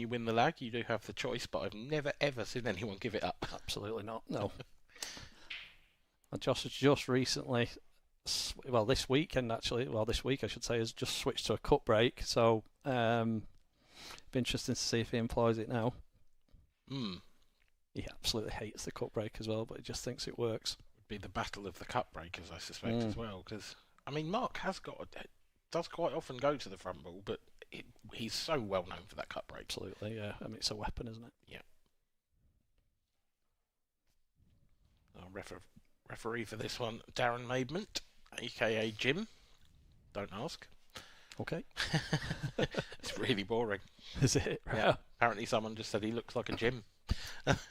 you win the lag, you do have the choice, but I've never ever seen anyone give it up. Absolutely not. No. And just recently, well, this weekend actually, well, this week I should say, has just switched to a cut break. So, be interesting to see if he employs it now. He absolutely hates the cut break as well, but he just thinks it works. Would be the battle of the cut breakers, I suspect, as well. Because I mean, Mark does quite often go to the front ball, but he's so well known for that cut break. Absolutely, yeah. I mean, it's a weapon, isn't it? Yeah. Referee for this one, Darren Maidment, aka Jim. Don't ask. Okay. It's really boring. Is it? Right. Yeah. Apparently someone just said he looks like a Jim.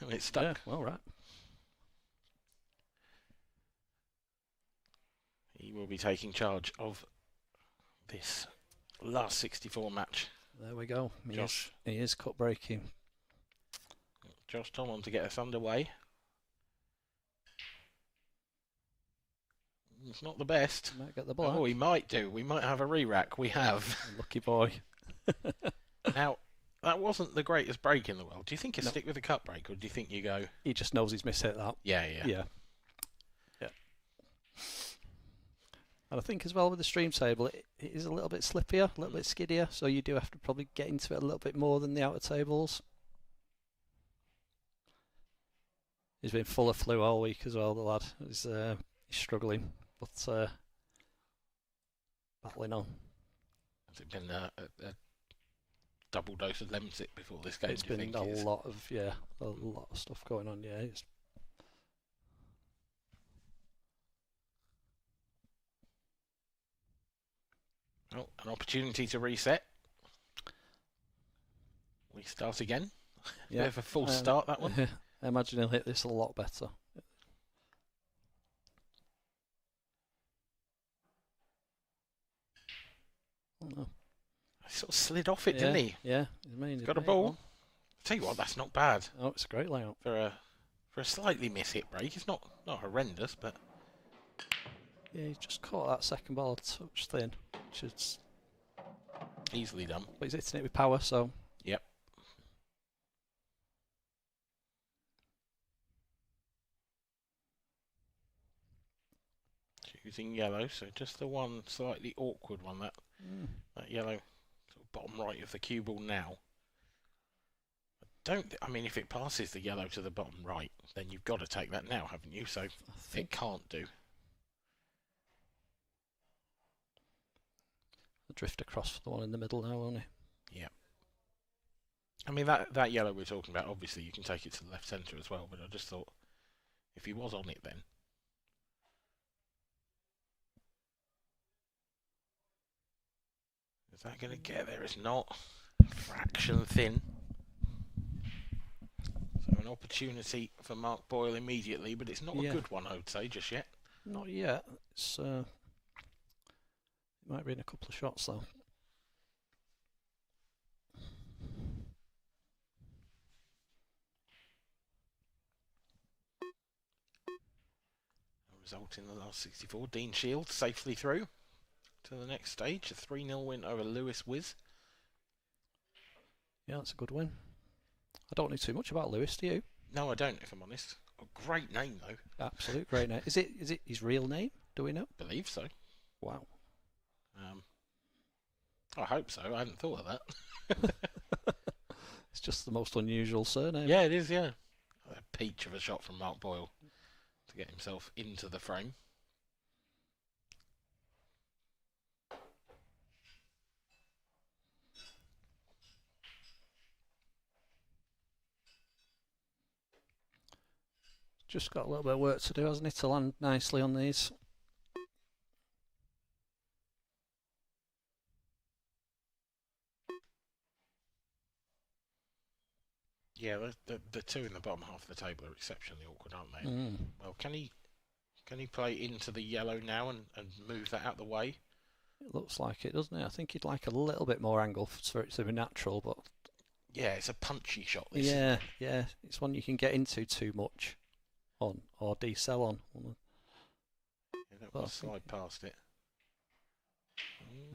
It's stuck. Yeah, well, right. He will be taking charge of this last 64 match. There we go. He is cut breaking. Josh Thomond to get us underway. It's not the best. Might get the black. Oh, he might do. We might have a re-rack. We have. Lucky boy. Now, that wasn't the greatest break in the world. Do you think you stick with the cut break, or do you think you go... He just knows he's mishit that. Yeah. And I think as well with the stream table, it is a little bit slippier, a little bit skiddier, so you do have to probably get into it a little bit more than the outer tables. He's been full of flu all week as well, the lad. He's struggling, but battling on. Has it been a double dose of Lemsip before this game? It's been a lot of stuff going on, yeah. Oh, an opportunity to reset. We start again. Yeah. Bit of a false start, that one. I imagine he'll hit this a lot better. Oh, no. He sort of slid off it, didn't he? Yeah. He's got a ball. Tell you what, that's not bad. Oh, it's a great layout. For a slightly miss-hit break. It's not horrendous, but... Yeah, he just caught that second ball a touch thin, which is... easily done. But he's hitting it with power, so... Yep. Choosing yellow, so just the one slightly awkward one, that yellow sort of bottom right of the cue ball now. I mean, if it passes the yellow to the bottom right, then you've got to take that now, haven't you? So it can't do. Drift across for the one in the middle now, won't he? Yeah. I mean, that yellow we're talking about, obviously you can take it to the left centre as well, but I just thought if he was on it then. Is that going to get there? It's not. Fraction thin. So an opportunity for Mark Boyle immediately, but it's not a good one, I would say, just yet. Not yet. It's... Might be in a couple of shots though. Result in the last 64. Dean Shields safely through to the next stage. A 3-0 win over Lewis Wiz. Yeah, that's a good win. I don't know too much about Lewis, do you? No, I don't, if I'm honest. A great name though. Absolute great name. Is it his real name? Do we know? Believe so. Wow. I hope so. I hadn't thought of that. It's just the most unusual surname. Yeah, it is, yeah. A peach of a shot from Mark Boyle to get himself into the frame. Just got a little bit of work to do, hasn't it, to land nicely on these. Yeah, the two in the bottom half of the table are exceptionally awkward, aren't they? Well, can he play into the yellow now and move that out the way? It looks like it, doesn't it? I think he'd like a little bit more angle for it to be natural, but... Yeah, it's a punchy shot. Yeah. It's one you can get into too much on, or decel on. Yeah, that will slide past it.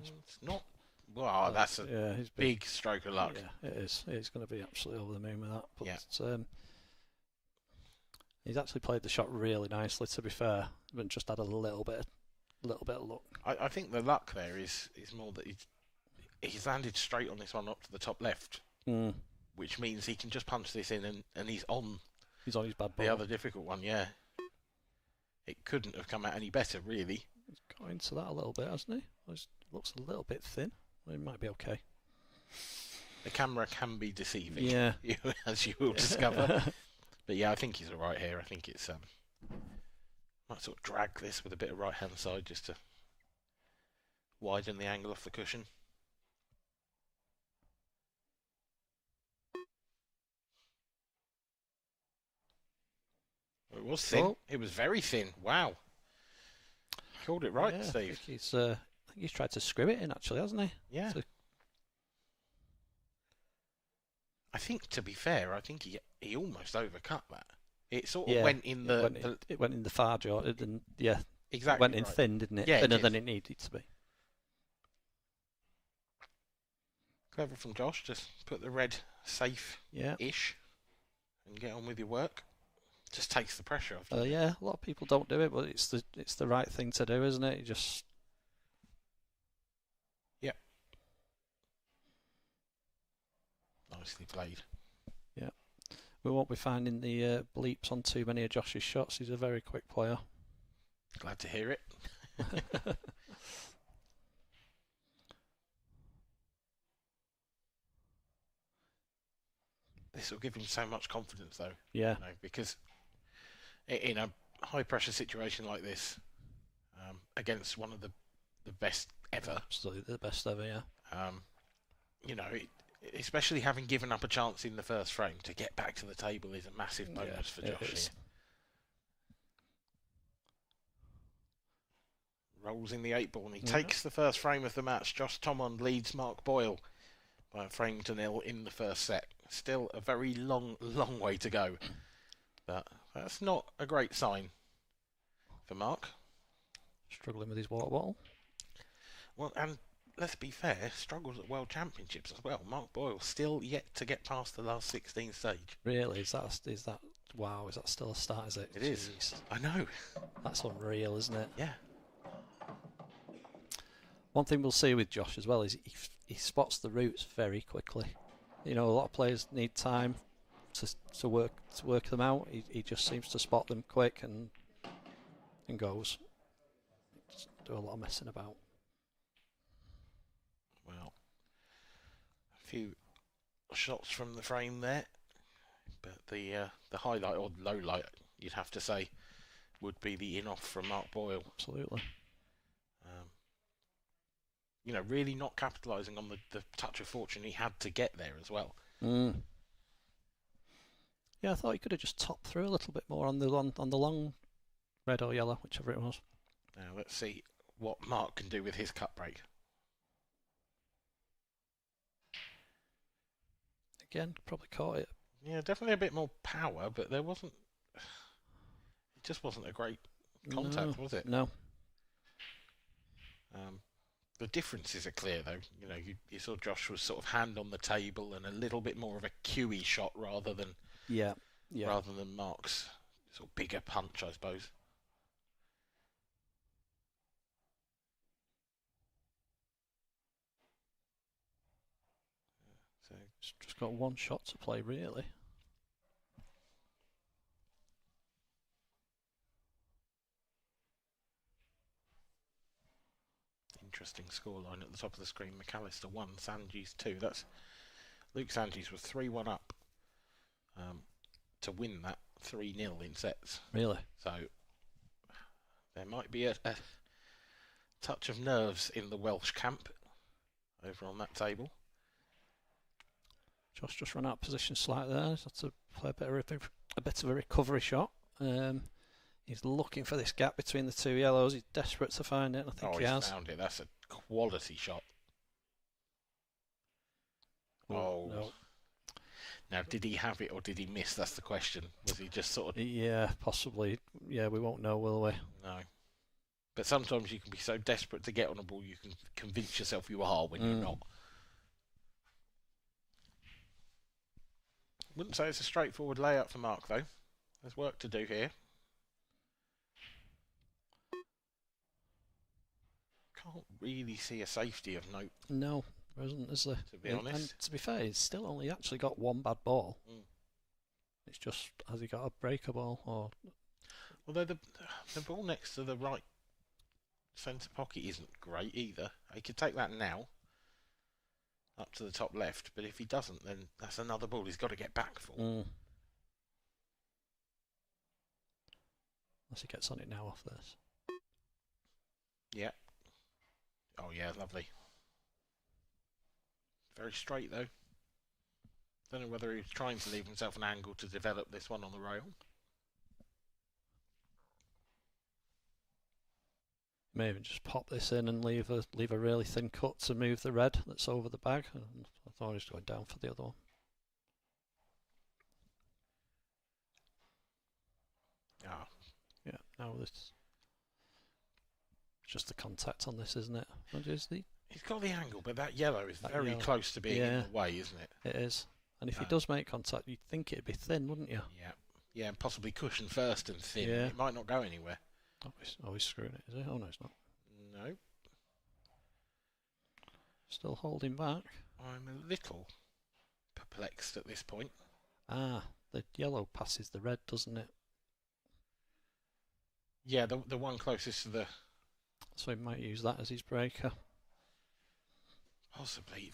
It's not Wow, that's a he's big stroke of luck. Yeah, it is. He's going to be absolutely over the moon with that. But Yeah. he's actually played the shot really nicely, to be fair, but just had a little bit of luck. I think the luck there is more that he's landed straight on this one up to the top left, which means he can just punch this in and he's on. He's on his bad ball. The other difficult one, yeah. It couldn't have come out any better, really. He's got into that a little bit, hasn't he? It looks a little bit thin. It might be okay. The camera can be deceiving, yeah, as you will discover. But yeah, I think he's all right here. I think it's might sort of drag this with a bit of right hand side just to widen the angle off the cushion. It was thin. Oh. It was very thin. Wow. Called it right, yeah, Steve. I think he's tried to screw it in, actually, hasn't he? Yeah. I think, to be fair, I think he almost overcut that. It sort of went in it went in the far jaw. It didn't, yeah, exactly. It went in thin, didn't it? Yeah, Thinner than it needed to be. Clever from Josh. Just put the red safe-ish and get on with your work. Just takes the pressure off. Yeah, a lot of people don't do it, but it's the right thing to do, isn't it? You just nicely played. Yeah, we won't be finding the bleeps on too many of Josh's shots. He's a very quick player. Glad to hear it. This will give him so much confidence, though. Yeah, because in a high-pressure situation like this, against one of the best ever, absolutely the best ever. Yeah. Especially having given up a chance in the first frame, to get back to the table is a massive bonus for Josh here. Rolls in the 8-ball and he takes the first frame of the match. Josh Thomond leads Mark Boyle by a frame to nil in the first set. Still a very long way to go. But that's not a great sign for Mark. Struggling with his water bottle. Well, and let's be fair, struggles at World Championships as well. Mark Boyle still yet to get past the last 16 stage. Really? Is that wow, is that still a start, is it? It is. I know. That's unreal, isn't it? Yeah. One thing we'll see with Josh as well is he spots the routes very quickly. A lot of players need time to work them out. He just seems to spot them quick and goes. Just do a lot of messing about. Well, a few shots from the frame there, but the highlight or low light, you'd have to say, would be the in-off from Mark Boyle. Absolutely. Really not capitalising on the touch of fortune he had to get there as well. Yeah, I thought he could have just topped through a little bit more on the long red or yellow, whichever it was. Now let's see what Mark can do with his cut break. Again, probably caught it. Yeah, definitely a bit more power, but there wasn't. It just wasn't a great contact, was it? No. The differences are clear, though. You saw Josh was sort of hand on the table and a little bit more of a cuey shot rather than Mark's sort of bigger punch, I suppose. So it's just got one shot to play, really. Interesting scoreline at the top of the screen. McAllister 1, Sanjeev 2. That's Luke Sanjeev was 3-1 up to win that 3-0 in sets. Really? So there might be a touch of nerves in the Welsh camp over on that table. Josh just ran out of position slightly there. He's had to play a bit of a recovery shot. He's looking for this gap between the two yellows. He's desperate to find it. I think he has found it. That's a quality shot. Oh. No. Now, did he have it or did he miss? That's the question. Was he just sort of... Yeah, possibly. Yeah, we won't know, will we? No. But sometimes you can be so desperate to get on a ball, you can convince yourself you are when you're not. Wouldn't say it's a straightforward layout for Mark, though. There's work to do here. Can't really see a safety of note. No, there isn't, is there? To be honest. And to be fair, he's still only actually got one bad ball. It's just, has he got a breaker ball? Or... Although the ball next to the right centre pocket isn't great either. He could take that now up to the top left, but if he doesn't, then that's another ball he's got to get back for. Unless he gets on it now off this. Yeah. Oh yeah, lovely. Very straight though. Don't know whether he was trying to leave himself an angle to develop this one on the rail. Maybe just pop this in and leave a really thin cut to move the red that's over the bag. I thought he was going down for the other one. Ah. Yeah, now this. Just the contact on this, isn't it? What is the? He's got the angle, but that yellow is very close to being in the way, isn't it? It is. And if he does make contact, you'd think it'd be thin, wouldn't you? Yeah. Yeah, and possibly cushion first and thin. Yeah. It might not go anywhere. Oh, he's screwing it, is he? Oh, no, it's not. No. Still holding back. I'm a little perplexed at this point. Ah, the yellow passes the red, doesn't it? Yeah, the one closest to the... So he might use that as his breaker. Possibly.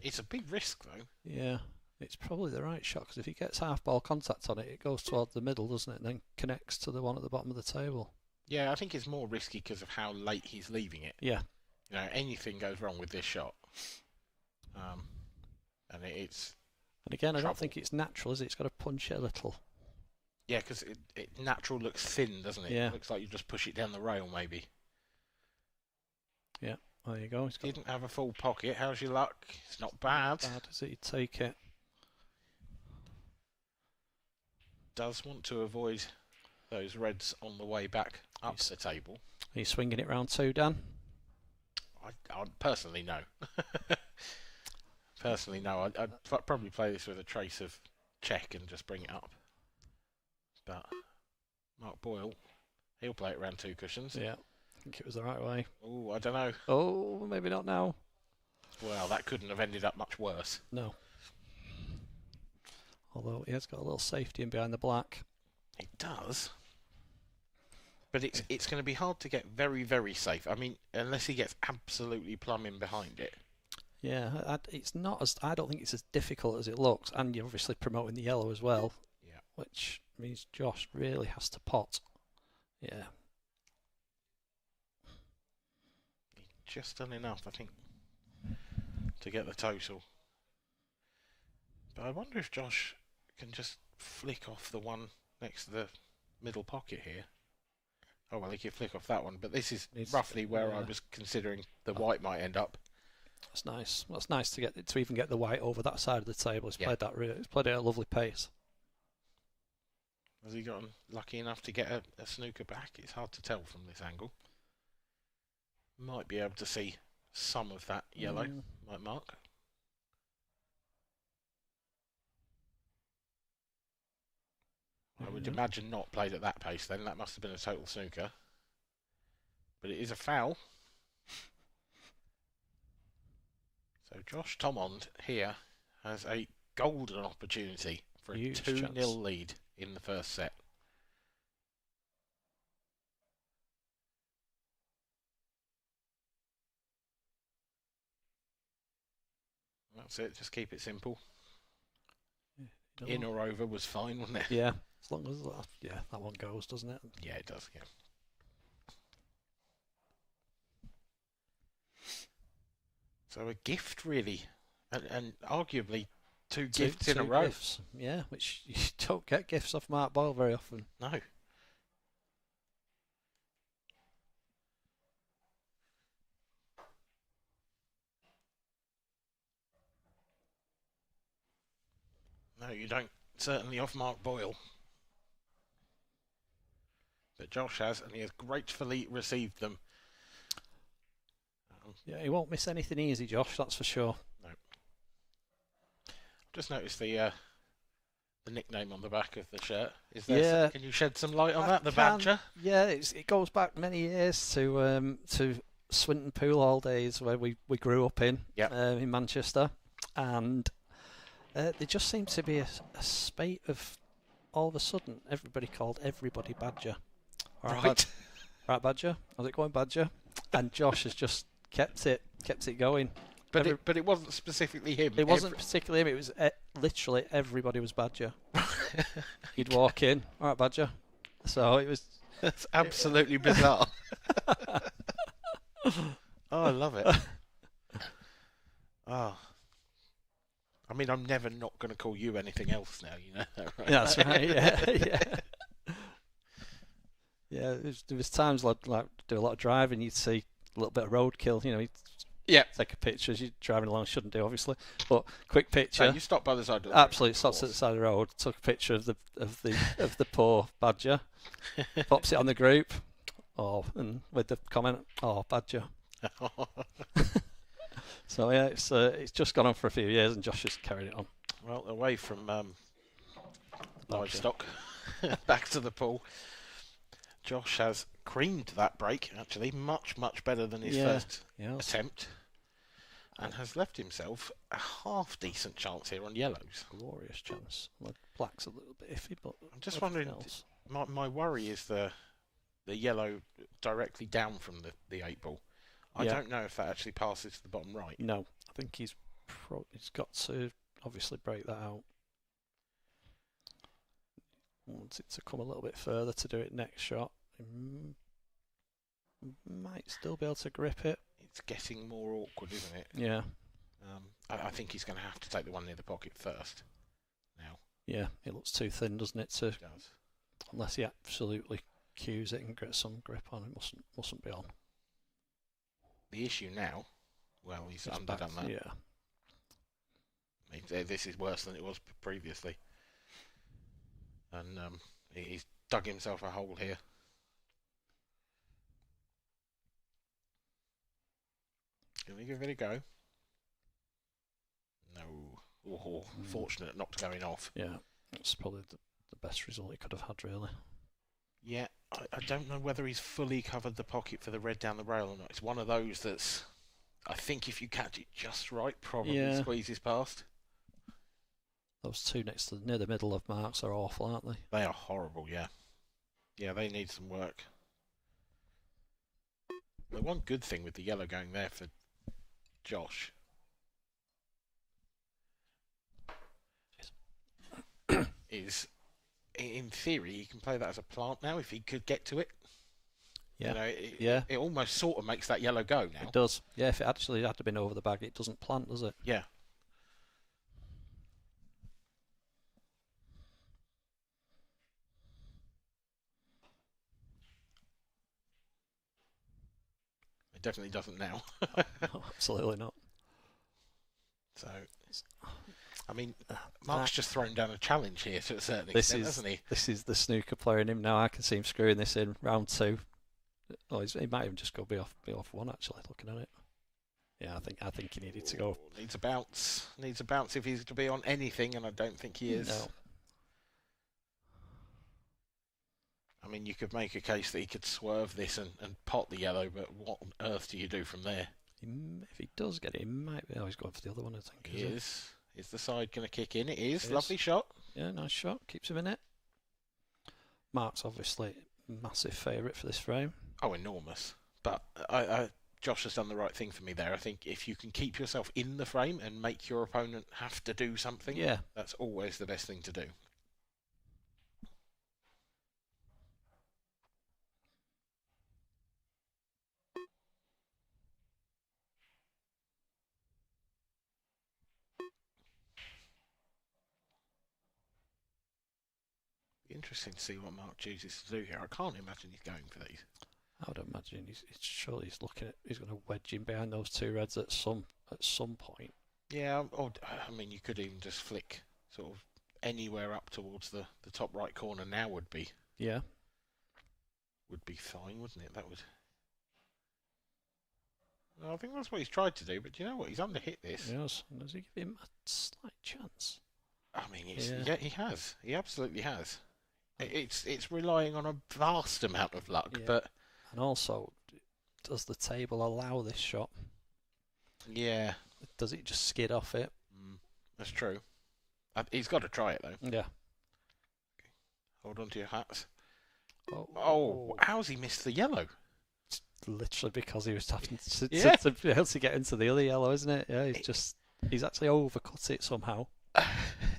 It's a big risk, though. Yeah, it's probably the right shot, because if he gets half-ball contact on it, it goes toward the middle, doesn't it, and then connects to the one at the bottom of the table. Yeah, I think it's more risky because of how late he's leaving it. Yeah. You know, anything goes wrong with this shot. And it's... And again, trouble. I don't think it's natural, is it? It's got to punch it a little. Yeah, because it natural looks thin, doesn't it? Yeah. It looks like you just push it down the rail, maybe. Yeah, there you go. Didn't have a full pocket. How's your luck? It's not bad. Bad as it, you take it. Does want to avoid those reds on the way back up the table. Are you swinging it round two, Dan? I'd personally no. Personally no. I'd probably play this with a trace of check and just bring it up. But Mark Boyle, he'll play it around two cushions. Yeah, I think it was the right way. Oh, I don't know. Oh, maybe not now. Well, that couldn't have ended up much worse. No. Although he has got a little safety in behind the black. It does. But it's going to be hard to get very, very safe. I mean, unless he gets absolutely plumb in behind it. Yeah, it's not as... I don't think it's as difficult as it looks. And you're obviously promoting the yellow as well. Yeah. Which means Josh really has to pot. Yeah. He's just done enough, I think, to get the total. But I wonder if Josh can just flick off the one next to the middle pocket here. Oh, well, he can flick off that one, but this is roughly where I was considering the white might end up. That's nice. That's nice to even get the white over that side of the table. He's played that really. He's played it at a lovely pace. Has he gotten lucky enough to get a snooker back? It's hard to tell from this angle. Might be able to see some of that yellow, might Mark. I would imagine not played at that pace then. That must have been a total snooker. But it is a foul. So Josh Thomond here has a golden opportunity for a 2-0 lead in the first set. That's it. Just keep it simple. In or over was fine, wasn't it? Yeah, as long as that one goes, doesn't it? Yeah, it does. Yeah. So a gift, really, and arguably two gifts in a row. Gifts. Yeah, which you don't get gifts off Mark Boyle very often. No. No, you don't. Certainly off Mark Boyle. But Josh has, and he has gratefully received them. Yeah, he won't miss anything easy, Josh, that's for sure. No. Just noticed the nickname on the back of the shirt. Is there? Yeah. Can you shed some light on that? The can. Badger. Yeah, it goes back many years to Swinton Pool Hall days where we grew up in Manchester, and there just seemed to be a spate of, all of a sudden, everybody called everybody Badger. Right. Right, Badger. How's it going, Badger? And Josh has just kept it going. But it wasn't specifically him. It wasn't particularly him. It was literally everybody was Badger. He'd walk in, all right, Badger. So it was. That's absolutely bizarre. Oh, I love it. Oh. I mean, I'm never not going to call you anything else now, you know. Right? That's right. Yeah. Yeah, there was times like do a lot of driving, you'd see a little bit of roadkill, you know. Take a picture as you're driving along. Shouldn't do, obviously, but quick picture. So you stopped by the side of the road. Absolutely, stops at the side of the road. Took a picture of the poor Badger. Pops it on the group. And with the comment, "Oh, Badger." So yeah, it's just gone on for a few years, and Josh has carried it on. Well, away from livestock, back to the pool. Josh has creamed that break, actually, much better than his first attempt, and has left himself a half-decent chance here on yellows. Glorious chance. Well, black's a little bit iffy, but I'm just wondering, my worry is the yellow directly down from the 8-ball. I don't know if that actually passes to the bottom right. No, I think he's got to obviously break that out. Wants it to come a little bit further to do it next shot. Might still be able to grip it. It's getting more awkward, isn't it? Yeah. I think he's going to have to take the one near the pocket first. Now. Yeah, it looks too thin, doesn't it? It does. Unless he absolutely cues it and gets some grip on it, mustn't be on. The issue now, well, he's underdone that. Yeah. I mean, this is worse than it was previously. And he's dug himself a hole here. Can we give it a go? No. Oh, fortunate not going off. Yeah, that's probably the best result he could have had, really. Yeah, I don't know whether he's fully covered the pocket for the red down the rail or not. It's one of those that's, I think if you catch it just right, probably squeezes past. Those two near the middle of marks are awful, aren't they? They are horrible, yeah. Yeah, they need some work. The one good thing with the yellow going there for Josh is, in theory, he can play that as a plant now if he could get to it. Yeah. You know, it almost sort of makes that yellow go now. It does. Yeah, if it actually had been over the bag, it doesn't plant, does it? Yeah. It definitely doesn't now. No, absolutely not. So, I mean, Mark's just thrown down a challenge here to a certain extent, hasn't he? This is the snooker player in him now. I can see him screwing this in round 2. Oh, he might even just go be off 1 actually. Looking at it, yeah, I think he needed to go. Needs a bounce. Needs a bounce if he's to be on anything, and I don't think he is. No. I mean, you could make a case that he could swerve this and pot the yellow, but what on earth do you do from there? If he does get it, he might be. Oh, he's going for the other one, I think. He is. Is the side going to kick in? It is. It Lovely is. shot. Yeah, nice shot. Keeps him in it. Mark's obviously massive favourite for this frame. Oh, enormous. But Josh has done the right thing for me there. I think if you can keep yourself in the frame and make your opponent have to do something, that's always the best thing to do. Interesting to see what Mark chooses to do here. I can't imagine he's going for these. I would imagine surely he's looking at. He's going to wedge in behind those 2 reds at some point. Yeah, or I mean, you could even just flick sort of anywhere up towards the top right corner. Now would be. Yeah. would be fine, wouldn't it? That would. Well, I think that's what he's tried to do, but do you know what? He's underhit this. Yes. Does he give him a slight chance? I mean, yeah, he has. He absolutely has. It's relying on a vast amount of luck, but and also, does the table allow this shot? Yeah. Does it just skid off it? That's true. He's got to try it though. Yeah. Okay. Hold on to your hats. Oh, how's he missed the yellow? It's literally because he was having to be able to get into the other yellow, isn't it? Yeah, he's actually overcut it somehow.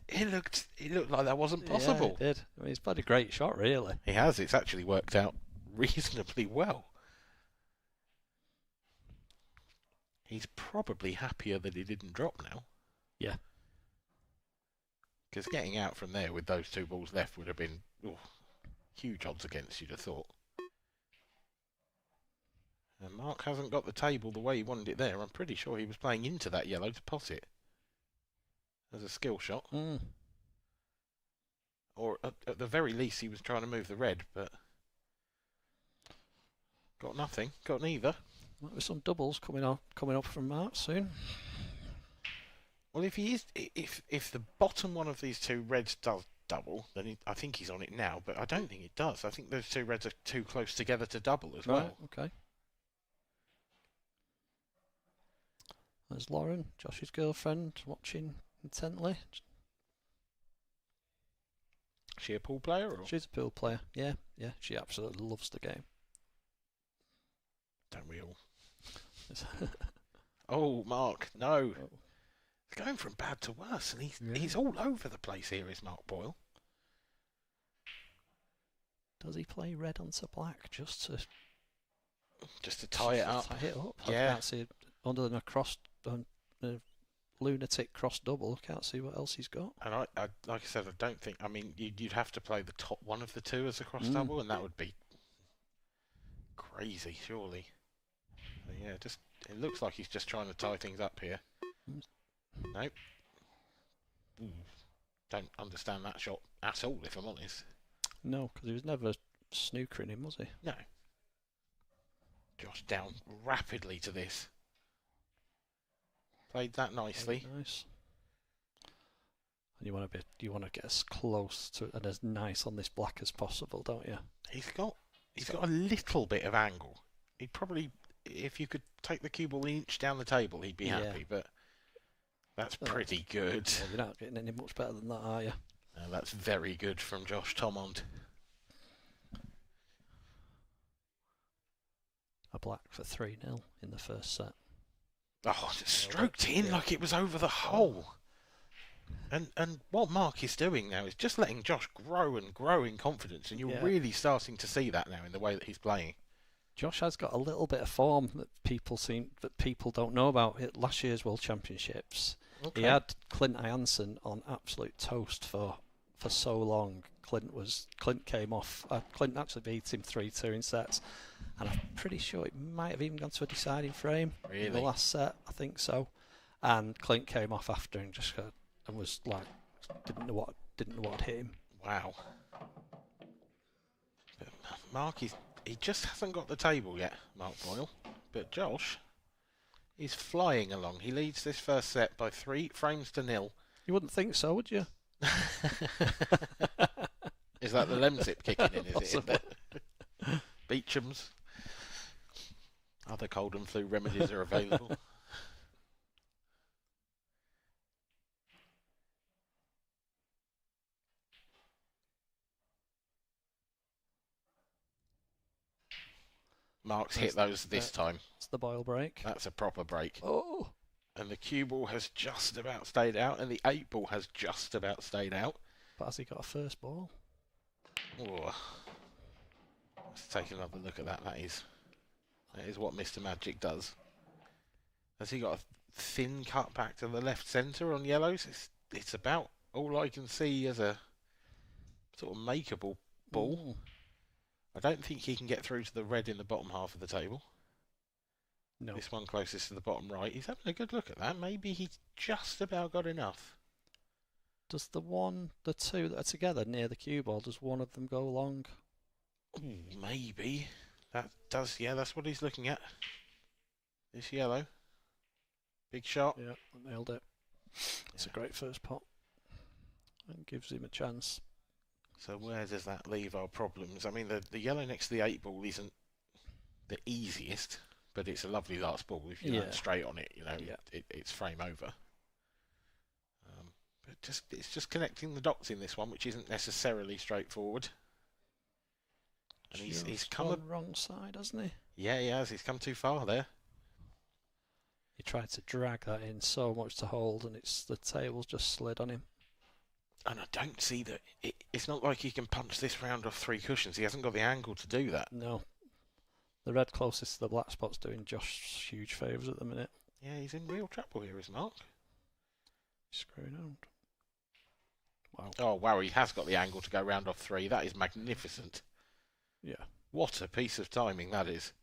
It looked like that wasn't possible. Yeah, it did. I mean, he's played a great shot, really. He has. It's actually worked out reasonably well. He's probably happier that he didn't drop now. Yeah. Because getting out from there with those two balls left would have been huge odds against, you'd have thought. And Mark hasn't got the table the way he wanted it there. I'm pretty sure he was playing into that yellow to pot it. As a skill shot. Or at the very least he was trying to move the red, but got nothing. Got neither. Might be some doubles coming up from Mark soon. Well, if the bottom one of these two reds does double, then I think he's on it now, but I don't think it does. I think those two reds are too close together to double as well. Okay. There's Lauren, Josh's girlfriend, watching intently. Is she a pool player? Or? She's a pool player. Yeah. She absolutely loves the game. Don't we all? Oh, Mark, no. Oh. It's going from bad to worse, and he's all over the place here, is Mark Boyle. Does he play red onto black just to tie it up? Tie it up. Yeah. I can't see other than a lunatic cross double. I can't see what else he's got. And I like I said, I don't think. I mean, you'd have to play the top one of the two as a cross double, and that would be crazy, surely. But yeah, it looks like he's just trying to tie things up here. Nope. Don't understand that shot at all, if I'm honest. No, because he was never snookering him, was he? No. Josh down rapidly to this. Played that nicely. Nice. And you want to get as close to and as nice on this black as possible, don't you? He's got a little bit of angle. He'd probably, if you could take the cue ball an inch down the table, he'd be happy. But that's pretty good. Well, you're not getting any much better than that, are you? No, that's very good from Josh Thomond. A black for 3-0 in the first set. Oh, just stroked in like it was over the hole. And what Mark is doing now is just letting Josh grow and grow in confidence, and you're really starting to see that now in the way that he's playing. Josh has got a little bit of form that people don't know about. At last year's World Championships, he had Clint Jansen on absolute toast for so long. Clint came off. Clint actually beat him 3-2 in sets, and I'm pretty sure it might have even gone to a deciding frame in the last set. I think so. And Clint came off after and just and was like didn't know what hit him. Wow. But Mark he just hasn't got the table yet, Mark Boyle. But Josh is flying along. He leads this first set by 3-0. You wouldn't think so, would you? Is that the Lemsip kicking in? Is it? Beecham's. Other cold and flu remedies are available. Mark's hit those this time. It's the Boyle break. That's a proper break. Oh. And the cue ball has just about stayed out, and the 8 ball has just about stayed out. But has he got a first ball? Oh. Let's take another look at that. That is what Mr. Magic does. Has he got a thin cut back to the left centre on yellows? It's about all I can see as a sort of makeable ball. I don't think he can get through to the red in the bottom half of the table. No. This one closest to the bottom right. He's having a good look at that. Maybe he's just about got enough. Does the two that are together near the cue ball, does one of them go long? Ooh, maybe. That does, yeah, that's what he's looking at. This yellow. Big shot. Yeah, nailed it. It's a great first pot. And gives him a chance. So where does that leave our problems? I mean, the yellow next to the 8-ball isn't the easiest, but it's a lovely last ball. If you land straight on it, you know, it's frame over. But it's just connecting the dots in this one, which isn't necessarily straightforward. And he's come on the wrong side, hasn't he? Yeah, he has. He's come too far there. He tried to drag that in so much to hold, and the table's just slid on him. And I don't see that. It's not like he can punch this round off 3 cushions. He hasn't got the angle to do that. No. The red closest to the black spot's doing Josh huge favours at the minute. Yeah, he's in real trouble here, is Mark. Screwing around. Wow. Oh, wow, he has got the angle to go round off 3. That is magnificent. Yeah. What a piece of timing that is.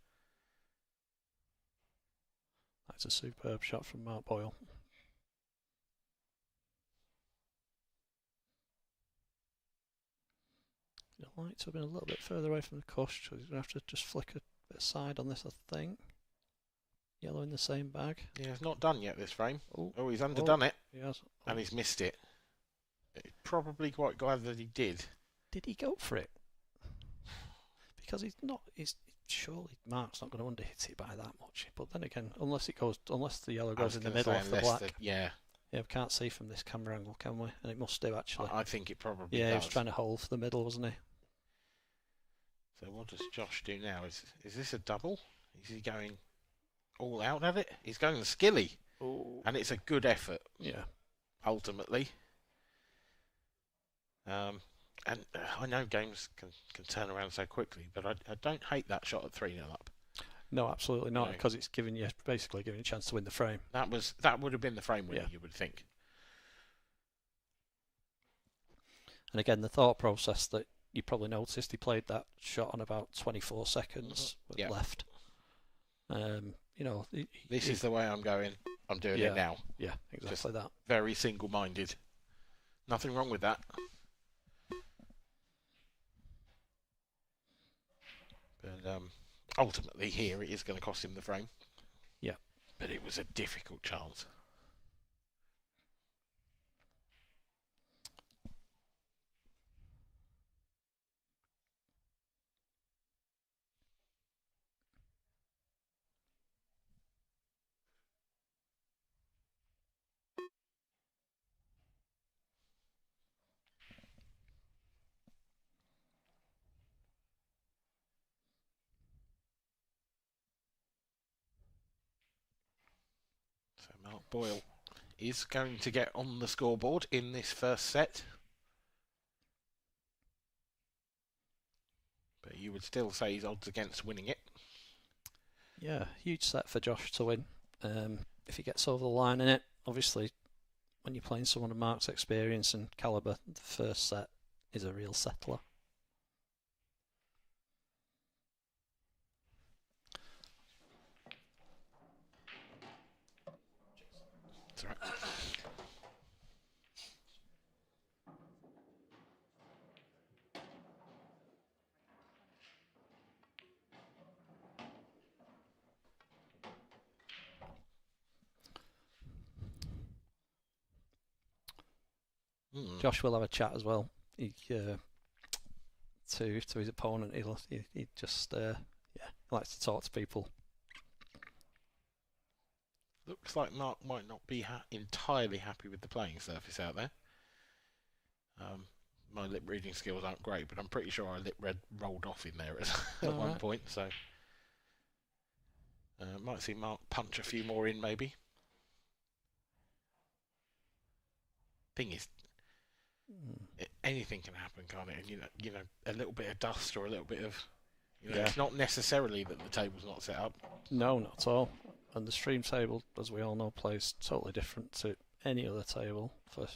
That's a superb shot from Mark Boyle. You'd like to have been a little bit further away from the cush, so he's going to have to just flick a bit aside on this, I think. Yellow in the same bag. Yeah, it's not done yet, this frame. Oh, he's underdone it. He has. And he's missed it. It's probably quite glad that he did. Did he go for it? Because surely Mark's not going to underhit it by that much. But then again, unless the yellow goes in the middle of the black. Yeah, we can't see from this camera angle, can we? And it must do, actually. I think it probably does. Yeah, he was trying to hold for the middle, wasn't he? So what does Josh do now? Is this a double? Is he going all out at it? He's going the skilly. Ooh. And it's a good effort. Yeah. Ultimately. And I know games can turn around so quickly, but I don't hate that shot at 3-0 up. No, absolutely not, because it's basically giving you a chance to win the frame. That would have been the frame winner, you would think. And again, the thought process that you probably noticed, he played that shot on about 24 seconds left. This is the way I'm going. I'm doing it now. Yeah, exactly that. Very single-minded. Nothing wrong with that. But ultimately here it is going to cost him the frame. Yeah. But it was a difficult chance. So Mark Boyle is going to get on the scoreboard in this first set. But you would still say he's odds against winning it. Yeah, huge set for Josh to win. If he gets over the line in it, obviously, when you're playing someone of Mark's experience and calibre, the first set is a real settler. That's right. Josh will have a chat as well. To his opponent, he just likes to talk to people. Looks like Mark might not be entirely happy with the playing surface out there. My lip reading skills aren't great, but I'm pretty sure our lip read rolled off in there at one point. So might see Mark punch a few more in, maybe. Thing is, anything can happen, can't it? And you know, a little bit of dust or a little bit of, it's not necessarily that the table's not set up. No, not at all. And the stream table, as we all know, plays totally different to any other table for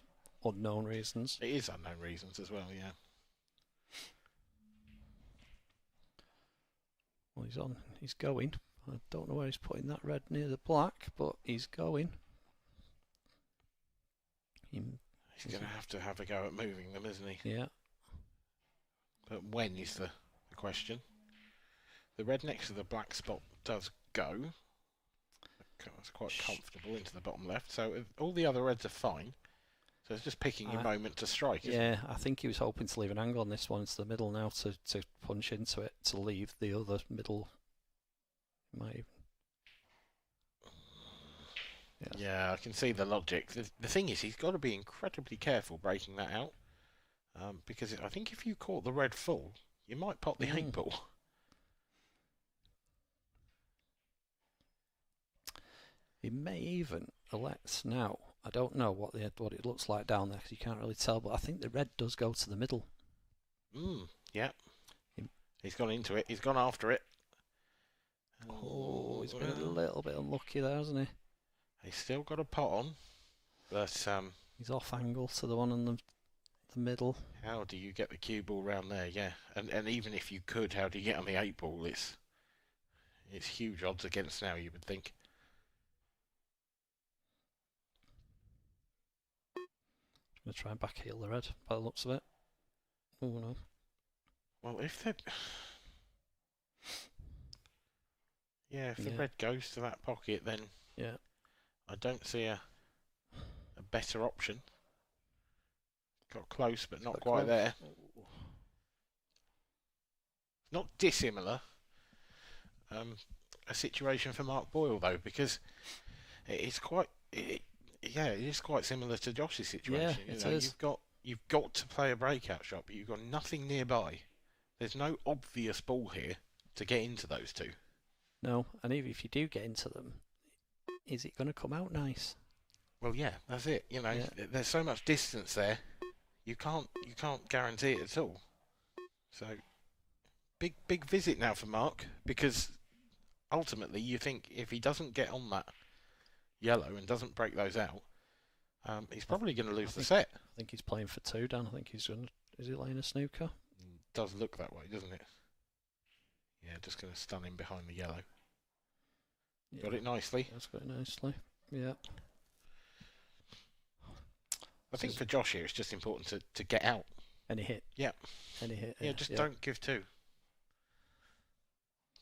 unknown reasons. It is unknown reasons as well, yeah. Well, he's on. He's going. I don't know where he's putting that red near the black, but he's going. He's going to have a go at moving them, isn't he? Yeah. But when is the the question. The red next to the black spot does go. It's quite comfortable into the bottom left. So all the other reds are fine. So it's just picking your moment to strike, isn't it? I think he was hoping to leave an angle on this one into the middle now to punch into it, to leave the other middle. Might even... Yeah, I can see the logic. The thing is, he's got to be incredibly careful breaking that out. Because I think if you caught the red full, you might pop the 8-ball. He may even elect now. I don't know what it looks like down there because you can't really tell, but I think the red does go to the middle. Yeah. He's gone into it. He's gone after it. Oh, he's been a little bit unlucky there, hasn't he? He's still got a pot on, but he's off angle to the one in the middle. How do you get the cue ball round there? Yeah, and even if you could, how do you get on the 8-ball? It's huge odds against now, you would think. I'm going to try and backheel the red by the looks of it. Oh no. Well, if the red goes to that pocket, then I don't see a better option. Got close, but not quite there. Not dissimilar. A situation for Mark Boyle though, because it's quite. It is quite similar to Josh's situation. Yeah, it is. You've got to play a breakout shot, but you've got nothing nearby. There's no obvious ball here to get into those two. No, and even if you do get into them, is it going to come out nice? Well, yeah, that's it. There's so much distance there. You can't guarantee it at all. So, big visit now for Mark, because ultimately you think if he doesn't get on that yellow and doesn't break those out, he's probably going to lose the set. I think he's playing for 2, Dan. I think he's going to... Is he laying a snooker? Does look that way, doesn't it? Yeah, just going to stun him behind the yellow. Yeah. Got it nicely. That's got it nicely. Yeah. I think for Josh here, it's just important to get out. Any hit. Yeah. Any hit. Yeah, just don't give 2.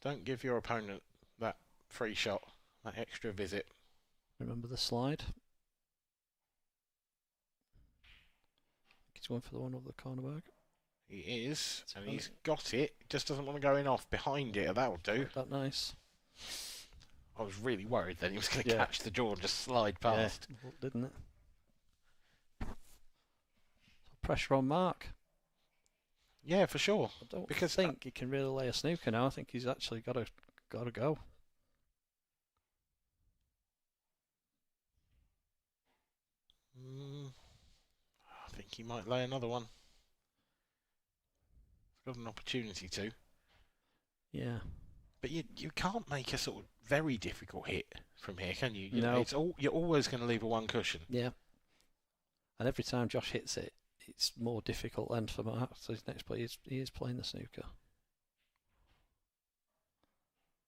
Don't give your opponent that free shot, that extra visit. Remember the slide? He's going for the one over the corner bag. He is, and he's got it. Just doesn't want to go in off behind it. That'll do. That nice. I was really worried that he was going to catch the jaw and just slide past. Yeah, didn't it? Pressure on Mark. Yeah, for sure. I don't think he can really lay a snooker now. I think he's actually got to go. I think he might lay another one. He's got an opportunity to. Yeah. But you can't make a sort of very difficult hit from here, can you? No. You're always going to leave a 1 cushion. Yeah. And every time Josh hits it, it's more difficult then for Mark. So his next play, he is playing the snooker.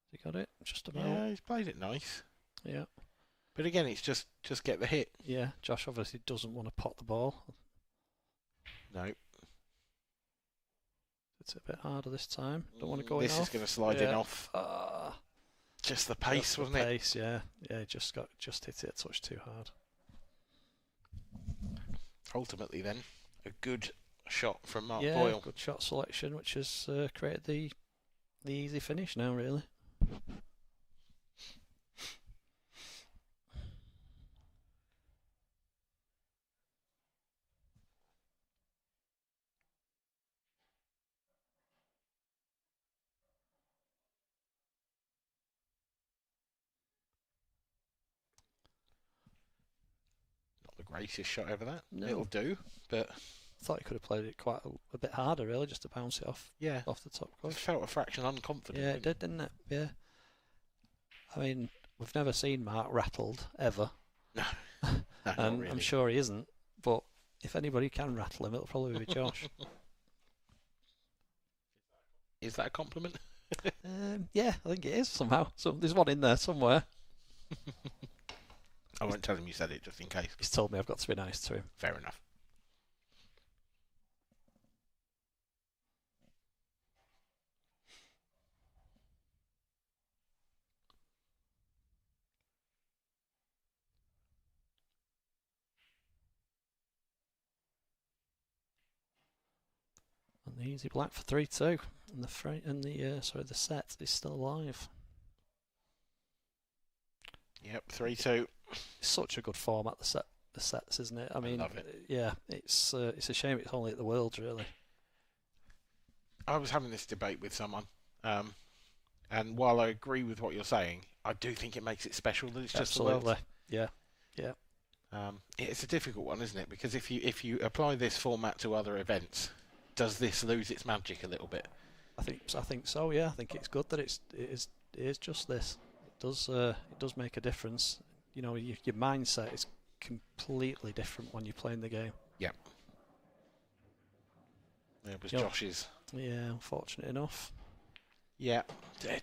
Has he got it? Just about. Yeah, he's played it nice. Yeah. But again, it's just get the hit. Yeah, Josh obviously doesn't want to pot the ball. No. It's a bit harder this time. Don't want to go in This off. is going to slide in off. Just the pace, just wasn't it? Pace, yeah. Yeah, just hit it a touch too hard. Ultimately then, a good shot from Mark Yeah, Boyle. good shot selection, which has created the easy finish now, really. Not the greatest shot ever, that. No. It'll do, but... I thought he could have played it quite a bit harder, really, just to bounce it off the top It course. felt a fraction unconfident. Yeah, it did, didn't it? Yeah. I mean, we've never seen Mark rattled, ever. No, and really. I'm sure he isn't, but if anybody can rattle him, it'll probably be Josh. Is that a compliment? Yeah, I think it is somehow. There's one in there somewhere. I won't tell him you said it, just in case. He's told me I've got to be nice to him. Fair enough. easy black for 3-2, and the set is still alive. Yep, 3-2. It's such a good format, the sets, isn't it? I mean, love it. Yeah, it's a shame it's only at the Worlds, really. I was having this debate with someone, and while I agree with what you're saying, I do think it makes it special that it's just the Worlds. Yeah. It's a difficult one, isn't it? Because if you apply this format to other events, does this lose its magic a little bit? I think so. Yeah, I think it's good that it is just this. It does make a difference. You know, your mindset is completely different when you're playing the game. Yeah. It was Josh's. Yeah, unfortunate enough. Yeah,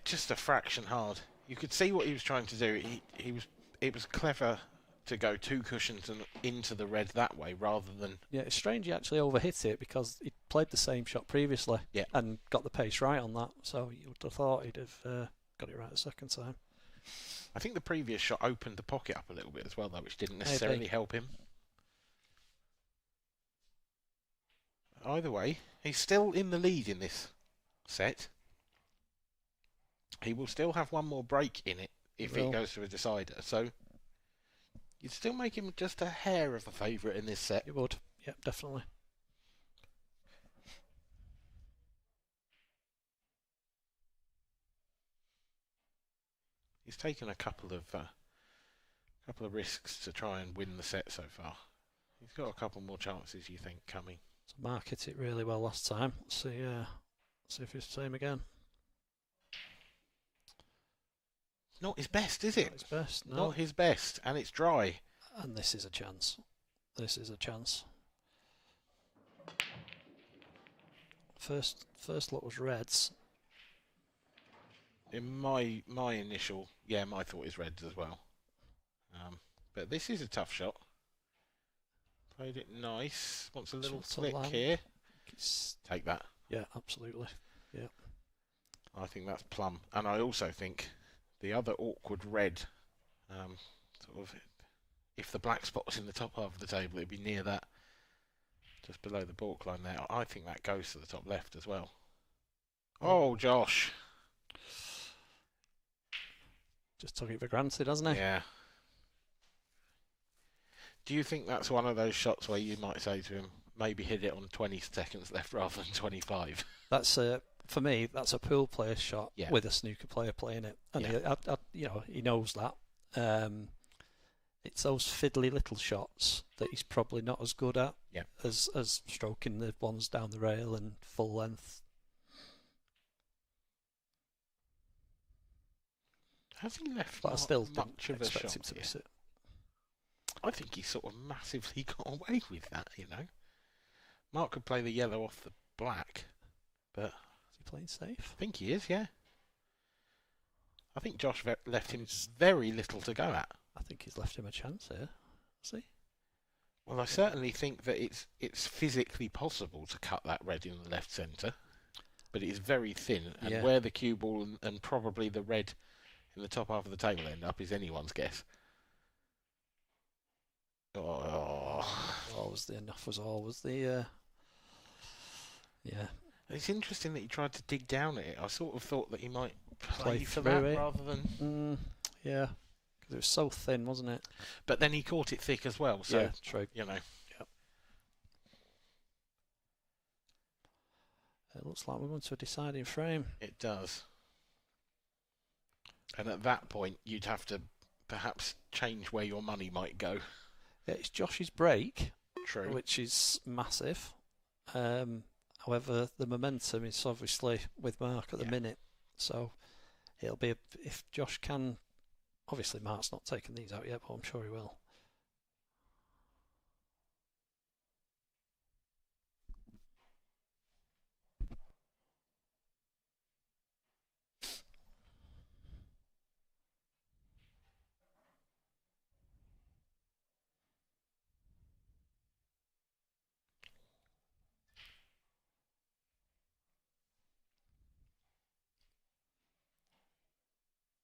just a fraction hard. You could see what he was trying to do. It was clever to go 2 cushions and into the red that way rather than... Yeah, it's strange he actually overhit it because he played the same shot previously and got the pace right on that. So you would have thought he'd have got it right the second time. I think the previous shot opened the pocket up a little bit as well, though, which didn't necessarily help him. Either way, he's still in the lead in this set. He will still have one more break in it if it goes to a decider. So you'd still make him just a hair of a favourite in this set. You would, yeah, definitely. He's taken a couple of risks to try and win the set so far. He's got a couple more chances, you think, coming. So Mark hit it really well last time. Let's see if it's the same again. Not his best, is it? Not his best, no. Not his best, and it's dry. And this is a chance. This is a chance. First look was reds. In my initial, my thought is reds as well. But this is a tough shot. Played it nice. Wants a little flick here. Take that. Yeah, absolutely. Yeah. I think that's plum. And I also think the other awkward red, sort of, if the black spot was in the top half of the table, it'd be near that, just below the balk line there. I think that goes to the top left as well. Oh, Josh. Just took it for granted, hasn't he? Yeah. Do you think that's one of those shots where you might say to him, maybe hit it on 20 seconds left rather than 25? That's for me, that's a pool player shot with a snooker player playing it, and he knows that. It's those fiddly little shots that he's probably not as good at as stroking the ones down the rail and full length. Has he left but I still much of a shot him to miss it. I think he sort of massively got away with that, you know. Mark could play the yellow off the black, but... Is he playing safe? I think he is, yeah. I think Josh left him very little to go at. I think he's left him a chance here. See? Well, I certainly think that it's physically possible to cut that red in the left centre, but it is very thin, and where the cue ball and probably the red in the top half of the table end up is anyone's guess. Oh. Enough was always the... Yeah. It's interesting that he tried to dig down at it. I sort of thought that he might play for that rather than... yeah, because it was so thin, wasn't it? But then he caught it thick as well, so, true. You know. Yep. It looks like we're going to a deciding frame. It does. And at that point, you'd have to perhaps change where your money might go. Yeah, it's Josh's break, True. Which is massive. However, the momentum is obviously with Mark at the minute, so it'll be if Josh can. Obviously, Mark's not taken these out yet, but I'm sure he will.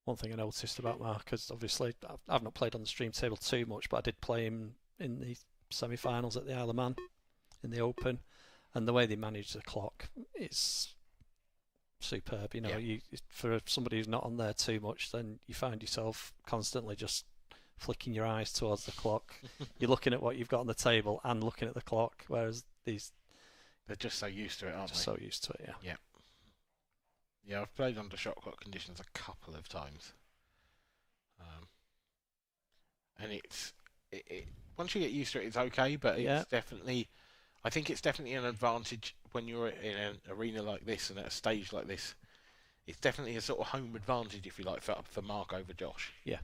One thing I noticed about Mark is obviously I've not played on the stream table too much, but I did play him in the semi-finals at the Isle of Man in the Open, And the way they manage the clock is superb. You know, for somebody who's not on there too much, then you find yourself constantly just flicking your eyes towards the clock. You're looking at what you've got on the table and looking at the clock, whereas they're just so used to it, aren't they? So used to it, yeah. Yeah, I've played under shot clock conditions a couple of times, and once you get used to it, it's okay. But it's definitely, I think it's definitely an advantage when you're in an arena like this and at a stage like this. It's definitely a sort of home advantage, if you like, for Mark over Josh. Yeah.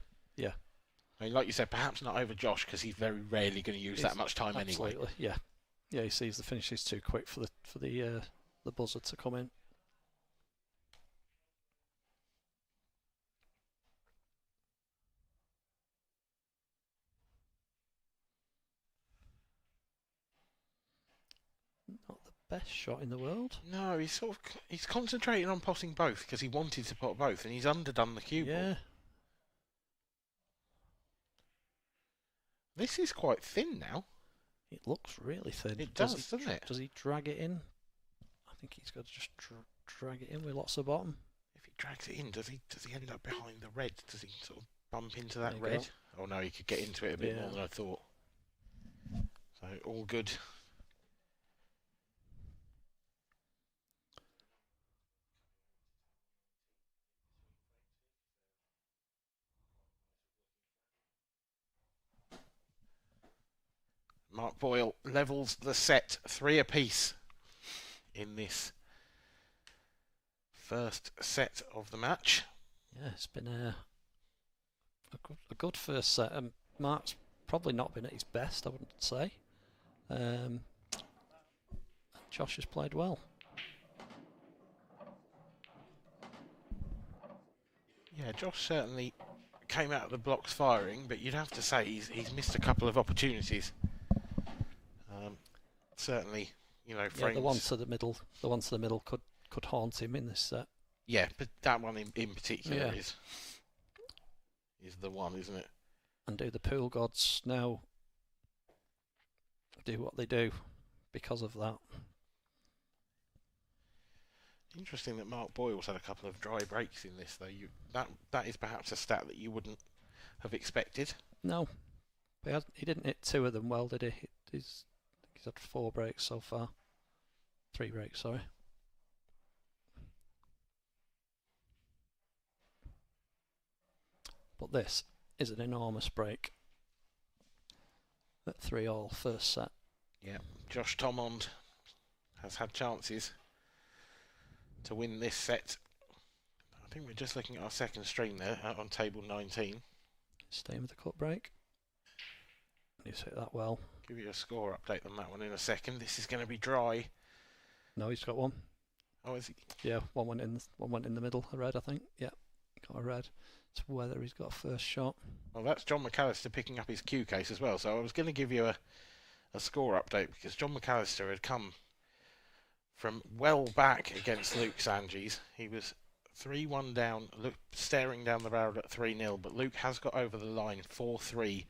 I mean, like you said, perhaps not over Josh because he's very rarely going to use that much time anyway. Yeah. He sees the finishes too quick for the buzzer to come in. Not the best shot in the world. No, he's concentrating on potting both because he wanted to pot both, and he's underdone the cue ball. This is quite thin now. It looks really thin. It does, doesn't it? Does he drag it in? I think he's got to just drag it in with lots of bottom. If he drags it in, does he end up behind the red? Does he sort of bump into that red? Oh no, he could get into it a bit more than I thought. So all good. Mark Boyle levels the set 3 apiece in this first set of the match. Yeah, it's been a good first set. Mark's probably not been at his best, I wouldn't say. Josh has played well. Yeah, Josh certainly came out of the blocks firing, but you'd have to say he's missed a couple of opportunities. Certainly, you know, frames. Yeah, the one to the middle could haunt him in this set. Yeah, but that one in particular is the one, isn't it? And do the pool gods now do what they do because of that? Interesting that Mark Boyle's had a couple of dry breaks in this, though. That is perhaps a stat that you wouldn't have expected. No, but he didn't hit 2 of them well, did he? He's had 4 breaks so far. 3 breaks, sorry. But this is an enormous break. At 3-all, first set. Yeah, Josh Thomond has had chances to win this set. I think we're just looking at our second stream there on table 19. Staying with the cut break. He's hit that well. Give you a score update on that one in a second. This is going to be dry. No, he's got one. Oh, is he? Yeah, one went in the middle, a red, I think. Yeah, got a red. It's whether he's got a first shot. Well, that's John McAllister picking up his cue case as well. So I was going to give you a score update because John McAllister had come from well back against Luke Sanges. He was 3-1 down, staring down the barrel at 3-0, but Luke has got over the line 4-3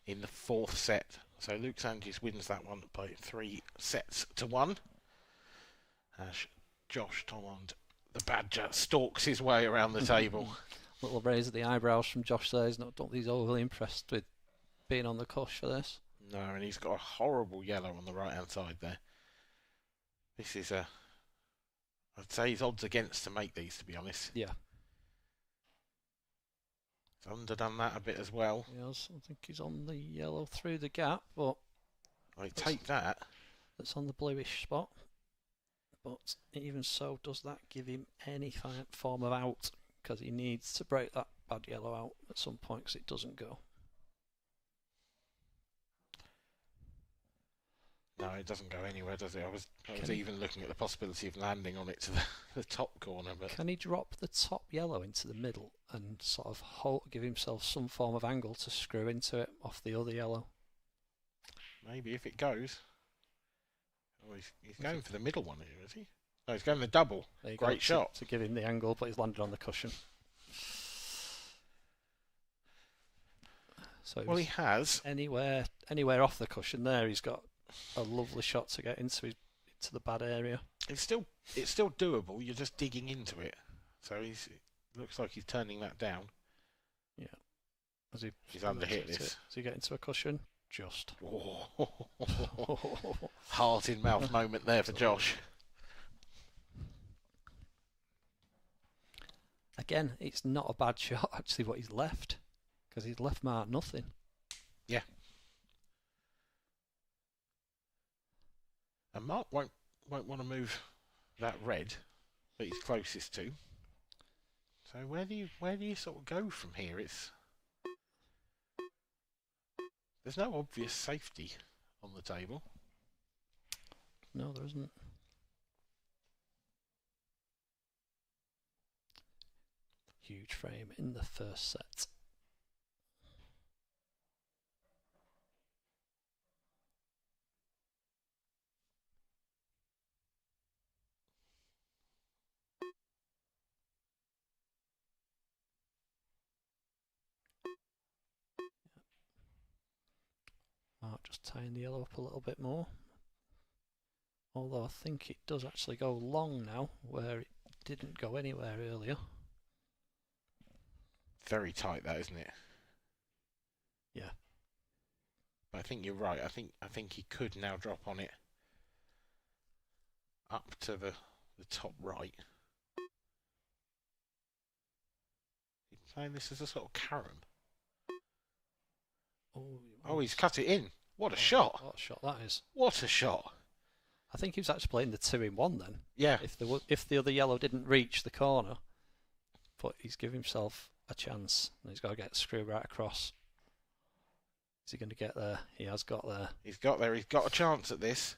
in the 4th set. So Luke Sanges wins that one by 3 sets to 1. As Josh Thomond, the Badger, stalks his way around the table. Little raise of the eyebrows from Josh there. Don't think he's overly impressed with being on the cush for this. No, and he's got a horrible yellow on the right-hand side there. This is I'd say he's odds against to make these, to be honest. Yeah. He's underdone that a bit as well. Yes, I think he's on the yellow through the gap, but I take that. That's on the bluish spot. But even so, does that give him any form of out? Because he needs to break that bad yellow out at some point because it doesn't go. No, it doesn't go anywhere, does it? I was even looking at the possibility of landing on it to the top corner. But can he drop the top yellow into the middle and sort of give himself some form of angle to screw into it off the other yellow? Maybe if it goes. Oh, he's going for the middle one here, is he? No, he's going the double. Great shot. To give him the angle, but he's landed on the cushion. So well, he has. Anywhere off the cushion there, he's got a lovely shot to get into. He to the bad area. It's still doable. You're just digging into it. So it looks like he's turning that down. Yeah. He's under hit this. Is he getting to a cushion? Just. Heart in mouth moment there for Josh. Again, it's not a bad shot actually what he's left, because he's left Mark nothing. Yeah. And Mark won't want to move that red that he's closest to. So where do you sort of go from here? There's no obvious safety on the table. No, there isn't. Huge frame in the first set. Mark just tying the yellow up a little bit more. Although I think it does actually go long now, where it didn't go anywhere earlier. Very tight, that, isn't it? Yeah. But I think you're right. I think he could now drop on it up to the top right. He's playing this as a sort of carom. Oh, he's cut it in. What a shot! What a shot that is! What a shot! I think he was actually playing the 2-in-1 then. Yeah. If the other yellow didn't reach the corner, but he's given himself a chance, and he's got to get screw right across. Is he going to get there? He has got there. He's got there. He's got a chance at this.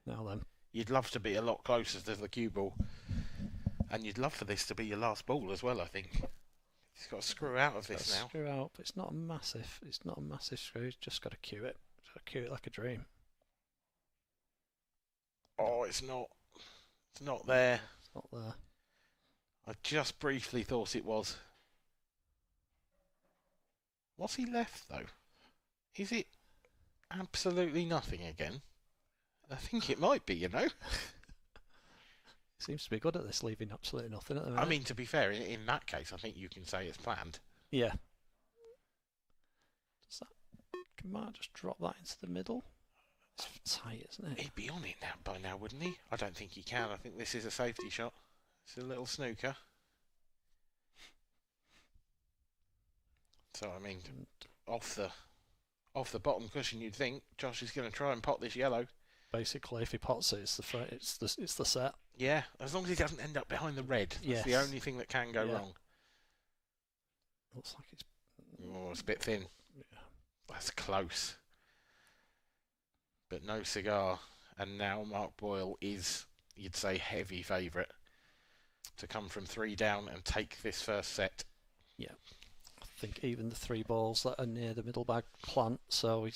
Now then. You'd love to be a lot closer to the cue ball, and you'd love for this to be your last ball as well. I think he's got to screw out of this now. Screw out, but it's not a massive. It's not a massive screw. He's just got to cue it. Just got to cue it like a dream. Oh, it's not. It's not there. It's not there. I just briefly thought it was. What's he left though? Is it absolutely nothing again? I think it might be, you know. Seems to be good at this, leaving absolutely nothing at the minute. I mean, to be fair, in that case, I think you can say it's planned. Yeah. Can Mark just drop that into the middle? It's tight, isn't it? He'd be on it now by now, wouldn't he? I don't think he can. I think this is a safety shot. It's a little snooker. So I mean, off the bottom cushion, you'd think Josh is going to try and pot this yellow. Basically, if he pots it, it's the set. Yeah, as long as he doesn't end up behind the red. That's the only thing that can go wrong. Looks like it's. Oh, it's a bit thin. Yeah. That's close. But no cigar. And now Mark Boyle is, you'd say, heavy favourite to come from 3 down and take this first set. Yeah. I think even the 3 balls that are near the middle bag plant, so he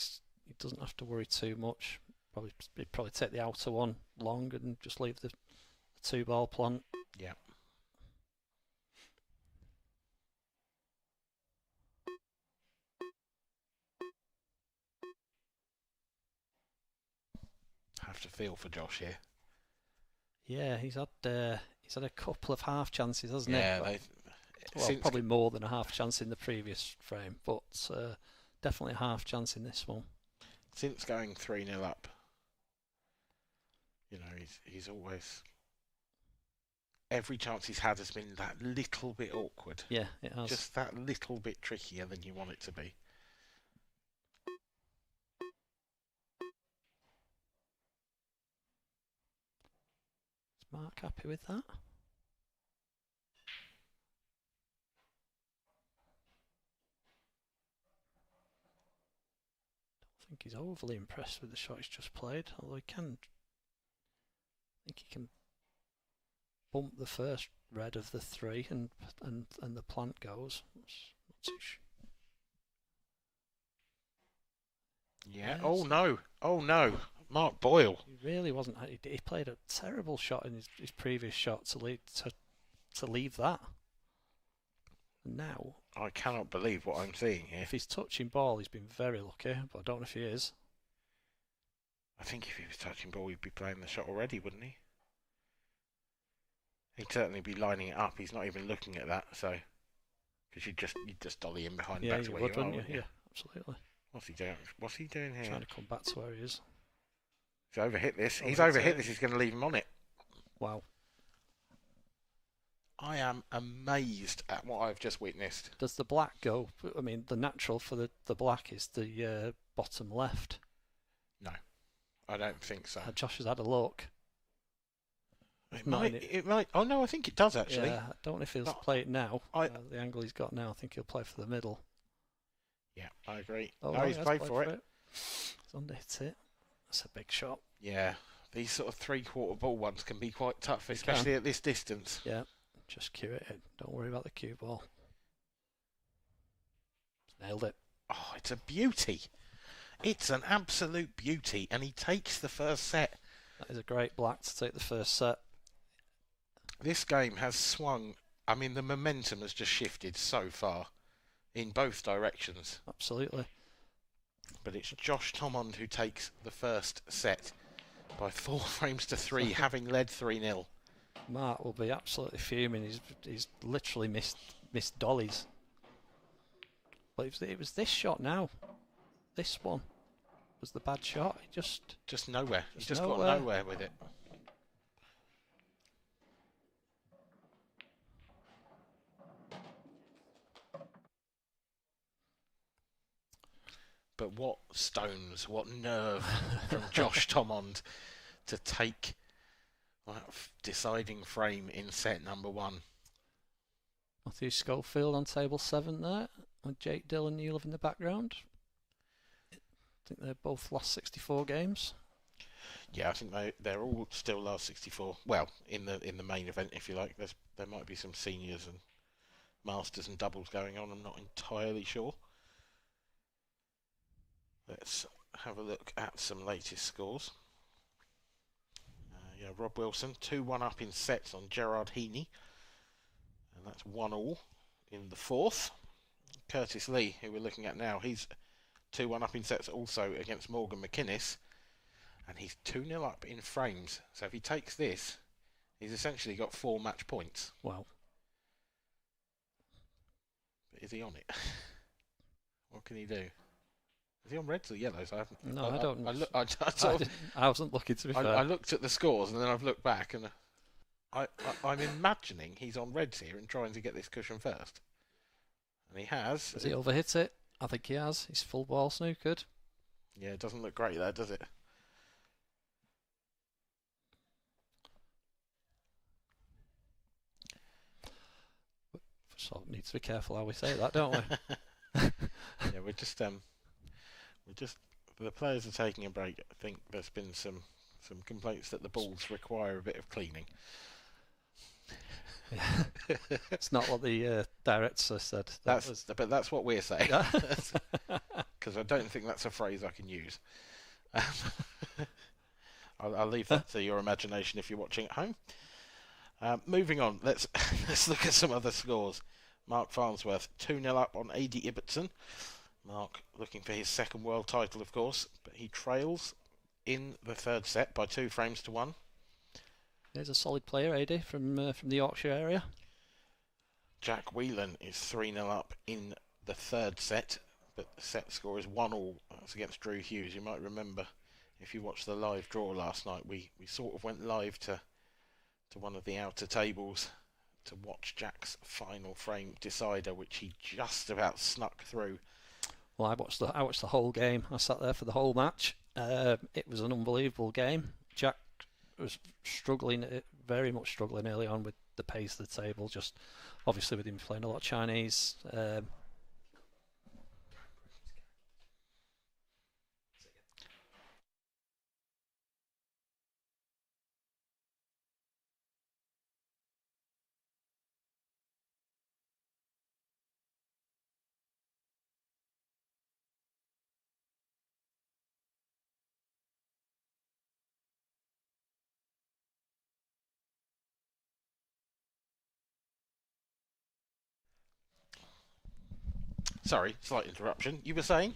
doesn't have to worry too much. He'd probably take the outer one long and just leave the 2 ball plant. Yeah. Have to feel for Josh here. Yeah, he's had a couple of half chances, hasn't he? Yeah, probably more than a half chance in the previous frame, but definitely a half chance in this one. Since going 3-0 up, you know, he's always, every chance he's had has been that little bit awkward. Yeah, it has. Just that little bit trickier than you want it to be. Is Mark happy with that? I think he's overly impressed with the shot he's just played, although I think he can bump the first red of the 3 and the plant goes. Not too Yeah. Oh no. Oh no. Mark Boyle. He really wasn't. He played a terrible shot in his previous shot to leave that. And now, I cannot believe what I'm seeing here. if he's touching ball, he's been very lucky, but I don't know if he is. I think if he was touching ball, he'd be playing the shot already, wouldn't he? He'd certainly be lining it up. He's not even looking at that, so because you'd just dolly in behind Yeah, back to you where would, you are, wouldn't you? wouldn't you? Yeah, absolutely. What's he doing? What's he doing here? Trying to come back to where he is. He's overhit this. He's Overhit overhit it. this. He's going to leave him on it. Wow. I am amazed at what I've just witnessed. Does the black go? I mean, the natural for the black is the bottom left. No, I don't think so. Josh has had a look. It might. Oh no, I think it does actually. Yeah, I don't know if he'll play it now. The angle he's got now, I think he'll play for the middle. Yeah, I agree. Oh, no, he's played for it. He's underhit it. That's a big shot. Yeah, these sort of three-quarter ball ones can be quite tough, especially at this distance. Yeah, just cue it in. Don't worry about the cue ball. Nailed it. Oh, it's a beauty. It's an absolute beauty, and he takes the first set. That is a great black to take the first set. This game has swung. I mean, the momentum has just shifted so far in both directions. Absolutely. But it's Josh Thomond who takes the first set by 4 frames to 3, having led 3-0. Mark will be absolutely fuming. He's literally missed dollies. But it was this shot now. This one was the bad shot. He just nowhere. He's just got nowhere with it. But what stones, what nerve from Josh Thomond to take that deciding frame in set number 1. Matthew Schofield on table 7 there, with Jake Dillon Newlove in the background. I think they're both last 64 games. Yeah, I think they're all still last 64. Well, in the main event, if you like, there might be some seniors and masters and doubles going on. I'm not entirely sure. Let's have a look at some latest scores. Yeah, Rob Wilson 2-1 up in sets on Gerard Heaney, and that's 1-1 in the 4th. Curtis Lee, who we're looking at now, he's 2-1 up in sets also against Morgan McInnes, and he's 2-0 up in frames. So if he takes this, he's essentially got 4 match points. Wow. But is he on it? What can he do? Is he on reds or yellows? I haven't. No, I don't. I wasn't looking, to be fair. I looked at the scores and then I've looked back and I'm imagining he's on reds here and trying to get this cushion first. And he has. Has he overhit it? I think he has. He's full ball snookered. Yeah, it doesn't look great there, does it? So need to be careful how we say that, don't we? Yeah, we're just the players are taking a break. I think there's been some complaints that the balls require a bit of cleaning. Yeah. It's not what the director said. But that's what we're saying. Because I don't think that's a phrase I can use. I'll leave that to your imagination if you're watching at home. Moving on, let's look at some other scores. Mark Farnsworth 2-0 up on A.D. Ibbotson. Mark looking for his second world title, of course, but he trails in the 3rd set by 2 frames to 1. There's a solid player, AD, from the Yorkshire area. Jack Whelan is 3-0 up in the 3rd set, but the set score is 1-1. That's against Drew Hughes. You might remember, if you watched the live draw last night, we sort of went live to one of the outer tables to watch Jack's final frame decider, which he just about snuck through. Well, I watched the whole game. I sat there for the whole match. It was an unbelievable game. Jack was struggling, very much struggling early on with the pace of the table. Just obviously with him playing a lot of Chinese. Sorry, slight interruption. You were saying?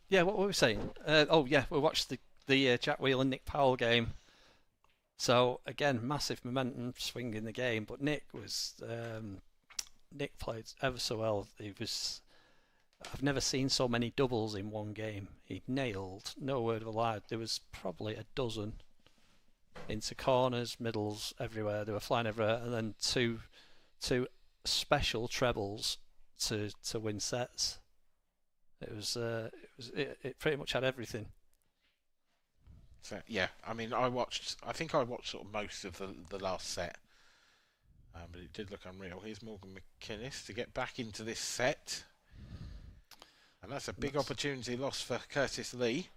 Yeah, what were we saying? We watched the Jack Wheel and Nick Powell game. So again, massive momentum swing in the game, but Nick played ever so well. I've never seen so many doubles in one game. He nailed, no word of a lie. There was probably a dozen into corners, middles, everywhere. They were flying everywhere, and then two special trebles to win sets. It pretty much had everything. So yeah, I mean, I think I watched sort of most of the last set, but it did look unreal. Here's Morgan McInnes to get back into this set, and that's a big opportunity lost for Curtis Lee.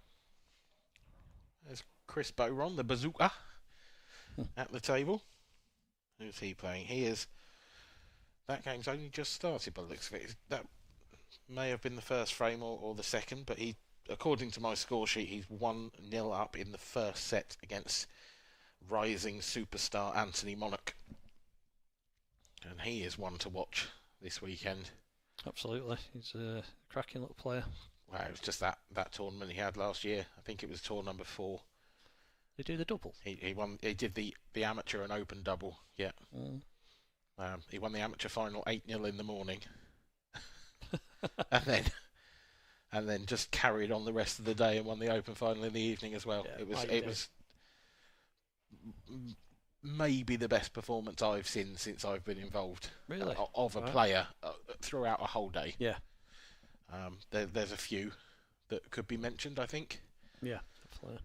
There's Chris Boron, the bazooka, at the table. Who's he playing? That game's only just started by the looks of it. That may have been the first frame or the second, but according to my score sheet, he's 1-0 up in the first set against rising superstar Anthony Monarch. And he is one to watch this weekend. Absolutely. He's a cracking little player. Well, it was just that tournament he had last year. I think it was tour number 4. They do the double. He won. He did the amateur and open double. Yeah. He won the amateur final 8-0 in the morning. and then just carried on the rest of the day and won the open final in the evening as well. Yeah, it was maybe the best performance I've seen since I've been involved. Really? Of a player throughout a whole day. Yeah. There's a few that could be mentioned, I think. Yeah, definitely.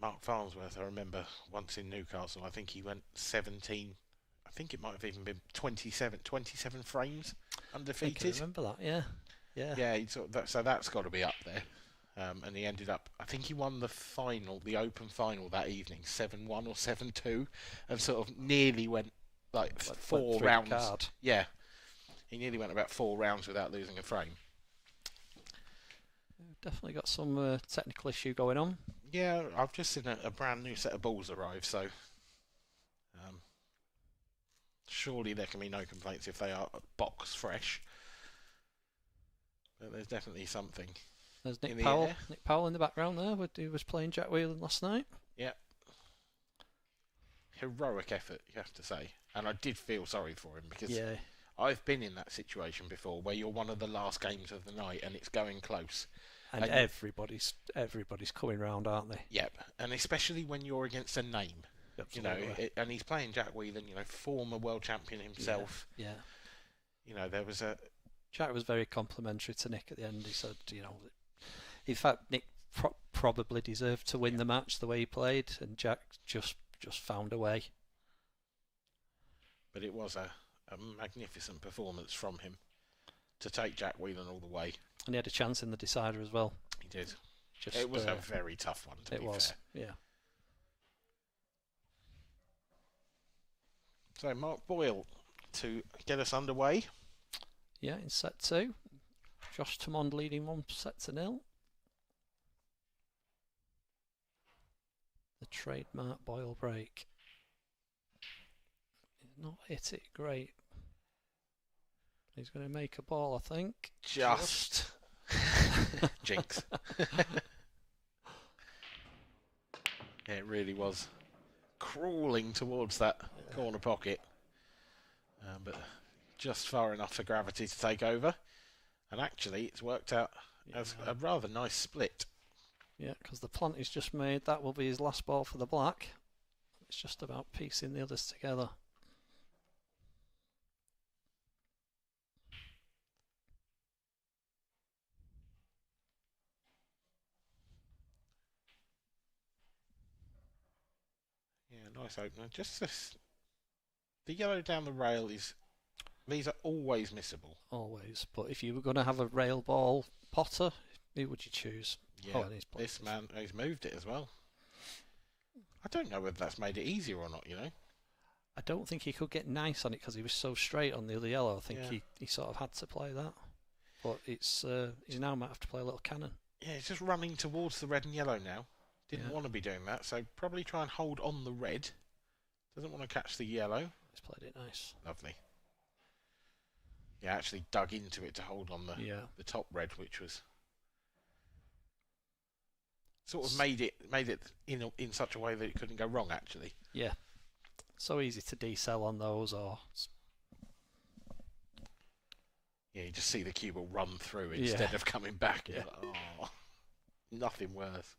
Mark Farnsworth, I remember once in Newcastle, I think he went 17. I think it might have even been 27 frames undefeated. I remember that, yeah. Yeah, so that's got to be up there. And he ended up, I think he won the open final that evening, 7-1 or 7-2, and sort of nearly went like 4 rounds. Card. Yeah, he nearly went about 4 rounds without losing a frame. Definitely got some technical issue going on. Yeah, I've just seen a brand new set of balls arrive, so surely there can be no complaints if they are box fresh. But there's definitely something. There's Nick Powell. Nick Powell in the background there, who was playing Jack Whelan last night. Yeah. Heroic effort, you have to say. And I did feel sorry for him because I've been in that situation before where you're one of the last games of the night and it's going close. And everybody's coming round, aren't they? Yep. And especially when you're against a name. Absolutely. And he's playing Jack Whelan, former world champion himself. Yeah. There was Jack was very complimentary to Nick at the end. He said, in fact, Nick probably deserved to win the match the way he played, and Jack just found a way. But it was a magnificent performance from him to take Jack Whelan all the way. And he had a chance in the decider as well. He did. It was a very tough one, to be fair. It was, yeah. So Mark Boyle to get us underway. Yeah, in set 2. Josh Thomond leading 1-0. The trademark Boyle break. He's not hit it great. He's going to make a ball, I think. Just. Jinx. Yeah, it really was crawling towards that corner pocket. But just far enough for gravity to take over. And actually, it's worked out as a rather nice split. Yeah, because the plant he's just made, that will be his last ball for the black. It's just about piecing the others together. Yeah, nice opener. Just this. The yellow down the rail is. These are always missable. Always. But if you were going to have a rail ball potter, who would you choose? Yeah, this man, he's moved it as well. I don't know whether that's made it easier or not, I don't think he could get nice on it because he was so straight on the other yellow. I think he sort of had to play that. But it's he now might have to play a little cannon. Yeah, he's just running towards the red and yellow now. Didn't want to be doing that, so probably try and hold on the red. Doesn't want to catch the yellow. He's played it nice. Lovely. Yeah, actually dug into it to hold on the top red, which was... Sort of made it in such a way that it couldn't go wrong. Actually, Yeah, so easy to decel on those, or yeah, you just see the cue ball run through instead of coming back. Yeah. Like, oh, nothing worse.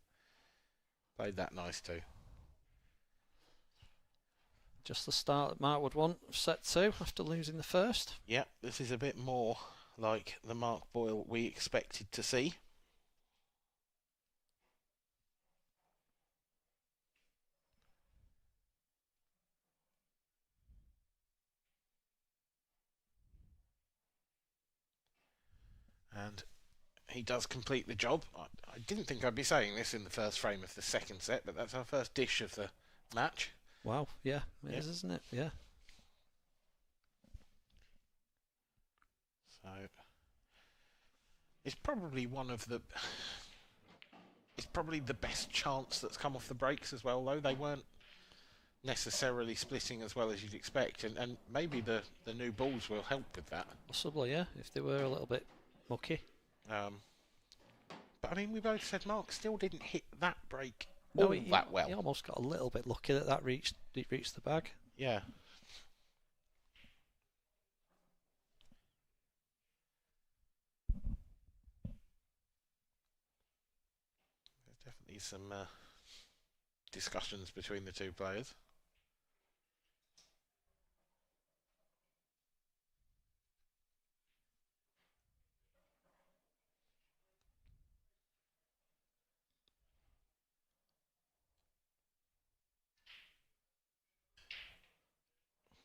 Played that nice too. just the start that Mark would want of set 2 after losing the first. Yeah, this is a bit more like the Mark Boyle we expected to see. And he does complete the job. I didn't think I'd be saying this in the first frame of the second set, but that's our first dish of the match. Wow, yeah, it is, isn't it? Yeah. So it's probably it's probably the best chance that's come off the breaks as well, though. They weren't necessarily splitting as well as you'd expect, and maybe the new balls will help with that. Possibly, yeah, if they were a little bit mucky. But I mean, we both said Mark still didn't hit that break that well. He almost got a little bit lucky that reached the bag. Yeah. There's definitely some discussions between the two players.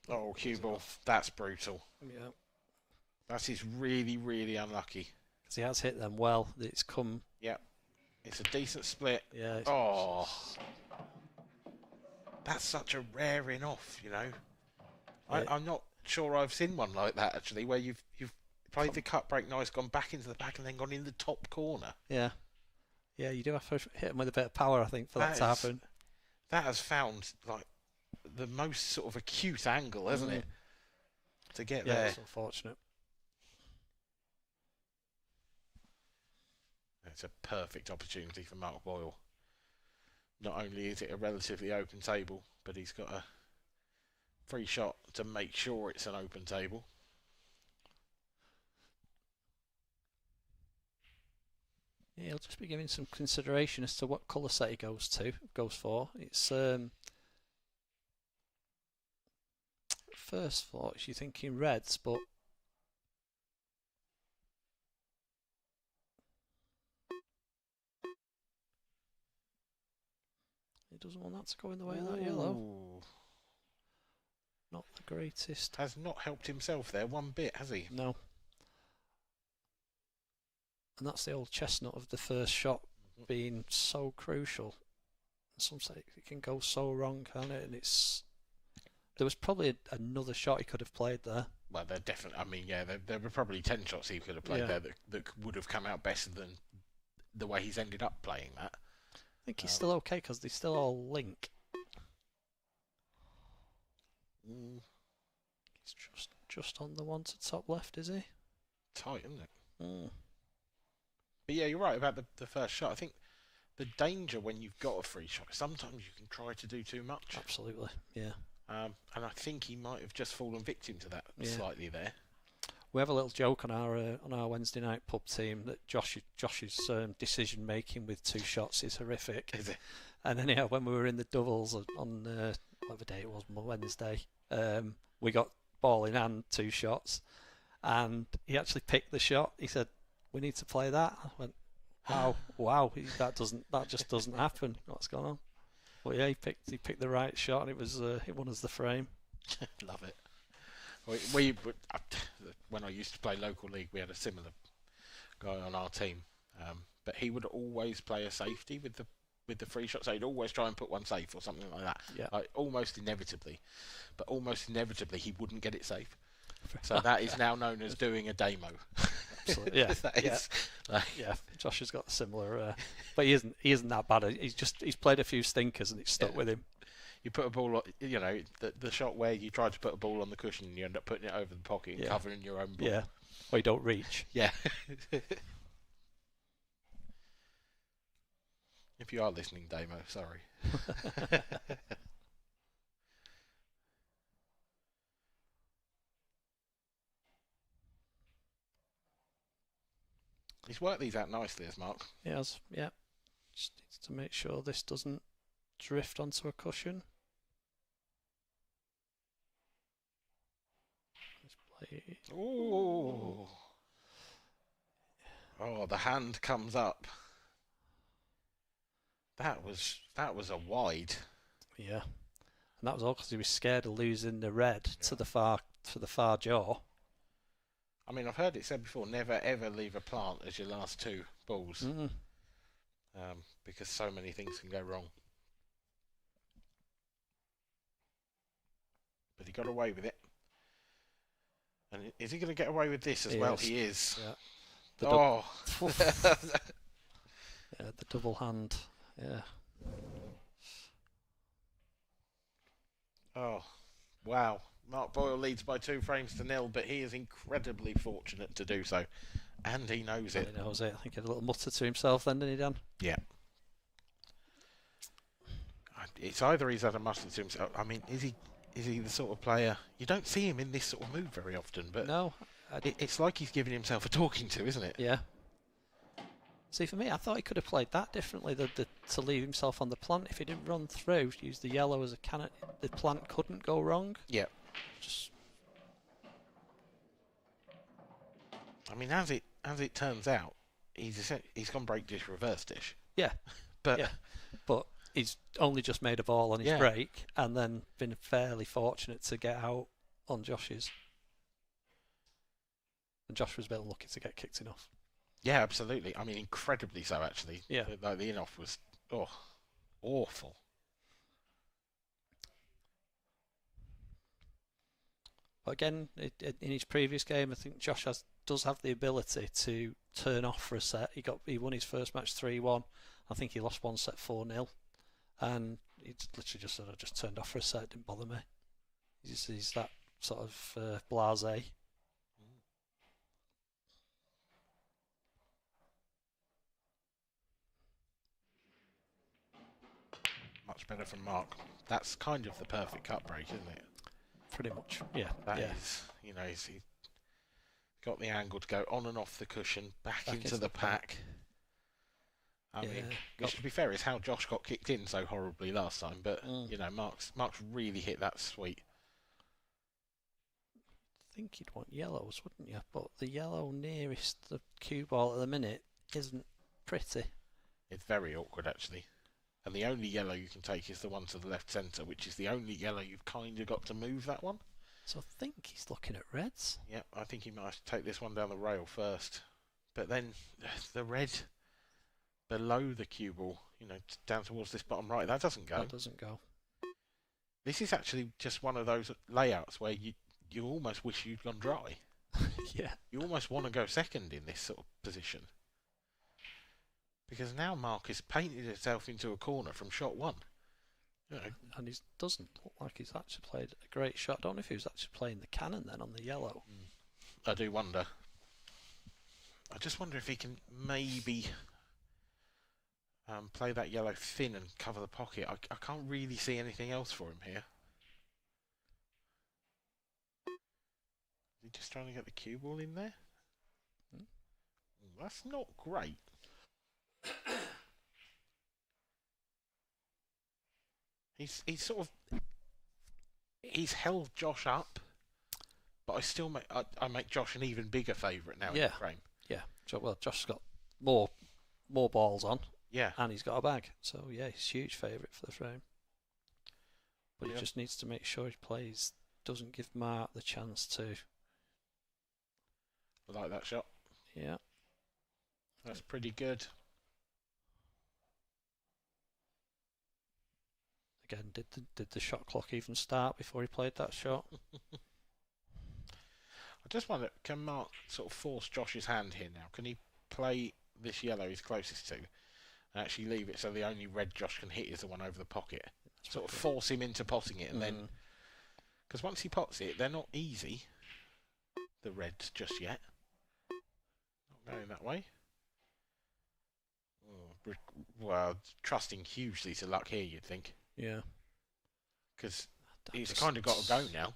Oh, cue ball. That's brutal. Yeah. That is really, really unlucky. Because he has hit them well. It's come. Yep. It's a decent split. Yeah. Oh. That's such a rare in-off, you know. I'm not sure I've seen one like that, actually, where you've played the cut break nice, gone back into the back, and then gone in the top corner. Yeah. Yeah, you do have to hit them with a bit of power, I think, for that to happen. That has found, like, the most sort of acute angle, hasn't it? To get there. It's unfortunate. It's a perfect opportunity for Mark Boyle. Not only is it a relatively open table, but he's got a free shot to make sure it's an open table. Yeah, he'll just be giving some consideration as to what colour set he goes for. It's first thought you're thinking reds, but he doesn't want that to go in the way of that yellow. Not the greatest. Has not helped himself there one bit, has he? No. And that's the old chestnut of the first shot being so crucial. Some say it can go so wrong, can't it? And there was probably another shot he could have played there. Well, there definitely. I mean, yeah, there were probably 10 shots he could have played there that would have come out better than the way he's ended up playing that. I think he's still okay because they still all link. He's just on the one to top left, is he? Tight, isn't it? But yeah, you're right about the first shot. I think the danger when you've got a free shot, sometimes you can try to do too much. Absolutely, yeah. And I think he might have just fallen victim to that slightly there. We have a little joke on our Wednesday night pub team that Josh's decision making with 2 shots is horrific. Is it? And anyhow, when we were in the doubles on whatever day it was, Wednesday, we got ball in hand, 2 shots, and he actually picked the shot. He said, "We need to play that." I went, wow, that just doesn't happen. What's going on? Well, yeah, he picked the right shot, and it won us the frame. Love it. We when I used to play local league, we had a similar guy on our team, but he would always play a safety with the free shot, so he'd always try and put one safe or something like that. Yeah. Like almost inevitably he wouldn't get it safe. So that is now known as doing a demo. Absolutely. Yeah. Josh has got a similar, but he isn't that bad. He's played a few stinkers and it's stuck with him. You put a ball, the shot where you try to put a ball on the cushion and you end up putting it over the pocket and covering your own ball. Yeah, or you don't reach. Yeah. If you are listening, Damo, sorry. He's worked these out nicely, as Mark. He has, yeah. Just needs to make sure this doesn't drift onto a cushion. Ooh. Oh, the hand comes up. That was a wide. Yeah, and that was all because he was scared of losing the red to the far jaw. I mean, I've heard it said before, never ever leave a plant as your last two balls, because so many things can go wrong. But he got away with it. And is he going to get away with this as well? He is. Yeah. Oh. Yeah, the double hand. Yeah. Oh, wow. Mark Boyle leads by 2 frames to 0, but he is incredibly fortunate to do so. And he knows it. He knows it. I think he had a little mutter to himself then, didn't he, Dan? Yeah. It's either he's had a mutter to himself. I mean, is he the sort of player... You don't see him in this sort of mood very often, but no, it's like he's giving himself a talking to, isn't it? Yeah. See, for me, I thought he could have played that differently, to leave himself on the plant. If he didn't run through, use the yellow as a cannon, the plant couldn't go wrong. Yeah. Just... I mean, as it turns out, he's gone break dish, reverse dish. Yeah. But he's only just made a ball on his break and then been fairly fortunate to get out on Josh's. And Josh was a bit unlucky to get kicked enough. Yeah, absolutely. I mean, incredibly so, actually. Yeah. Like, the in-off was awful. But again, in his previous game, I think Josh does have the ability to turn off for a set. He won his first match 3-1. I think he lost one set 4-0. And he literally just said, I just turned off for a set, it didn't bother me. He's that sort of blasé. Much better from Mark. That's kind of the perfect cut break, isn't it? Pretty much, yeah. That is, he's got the angle to go on and off the cushion, back into the pack. I mean, which, to be fair, is how Josh got kicked in so horribly last time. But Mark's really hit that sweet. I think you'd want yellows, wouldn't you? But the yellow nearest the cue ball at the minute isn't pretty. It's very awkward, actually. And the only yellow you can take is the one to the left centre, which is the only yellow you've kind of got to move that one. So I think he's looking at reds. Yeah, I think he might have to take this one down the rail first. But then the red below the cue ball, down towards this bottom right, that doesn't go. That doesn't go. This is actually just one of those layouts where you almost wish you'd gone dry. Yeah. You almost want to go second in this sort of position. Because now Mark has painted himself into a corner from shot one. And he doesn't look like he's actually played a great shot. I don't know if he was actually playing the cannon then on the yellow. I do wonder. I just wonder if he can maybe play that yellow thin and cover the pocket. I can't really see anything else for him here. Is he just trying to get the cue ball in there? That's not great. He's held Josh up, but I make Josh an even bigger favourite now in the frame. Yeah. Well, Josh's got more balls on. Yeah. And he's got a bag. So yeah, he's a huge favourite for the frame. But he just needs to make sure he doesn't give Mark the chance to. I like that shot. Yeah. That's pretty good. Again, did the shot clock even start before he played that shot? I just wonder, can Mark sort of force Josh's hand here now? Can he play this yellow he's closest to and actually leave it so the only red Josh can hit is the one over the pocket? Sort of force him into potting it and then... Because once he pots it, they're not easy, the reds, just yet. Not going that way. well, trusting hugely to luck here, you'd think. Yeah. Because he's kind of got to go now.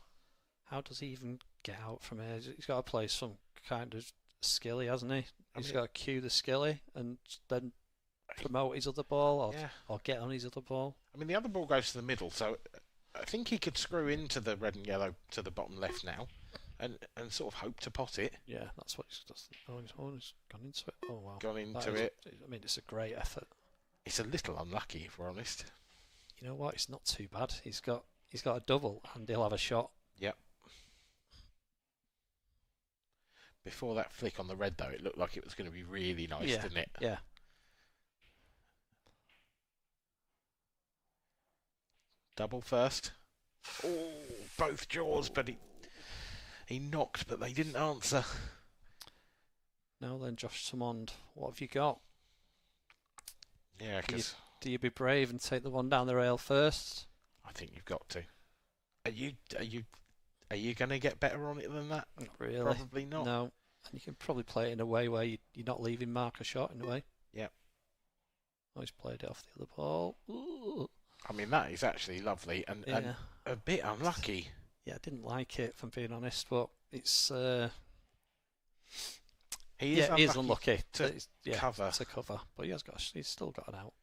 How does he even get out from here? He's got to play some kind of skilly, hasn't he? He's got to cue the skilly and then promote his other ball or get on his other ball. I mean, the other ball goes to the middle, so I think he could screw into the red and yellow to the bottom left now and sort of hope to pot it. Yeah, that's what he's just. Oh, he's gone into it. Oh, wow. Gone into it. I mean, it's a great effort. It's a little unlucky, if we're honest. You know what? It's not too bad. He's got a double and he'll have a shot. Yep. Before that flick on the red, though, it looked like it was going to be really nice, didn't it? Yeah. Double first. Oh, both jaws, but he knocked, but they didn't answer. Now then, Josh Thomond, what have you got? Yeah, because do you be brave and take the one down the rail first? I think you've got to. Are you going to get better on it than that? Not really. Probably not. No, and you can probably play it in a way where you're not leaving Mark a shot in a way. Yep. Oh, he's played it off the other ball. Ooh. I mean, that is actually lovely and a bit unlucky. Yeah, I didn't like it, if I'm being honest, but it's... He is unlucky to cover. To cover, but he's still got an out.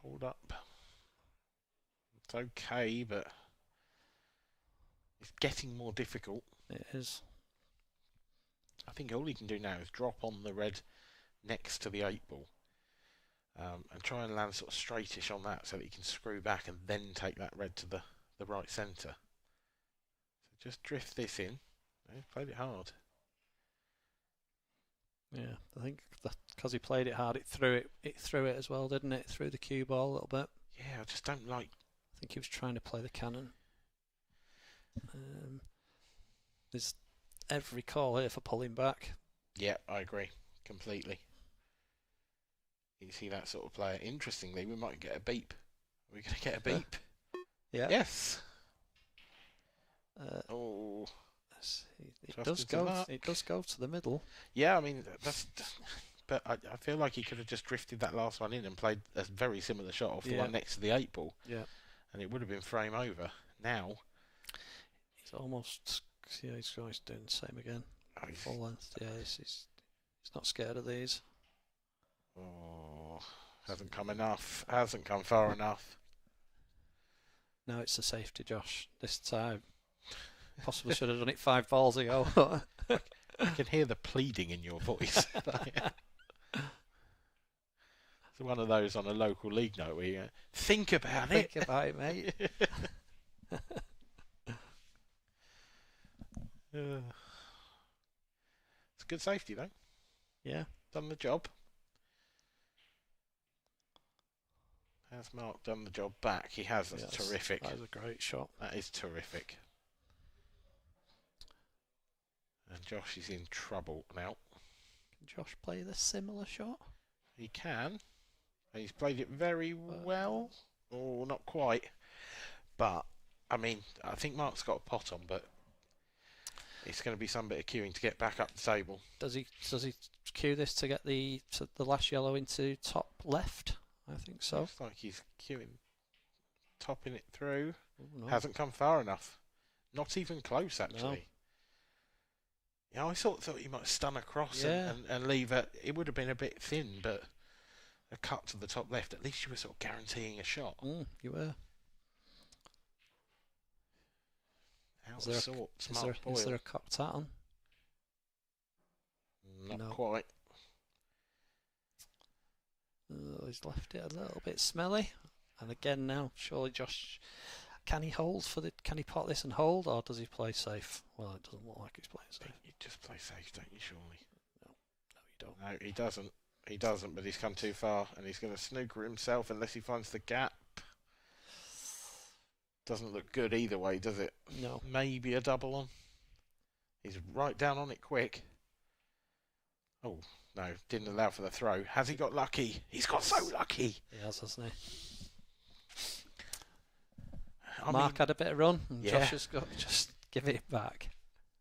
Hold up. It's okay, but it's getting more difficult. It is. I think all he can do now is drop on the red next to the 8-ball and try and land sort of straightish on that so that he can screw back and then take that red to the right centre. So just drift this in. He played it hard. Yeah, I think because he played it hard, it threw it as well, didn't it? It threw the cue ball a little bit. Yeah, I just don't like... I think he was trying to play the cannon. There's every call here for pulling back. Yeah, I agree completely. You see that sort of player. Interestingly, we might get a beep. Are we going to get a beep? Yeah. Yes. It does go. It does go to the middle. Yeah, I mean that's. But I feel like he could have just drifted that last one in and played a very similar shot off the one next to the 8-ball. Yeah. And it would have been frame over. Now. He's almost. Yeah, he's doing the same again. Oh, full length. Yeah, he's not scared of these. Oh, hasn't come enough. Hasn't come far enough. Now it's a safety, Josh. This time. Possibly should have done it 5 balls ago. I can hear the pleading in your voice. It's one of those on a local league night where you go, think about it. Think about it, mate. It's good safety, though. Yeah. Done the job. Has Mark done the job back? He has. That's terrific. That was a great shot. That is terrific. And Josh is in trouble now. Can Josh play the similar shot? He can. He's played it very well. Oh, not quite. But, I mean, I think Mark's got a pot on, but it's going to be some bit of queuing to get back up the table. Does he cue this to get the last yellow into top left? I think so. Looks like he's queuing, topping it through. Ooh, no. Hasn't come far enough. Not even close, actually. No. Yeah, I thought you might stun across and leave it. It would have been a bit thin, but a cut to the top left. At least you were sort of guaranteeing a shot. You were. Out of sorts, Mark Boyle. Is there a cocked hat on? Not quite. He's left it a little bit smelly. And again now, surely Josh, can he pot this and hold, or does he play safe? Well, it doesn't look like he's playing safe. You just play safe, don't you, surely? No, you don't. No, he doesn't. He doesn't, but he's come too far, and he's going to snooker himself unless he finds the gap. Doesn't look good either way, does it? No. Maybe a double on. He's right down on it quick. Oh, no, didn't allow for the throw. Has he got lucky? He's got so lucky. He has, hasn't he? Mark had a bit of run, and Josh has got just give it back.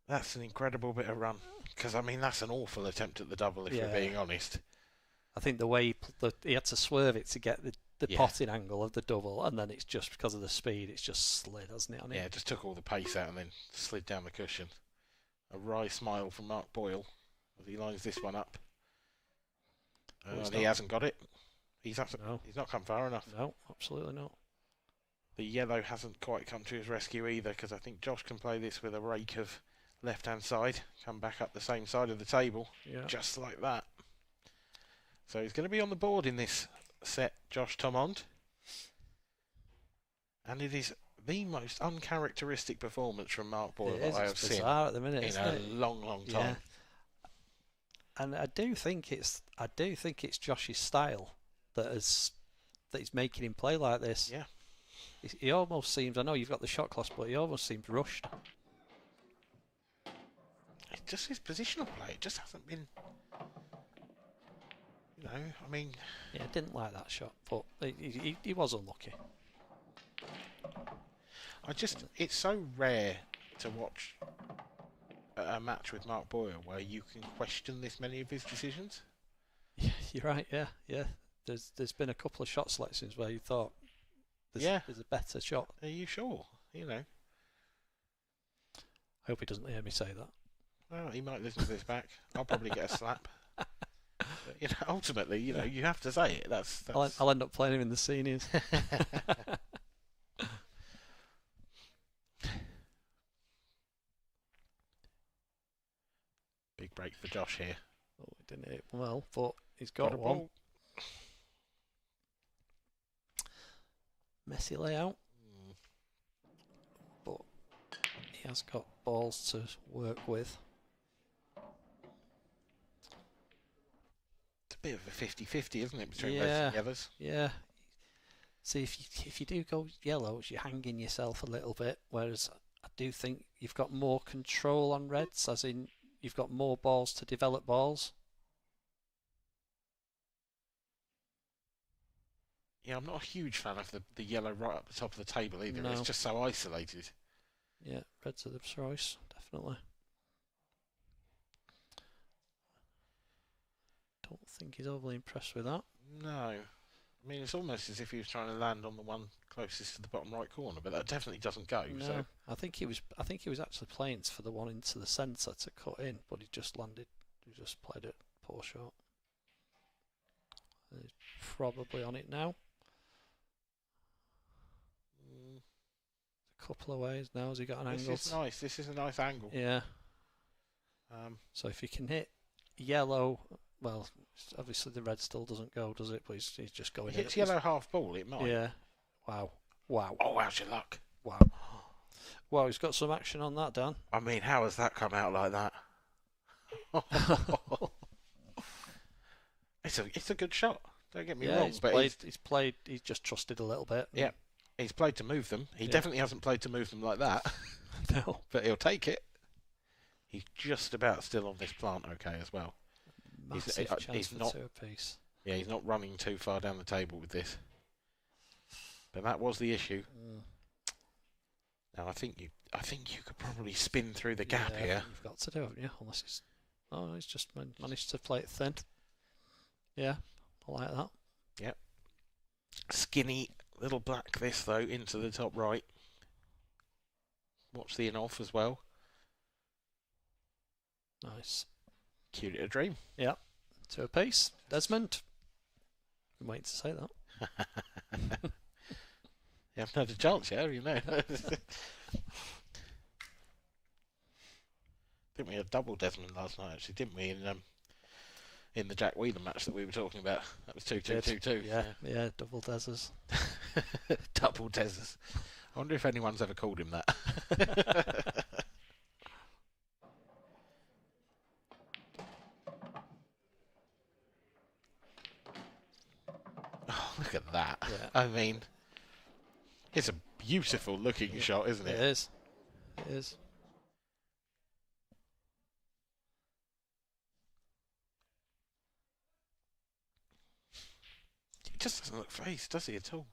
That's an incredible bit of run, because I mean that's an awful attempt at the double if we're being honest. I think the way he had to swerve it to get the potting angle of the double, and then it's just because of the speed, it's just slid, hasn't it? It just took all the pace out and then slid down the cushion. A wry smile from Mark Boyle as he lines this one up. He hasn't got it. He's not come far enough. No, absolutely not. The yellow hasn't quite come to his rescue either, because I think Josh can play this with a rake of left-hand side, come back up the same side of the table, just like that. So he's going to be on the board in this set, Josh Thomond. And it is the most uncharacteristic performance from Mark Boyle that I have seen at the minute, in a long, long time. Yeah. And I do think it's Josh's style that he's making him play like this. Yeah. He almost seems, I know you've got the shot class, but he almost seems rushed. It's just his positional play. It just hasn't been, I mean... Yeah, I didn't like that shot, but he was unlucky. It's so rare to watch a match with Mark Boyle where you can question this many of his decisions. Yeah, you're right, yeah. There's been a couple of shot selections where you thought, there's a better shot. Are you sure? I hope he doesn't hear me say that. Well, he might listen to this back. I'll probably get a slap. But, ultimately, you have to say it. That's... I'll end up playing him in the seniors. Big break for Josh here. Oh, he didn't hit well, but he's got one. Ball. Messy layout, but he has got balls to work with. It's a bit of a 50-50, isn't it, between reds and yellows? Yeah. See, if you do go yellows, you're hanging yourself a little bit, whereas I do think you've got more control on reds, as in you've got more balls to develop balls. Yeah, I'm not a huge fan of the yellow right up the top of the table either. No. It's just so isolated. Yeah, reds are the choice, definitely. Don't think he's overly impressed with that. No. I mean, it's almost as if he was trying to land on the one closest to the bottom right corner, but that definitely doesn't go. No, so. I think he was actually playing for the one into the centre to cut in, but he just played it poor shot. He's probably on it now. A couple of ways now. Has he got an angle? This is nice. This is a nice angle. Yeah. So if you can hit yellow, well, obviously the red still doesn't go, does it? But he's just going. If it hits yellow half ball, it might. Yeah. Wow. Oh, how's your luck? Wow. Wow, he's got some action on that, Dan. I mean, how has that come out like that? It's a good shot. Don't get me wrong. He's just trusted a little bit. Yeah. He's played to move them. He definitely hasn't played to move them like that. No. But he'll take it. He's just about still on this plant okay as well. Massive chance for two apiece. Yeah, he's not running too far down the table with this. But that was the issue. Now I think you could probably spin through the gap here. You've got to do it, yeah. Unless he's just managed to play it thin. Yeah, I like that. Yep. Skinny little black this though into the top right. Watch the in-off as well. Nice. Cute little dream. Yeah. Two apiece. Desmond. I'm waiting to say that. You haven't had a chance yet, you know. Didn't we have double Desmond last night, actually, didn't we, in the Jack Whelan match that we were talking about? That was 2-2-2-2. Yeah, double Desers. Double Desers. I wonder if anyone's ever called him that. Oh, look at that. Yeah. I mean, it's a beautiful looking shot, isn't it? It is. It is. He just doesn't look phased, does he, at all?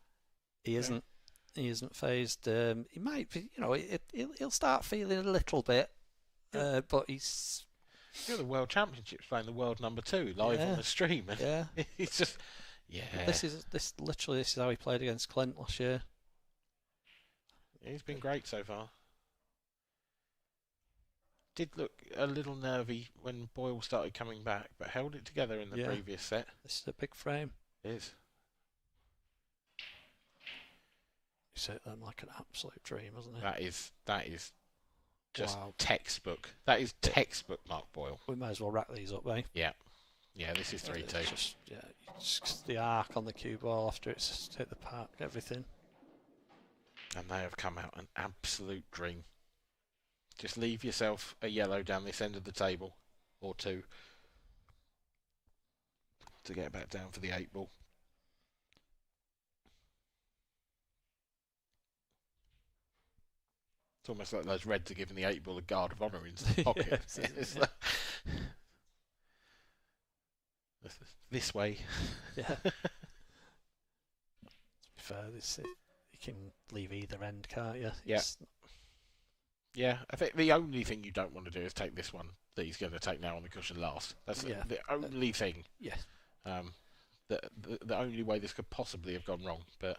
He isn't. He isn't phased. He might be, he'll start feeling a little bit, but he's You're the World Championships playing the World number 2 live on the stream. And Yeah. it's just, yeah. This is how he played against Clint last year. He's been great so far. Did look a little nervy when Boyle started coming back, but held it together in the previous set. This is a big frame. It is. He's hit them like an absolute dream, hasn't he? That is just textbook. That is textbook Mark Boyle. We might as well rack these up, eh? Yeah. Yeah, this is 3-2. Just the arc on the cue ball after it's hit the park, everything. And they have come out an absolute dream. Just leave yourself a yellow down this end of the table, or 2, to get back down for the 8 ball. It's almost like those reds are giving the 8 ball a guard of honour into the pocket. This way. Yeah. To be fair, you can leave either end, can't you? Yeah. Yeah, I think the only thing you don't want to do is take this one that he's going to take now on the cushion last. That's the only thing. Yeah. The only way this could possibly have gone wrong, but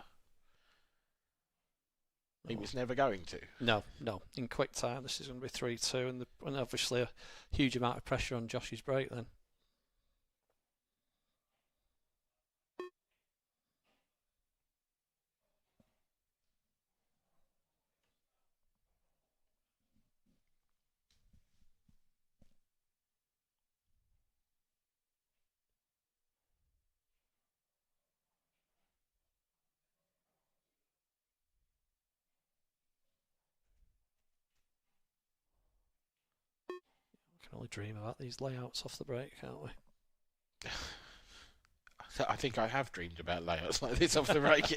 he was never going to. No. In quick time, this is going to be 3-2, and obviously a huge amount of pressure on Josh's break then. We can only dream about these layouts off the break, can't we? I think I have dreamed about layouts like this off the break.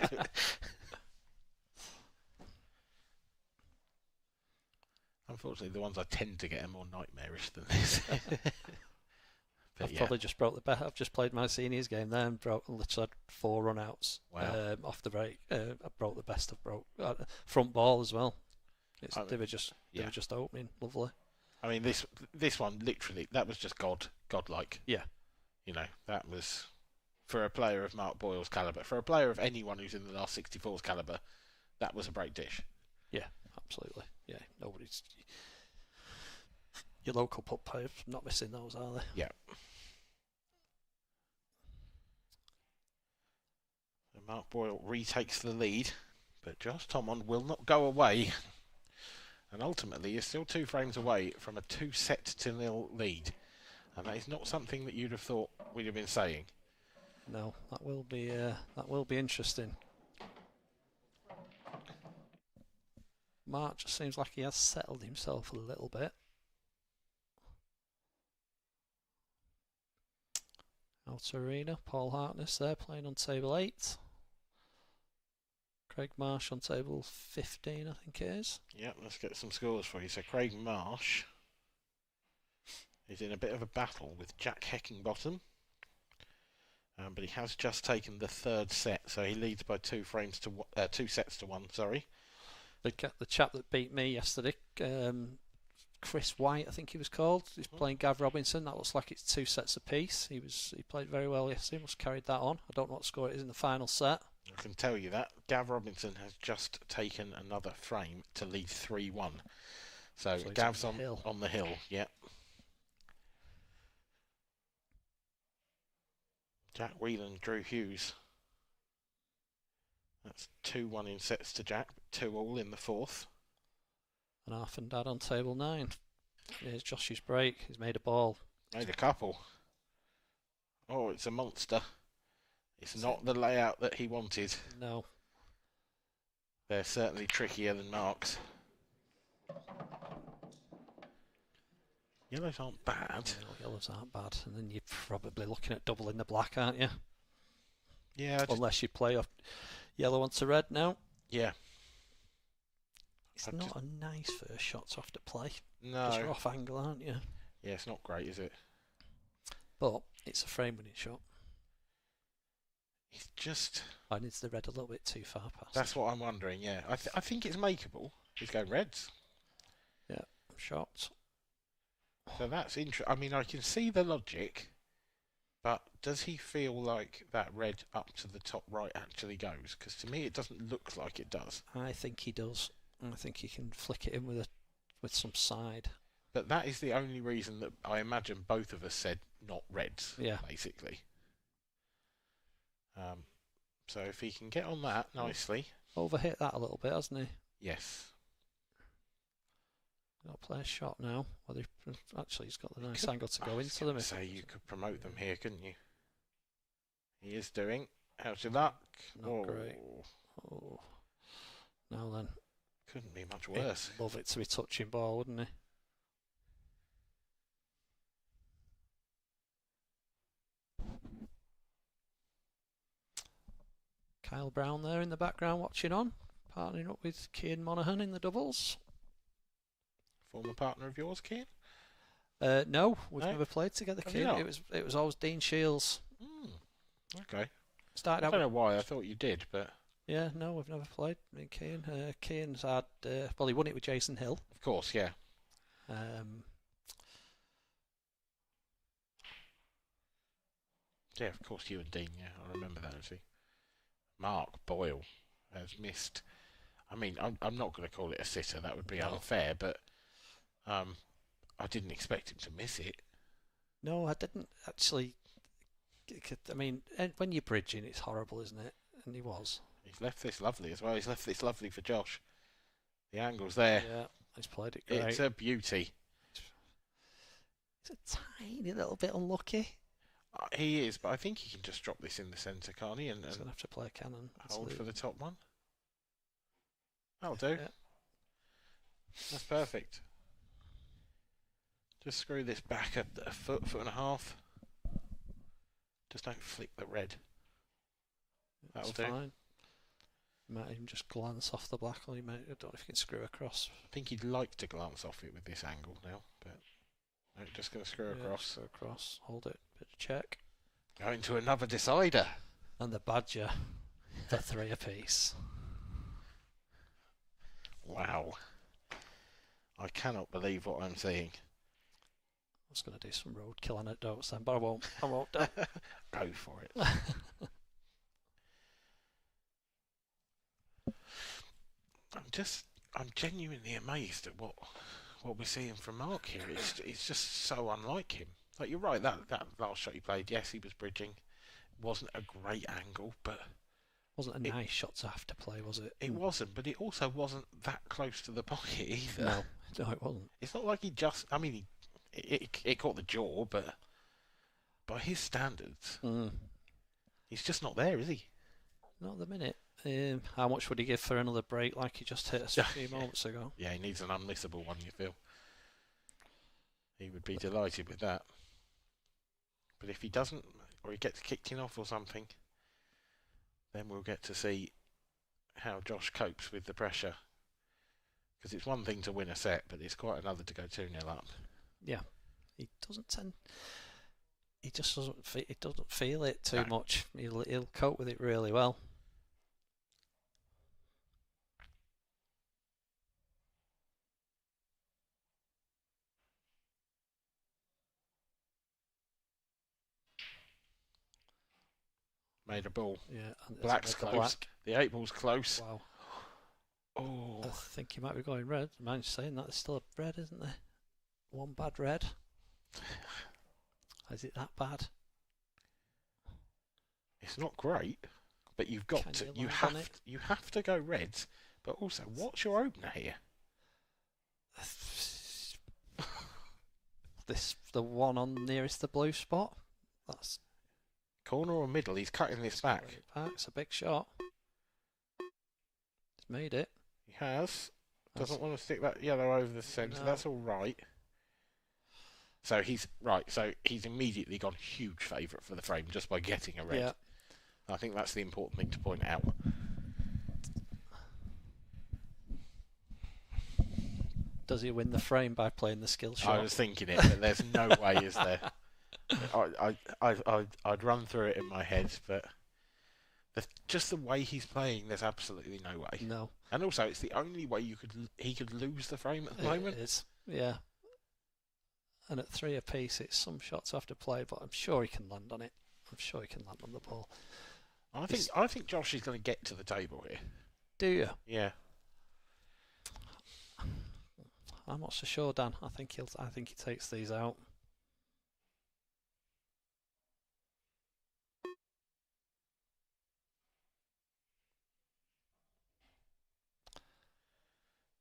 Unfortunately, the ones I tend to get are more nightmarish than this. I've probably just broke the bet. I've just played my seniors game there and literally had 4 run-outs off the break. I broke the best I've broke. Front ball as well. They were just opening. Lovely. I mean, this one, literally, that was just godlike. Yeah. You know, that was, for a player of Mark Boyle's calibre, for a player of anyone who's in the last 64's calibre, that was a break dish. Yeah, absolutely. Yeah, nobody's... Your local pub players not missing those, are they? Yeah. And Mark Boyle retakes the lead, but Josh Thomond will not go away. And ultimately, you're still 2 frames away from a 2-0 lead. And that is not something that you'd have thought we'd have been saying. No, that will be interesting. Mark just seems like he has settled himself a little bit. Outer arena, Paul Harkness there playing on table 8. Craig Marsh on table 15, I think it is. Yep, let's get some scores for you. So Craig Marsh is in a bit of a battle with Jack Heckingbottom. But he has just taken the 3rd set, so he leads by 2 sets to 1. Sorry. The chap that beat me yesterday, Chris White, I think he was called. He's playing Gav Robinson. That looks like it's 2 sets apiece. He played very well yesterday. Must have carried that on. I don't know what score it is in the final set. I can tell you that Gav Robinson has just taken another frame to lead 3-1. So Gav's on the hill. Yep. Jack Whelan, Drew Hughes. That's 2-1 in sets to Jack, 2-all in the 4th. And Arf and Dad on table 9. Here's Josh's break. He's made a ball. Made a couple. Oh, it's a monster. It's not the layout that he wanted. No. They're certainly trickier than Mark's. Yellows aren't bad. No, yellows aren't bad. And then you're probably looking at doubling the black, aren't you? Yeah. Unless you play off yellow onto red now. Yeah. It's not a nice first shot to have to play. No. Because you're off angle, aren't you? Yeah, it's not great, is it? But it's a frame-winning shot. It's just... I need the red a little bit too far past. That's what I'm wondering, yeah. I think it's makeable. He's going reds. Yeah, I'm shocked. So that's interesting. I mean, I can see the logic, but does he feel like that red up to the top right actually goes? Because to me, it doesn't look like it does. I think he does. I think he can flick it in with some side. But that is the only reason that I imagine both of us said not reds, Yeah. basically. So if he can get on that nicely. Overhit that a little bit, hasn't he? Yes. Got to play a shot now. Whether actually, he's got the nice angle to go into them. Say you could promote them here, couldn't you? He is doing. How's your luck? Not great. Oh. Now then. Couldn't be much worse. He'd love it to be touching ball, wouldn't he? Kyle Brown there in the background watching on, partnering up with Cian Monaghan in the doubles. Former partner of yours, Cian? No, we've never played together, Cian. It was always Dean Shields. Okay. Started I don't know why. I thought you did, but yeah, no, we've never played. Me and Cian. Cian's had well, he won it with Jason Hill. Of course, yeah. Yeah, of course, you and Dean. Yeah, I remember that actually. Mark Boyle has missed. I mean, I'm not going to call it a sitter. That would be unfair, but I didn't expect him to miss it. No, I didn't actually. I mean, when you're bridging, it's horrible, isn't it? And he was. He's left this lovely as well. He's left this lovely for Josh. The angle's there. Yeah, he's played it great. It's a beauty. He's a tiny little bit unlucky. He is, but I think he can just drop this in the centre, can't he? And he's going to have to play a cannon. Hold for the top one. That'll do. Yeah. That's perfect. Just screw this back a foot and a half. Just don't flick the red. That'll do. Fine. You might even just glance off the black, or you might, I don't know if you can screw across. I think he'd like to glance off it with this angle now, but no, just going to screw across. Screw across, hold it, bit of check. Going to another decider. And the Badger, the 3 apiece. Wow. I cannot believe what I'm seeing. I was going to do some roadkill anecdotes then, but I won't. Go for it. I'm genuinely amazed at what we're seeing from Mark here. It's just so unlike him. Like, you're right, that last shot he played, yes, he was bridging. Wasn't a great angle, but wasn't a nice shot to have to play, was it? It wasn't, but it also wasn't that close to the pocket either. No, it wasn't. It's not like he just. I mean, it caught the jaw, but by his standards, he's just not there, is he? Not at the minute. How much would he give for another break like he just hit us a few moments ago? Yeah, he needs an unmissable one, you feel. He would be delighted with that. But if he doesn't, or he gets kicked in off or something, then we'll get to see how Josh copes with the pressure. Because it's one thing to win a set, but it's quite another to go 2-0 up. Yeah, he just doesn't feel it too much. He'll cope with it really well. Made a ball. Yeah, Black's close. Black. The 8-ball's close. Wow. Oh. I think he might be going red. Mind saying that, there's still a red, isn't there? One bad red. Is it that bad? It's not great, but you've got to. You have to go reds. But also, what's your opener here? The one on nearest the blue spot. That's corner or middle. He's cutting this back. It's a big shot. He's made it. He has. Doesn't want to stick that yellow over the centre. No. That's all right. So he's immediately gone huge favourite for the frame just by getting a red. Yeah. I think that's the important thing to point out. Does he win the frame by playing the skill shot? I was thinking it, but there's no way, is there? I'd run through it in my head, but just the way he's playing, there's absolutely no way. No. And also, it's the only way he could lose the frame at the moment. It is, yeah. And at 3 apiece, it's some shots have to play, but I'm sure he can land on it. I'm sure he can land on the ball. I think Josh is going to get to the table here. Do you? Yeah. I'm not so sure, Dan. I think he takes these out.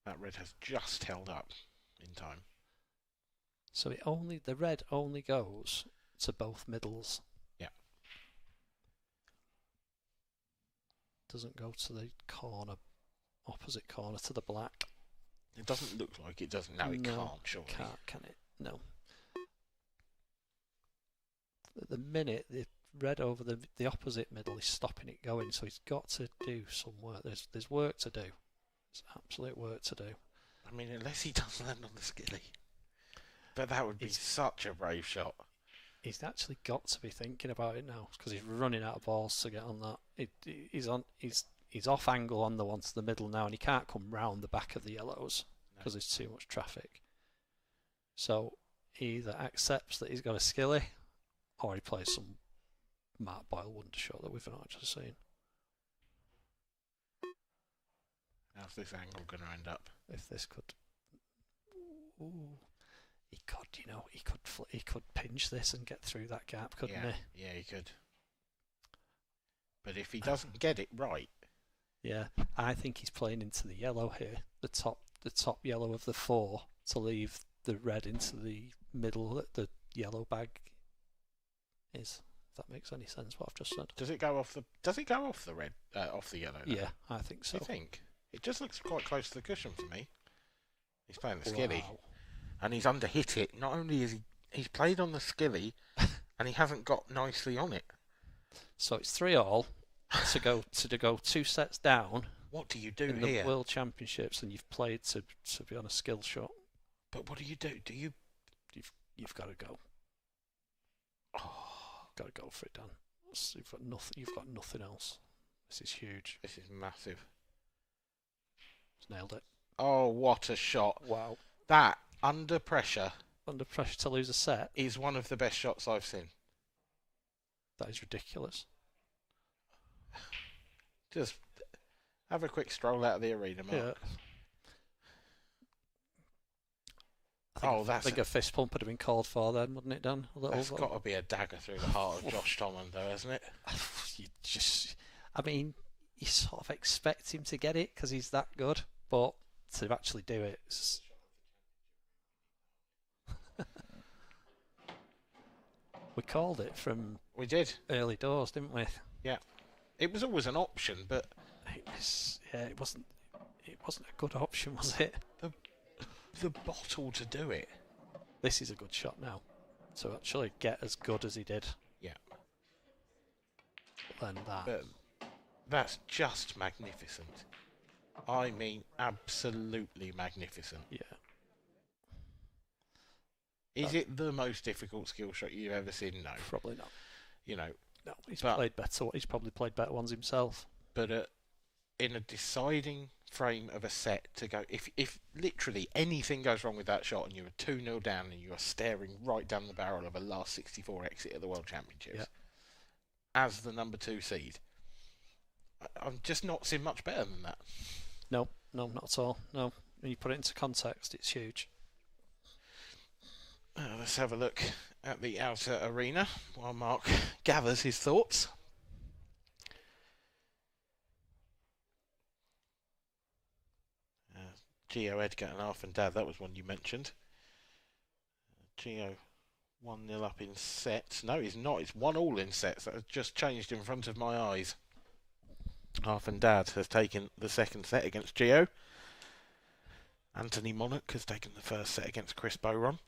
That red has just held up in time. So the red only goes to both middles. Yeah. Doesn't go to the opposite corner to the black. It doesn't look like it, doesn't. No, it can't, surely. Can it? No. At the minute, the red over the opposite middle is stopping it going, so he's got to do some work. There's work to do. There's absolute work to do. I mean, unless he does land on the skilly. But that would be such a brave shot. He's actually got to be thinking about it now because he's running out of balls to get on that. He's off angle on the one to the middle now, and he can't come round the back of the yellows because there's too much traffic. So he either accepts that he's got a skilly, or he plays some Mark Boyle wonder shot that we've not actually seen. How's this angle going to end up? If this could, he could, he could pinch this and get through that gap, couldn't he? Yeah, he could. But if he doesn't get it right, yeah, I think he's playing into the yellow here, the top yellow of the 4 to leave the red into the middle that the yellow bag is. If that makes any sense, what I've just said. Does it go off the red, off the yellow? Yeah, I think so. You think? It just looks quite close to the cushion for me. He's playing the skilly, and he's underhit it. Not only is he's played on the skilly, and he hasn't got nicely on it. So it's 3-all to go 2 sets down. What do you do in here? The World Championships, and you've played to be on a skill shot. But what do you do? You've got to go. Oh, got to go for it, Dan. You've got nothing. You've got nothing else. This is huge. This is massive. He's nailed it. Oh, what a shot! Wow. That under pressure to lose a set is one of the best shots I've seen. That is ridiculous. Just have a quick stroll out of the arena, Mark. Yeah. I think a fist pump would have been called for then, wouldn't it, Dan? That's got to be a dagger through the heart of Josh Thomond, though, hasn't it? You sort of expect him to get it because he's that good, but to actually do it, we called it from. We did early doors, didn't we? Yeah, it was always an option, but it wasn't a good option, was it? The bottle to do it. This is a good shot now, to actually get as good as he did. Yeah. But then that's just magnificent. I mean, absolutely magnificent. Yeah. Is it the most difficult skill shot you've ever seen? No. Probably not. No, he's played better. He's probably played better ones himself. But in a deciding frame of a set to go, if literally anything goes wrong with that shot and you're 2-0 down and you are staring right down the barrel of a last 64 exit at the World Championships, as the number 2 seed, I'm just not seen much better than that. No, not at all. No, when you put it into context, it's huge. Let's have a look at the outer arena while Mark gathers his thoughts. Gio, Edgar and Arf and Dad, that was one you mentioned. Gio 1-0 up in sets. No, he's not. It's 1-1 in sets. That has just changed in front of my eyes. Arf and Dad has taken the second set against Gio. Anthony Monarch has taken the first set against Chris Bowron.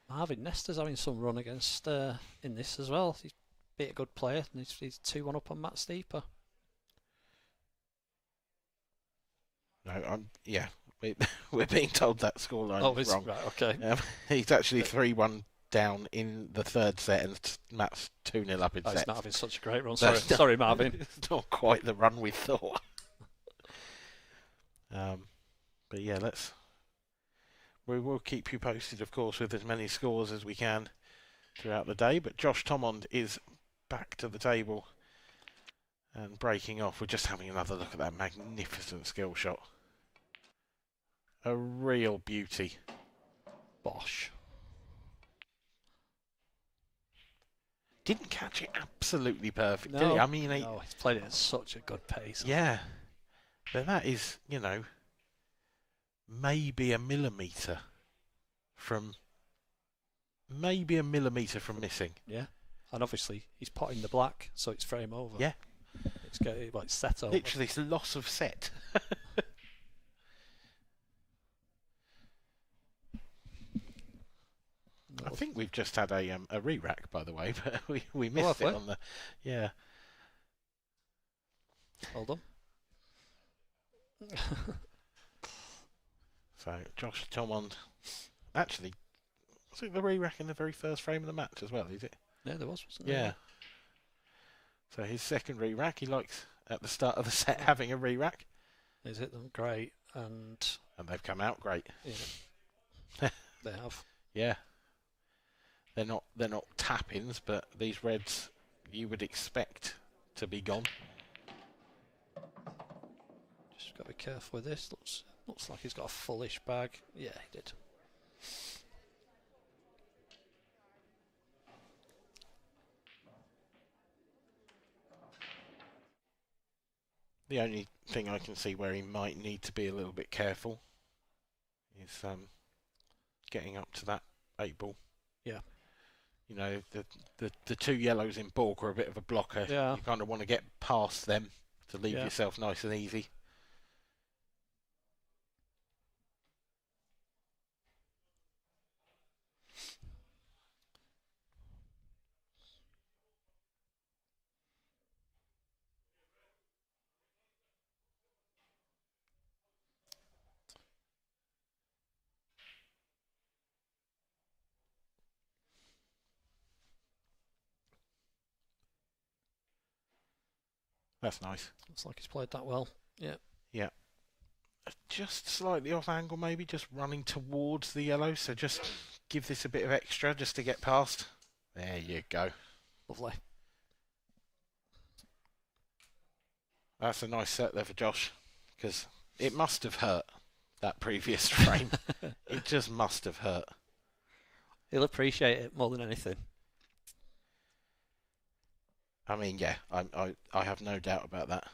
Marvin Nestor's having some run against in this as well. He's beat a good player, and he's 2-1 up on Matt Steeper. No, we're being told that scoreline is wrong. Right, okay. He's actually 3-1 down in the third set, and Matt's 2-0 up in sets. He's not having such a great run. Sorry, Marvin. It's not quite the run we thought. But yeah, we will keep you posted, of course, with as many scores as we can throughout the day. But Josh Thomond is back to the table and breaking off. We're just having another look at that magnificent skill shot. A real beauty. Bosh. Didn't catch it absolutely perfect, No, did he? I mean, no, he's played it at such a good pace. yeah. But that is, maybe a millimetre from missing. Yeah. And obviously, he's potting the black, so it's frame over. Yeah. It's set over. Literally, it's a loss of set. I think we've just had a re-rack, by the way, but we missed it on the... Yeah. Hold on. So, Josh Thomond... Actually, was it the re-rack in the very first frame of the match as well, is it? Yeah, there was, wasn't Yeah. there? So his second re-rack, he likes, at the start of the set, having a re-rack. He's hit them great, and they've come out great. Yeah. They have. Yeah. They're not tap-ins, but these reds you would expect to be gone. Just got to be careful with this. Looks like he's got a fullish bag. Yeah, he did. The only thing I can see where he might need to be a little bit careful is getting up to that 8-ball. Yeah. The two yellows in baulk are a bit of a blocker. Yeah. You kind of want to get past them to leave yourself nice and easy. That's nice. Looks like he's played that well. Yeah. Yeah. Just slightly off angle, maybe, just running towards the yellow. So just give this a bit of extra just to get past. There you go. Lovely. That's a nice set there for Josh, because it must have hurt, that previous frame. It just must have hurt. He'll appreciate it more than anything. I mean, yeah, I have no doubt about that.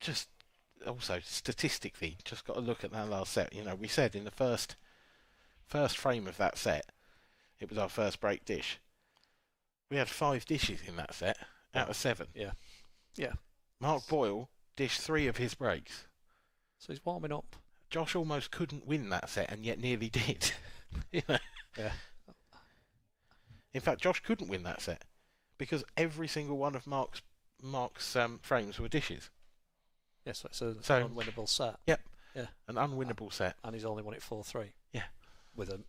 Just also statistically, just got to look at that last set. We said in the first frame of that set, it was our first break dish. We had 5 dishes in that set out of 7. Yeah. Yeah. Mark Boyle dished 3 of his breaks. So he's warming up. Josh almost couldn't win that set and yet nearly did. Yeah. In fact, Josh couldn't win that set because every single one of Mark's frames were dishes. Yes, so it's an unwinnable set. Yep. Yeah. An unwinnable set. And he's only won it 4-3. Yeah. With a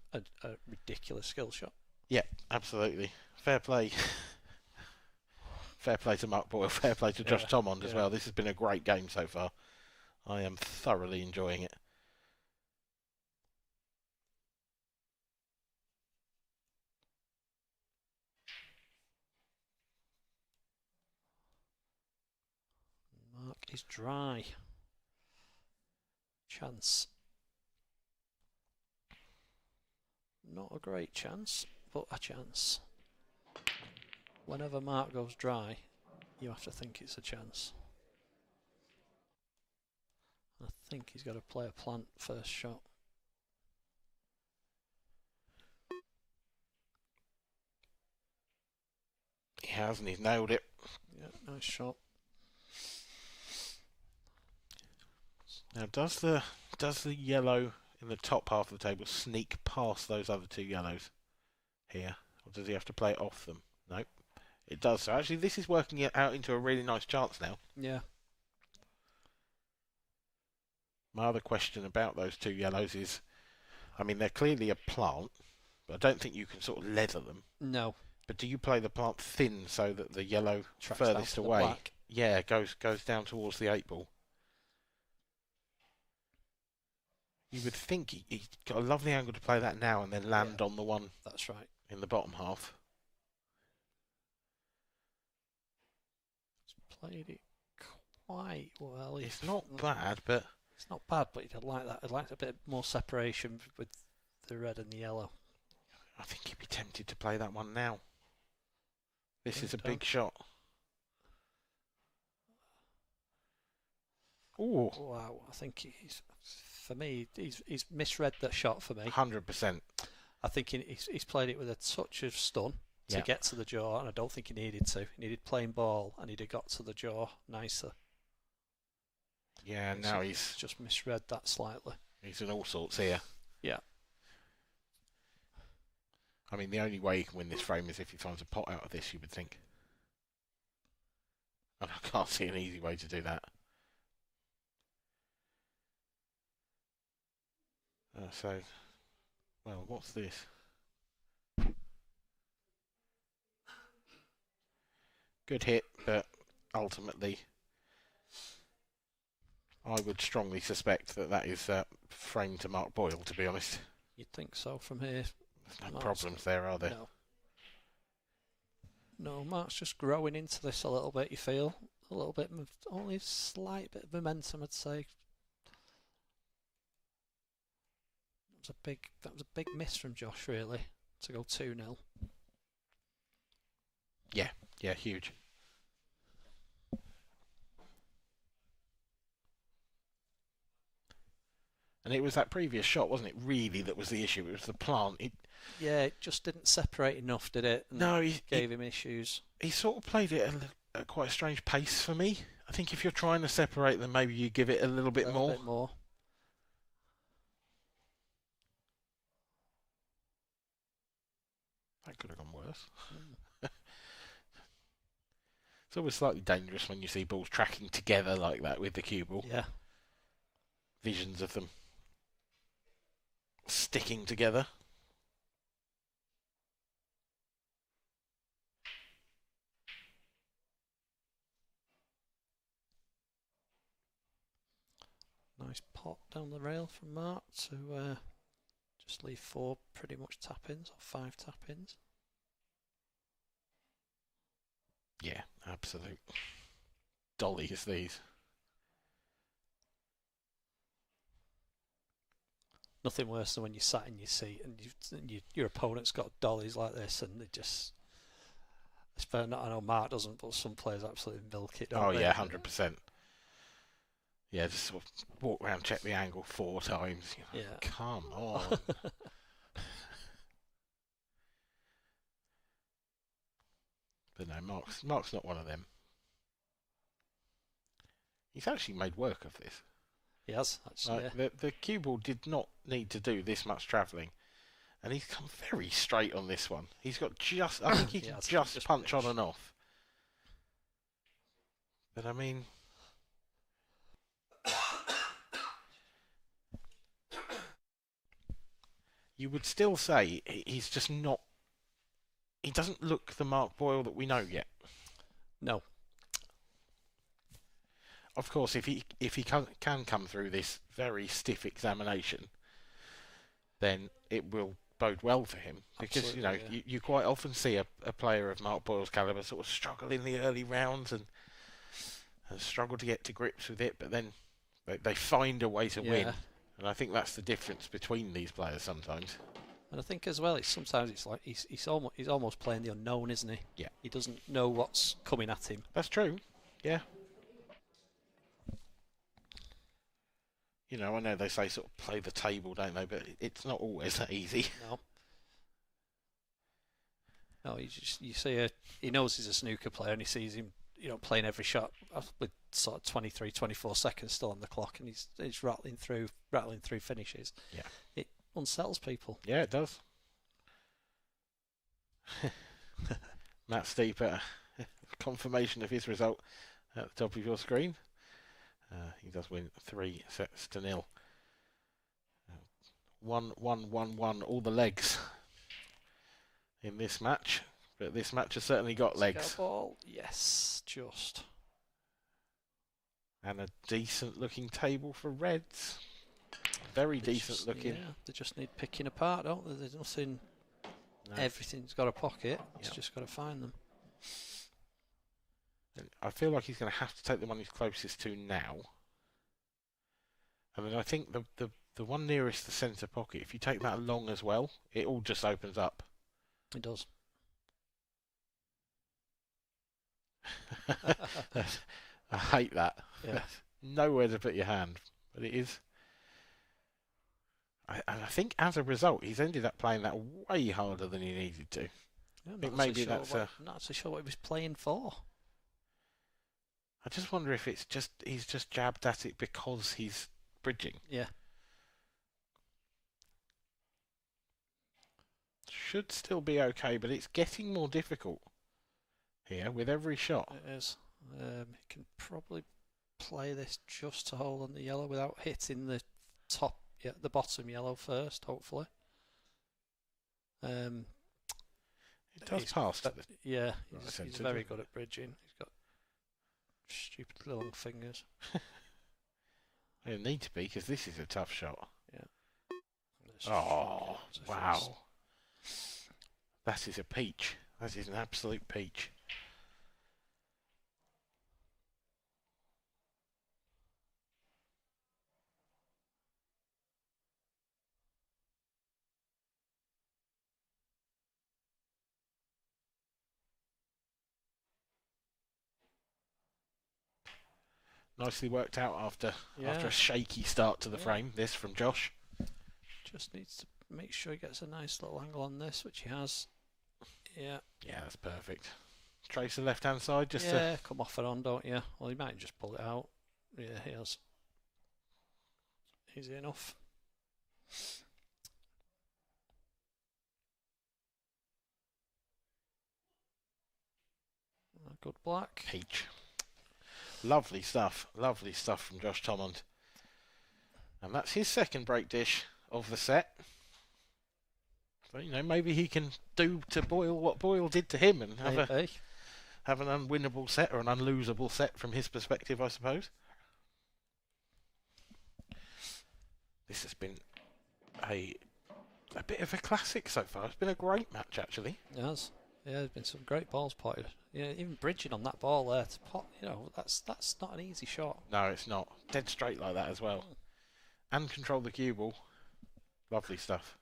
ridiculous skill shot. Yeah, absolutely. Fair play. Fair play to Mark Boyle. Fair play to Josh Thomond as well. This has been a great game so far. I am thoroughly enjoying it. Mark is dry. Chance. Not a great chance, but a chance. Whenever Mark goes dry, you have to think it's a chance. I think he's got to play a plant first shot. He has, and he's nailed it. Yeah, nice shot. Now, does the yellow in the top half of the table sneak past those other 2 yellows here, or does he have to play it off them? Nope, it does. So actually, this is working it out into a really nice chance now. Yeah. My other question about those 2 yellows is, I mean, they're clearly a plant, but I don't think you can sort of leather them. No. But do you play the plant thin so that the yellow Tracks furthest away, black. yeah, goes down towards the 8-ball? You would think he's got a lovely angle to play that now and then land on the one. That's right. In the bottom half. He's played it quite well. It's not bad, but it's not bad. But I'd like that. I'd like a bit more separation with the red and the yellow. I think he'd be tempted to play that one now. This is a Don't. big shot. Ooh. Wow, I think for me, he's misread that shot for me. 100%. I think he's played it with a touch of stun to get to the jaw, and I don't think he needed to. He needed plain ball, and he'd have got to the jaw nicer. Yeah, now he's just misread that slightly. He's in all sorts here. Yeah. I mean, the only way he can win this frame is if he finds a pot out of this, you would think. And I can't see an easy way to do that. Well, what's this? Good hit, but ultimately, I would strongly suspect that is frame to Mark Boyle, to be honest. You'd think so from here. There's no problems there, are there? No, Mark's just growing into this a little bit, you feel. A little bit, only a slight bit of momentum, I'd say. That was a big miss from Josh, really, to go 2-0. Yeah, huge. And it was that previous shot, wasn't it, really, that was the issue? It was the plant. It just didn't separate enough, did it? No, gave him issues. He sort of played it at quite a strange pace for me. I think if you're trying to separate them, maybe you give it a little bit more. That could have gone worse. It's always slightly dangerous when you see balls tracking together like that with the cue ball. Yeah. Visions of them sticking together. Nice pot down the rail from Mark to just leave 4 pretty much tap-ins, or 5 tap-ins. Yeah, absolute dollies these. Nothing worse than when you sat in your seat and your opponent's got dollies like this, and they just. I know Mark doesn't, but some players absolutely milk it. Don't they? Yeah, 100%. Yeah, just sort of walk around, check the angle 4 times. You know, yeah. Come on. But no, Mark's not one of them. He's actually made work of this. He has, actually. The cue ball did not need to do this much travelling, and he's come very straight on this one. He's got just, I think he can just punch on and off. But I mean, you would still say he's just not. He doesn't look the Mark Boyle that we know yet. No. Of course, if he can come through this very stiff examination, then it will bode well for him. Because Absolutely, you quite often see a player of Mark Boyle's calibre sort of struggle in the early rounds and struggle to get to grips with it, but then they find a way to win. And I think that's the difference between these players sometimes. And I think as well, sometimes like he's almost playing the unknown, isn't he? Yeah. He doesn't know what's coming at him. That's true. Yeah. I know they say sort of play the table, don't they? But it's not always that easy. No, you see he knows he's a snooker player, and he sees him, playing every shot with sort of 23, 24 seconds still on the clock, and he's rattling through finishes. Yeah. It unsettles people. Yeah, it does. Matt Steeper, confirmation of his result at the top of your screen. He does win 3-0. 1-1-1-1, all the legs in this match. But this match has certainly got legs. Ball. Yes, just. And a decent looking table for reds. very decent looking. Yeah, they just need picking apart, don't they? There's nothing. No. Everything's got a pocket. It's Yep. just got to find them. And I feel like he's going to have to take the one he's closest to now. I mean, I think the one nearest the centre pocket, if you take that along as well, it all just opens up. It does. I hate that. Yeah. Nowhere to put your hand, but it is. I think as a result, he's ended up playing that way harder than he needed to. Yeah, I think maybe that's not actually sure what he was playing for. I just wonder if it's just he's just jabbed at it because he's bridging. Yeah. Should still be okay, but it's getting more difficult here with every shot. It is. He can probably play this just to hold on the yellow without hitting the top, the bottom yellow first, hopefully. It does pass. Yeah, he's very good at bridging. He's got stupidly long fingers. They need to be, because this is a tough shot. Yeah. Oh, wow. That is a peach. That is an absolute peach. Nicely worked out after a shaky start to the frame. This from Josh. Just needs to make sure he gets a nice little angle on this, which he has. Yeah. Yeah, that's perfect. Trace the left-hand side just to come off and on, don't you? Well, he might just pull it out. Yeah, he has. Easy enough. A good black. Peach. Lovely stuff from Josh Thomond. And that's his second break dish of the set. So, you know, maybe he can do to Boyle what Boyle did to him and have an unwinnable set or an unlosable set from his perspective, I suppose. This has been a bit of a classic so far. It's been a great match, actually. It has. Yeah, there's been some great balls potted. Yeah, even bridging on that ball there to pot, that's not an easy shot. No, it's not. Dead straight like that as well. And control the cue ball. Lovely stuff.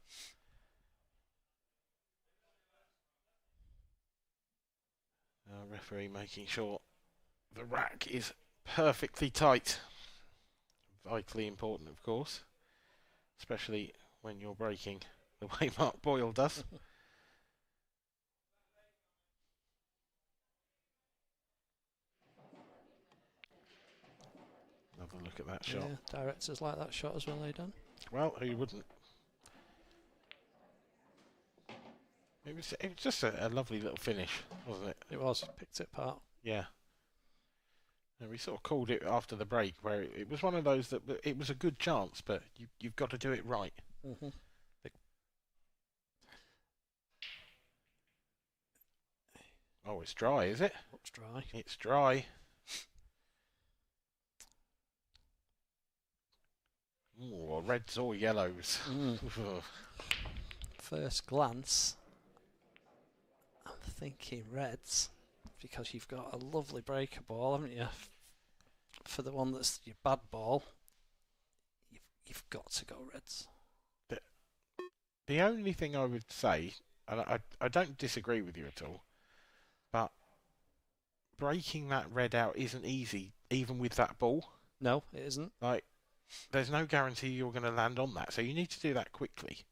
Referee making sure the rack is perfectly tight. Vitally important, of course. Especially when you're breaking the way Mark Boyle does. Have a look at that shot. Yeah, directors like that shot as well, they done. Well, who wouldn't? It was just a lovely little finish, wasn't it? It was. Picked it apart. Yeah. And we sort of called it after the break, where it was one of those that it was a good chance, but you've got to do it right. Mm-hmm. Oh, it's dry, is it? Looks dry. It's dry. Ooh, reds or yellows. First glance, I'm thinking reds, because you've got a lovely breaker ball, haven't you? For the one that's your bad ball, you've got to go reds. The only thing I would say, and I don't disagree with you at all, but breaking that red out isn't easy, even with that ball. No, it isn't. Like, there's no guarantee you're going to land on that, so you need to do that quickly.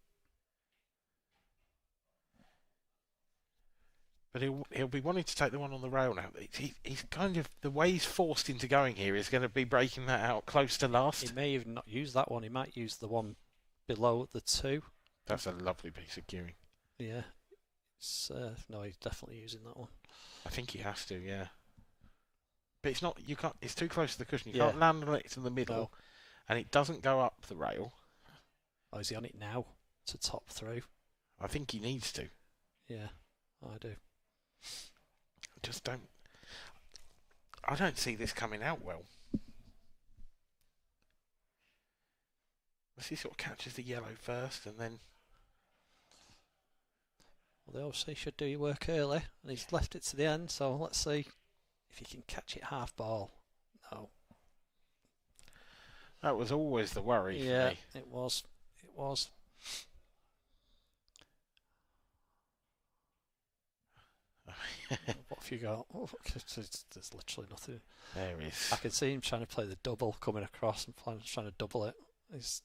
But he'll be wanting to take the one on the rail now. He's kind of, the way he's forced into going here is going to be breaking that out close to last. He may even not use that one. He might use the one below the two. That's a lovely piece of cueing. Yeah. No, he's definitely using that one. I think he has to, yeah. But it's not, you can't, it's too close to the cushion. You can't land on it in the middle, and it doesn't go up the rail. Oh, is he on it now to top through? I think he needs to. Yeah, I do. I don't see this coming out well. He sort of catches the yellow first and then... Well, they obviously should do your work early, and he's left it to the end, so let's see if he can catch it half ball. No. That was always the worry for me. Yeah, it was. It was. What have you got? Oh, there's literally nothing. There is. I can see him trying to play the double, coming across and trying to double it. He's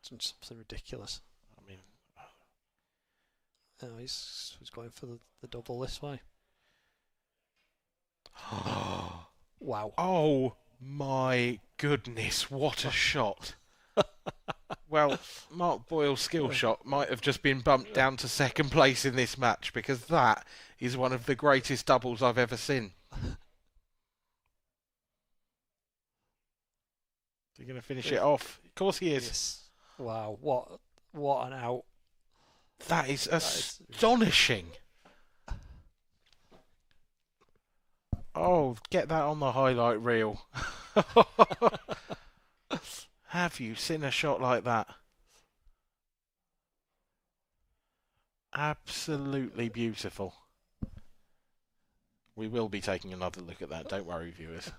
doing something ridiculous. I mean... No, he's going for the double this way. Wow. Oh my goodness, what a shot. Well, Mark Boyle's skill shot might have just been bumped down to second place in this match, because that is one of the greatest doubles I've ever seen. You're going to finish it off? Of course he is. Yes. Wow, what an out. That is astonishing. Oh, get that on the highlight reel. Have you seen a shot like that? Absolutely beautiful. We will be taking another look at that, don't worry, viewers.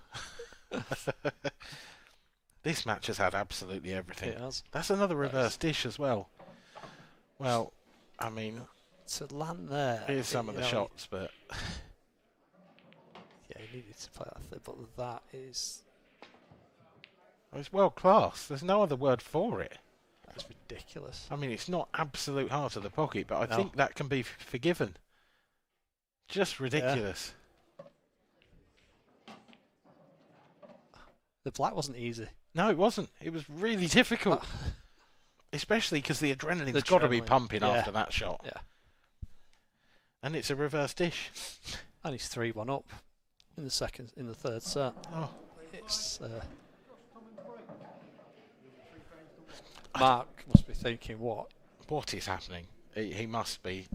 This match has had absolutely everything. It has. That's another reverse dish as well. Well, I mean... To land there... Here's some of the shots, but... Yeah, he needed to play that thing, but that is... It's world class. There's no other word for it. That's ridiculous. I mean, it's not absolute heart of the pocket, but I think that can be forgiven. Just ridiculous. Yeah. The black wasn't easy. No, it wasn't. It was really difficult. Especially because the adrenaline's got to be pumping after that shot. Yeah. And it's a reverse dish. And he's 3-1 up in the third set. Oh. It's... Mark must be thinking, what? What is happening? He must be.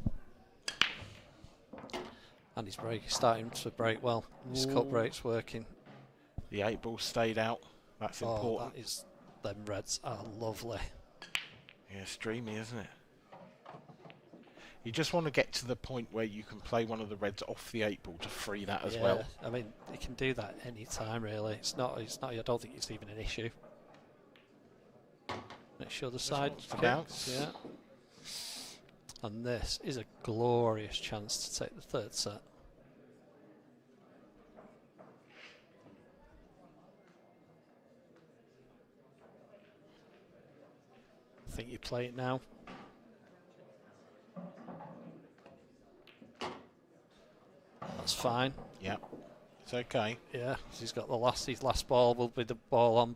And his break is starting to break well. His cut break's working. The 8-ball stayed out. That's important. That is, them reds are lovely. Yeah, streamy, isn't it? You just want to get to the point where you can play one of the reds off the 8-ball to free that as well. I mean, you can do that any time, really. It's not. I don't think it's even an issue. Make sure the side bounce. Yeah. And this is a glorious chance to take the third set. I think you play it now. That's fine. Yeah, it's okay. Yeah, he's got his last ball will be the ball on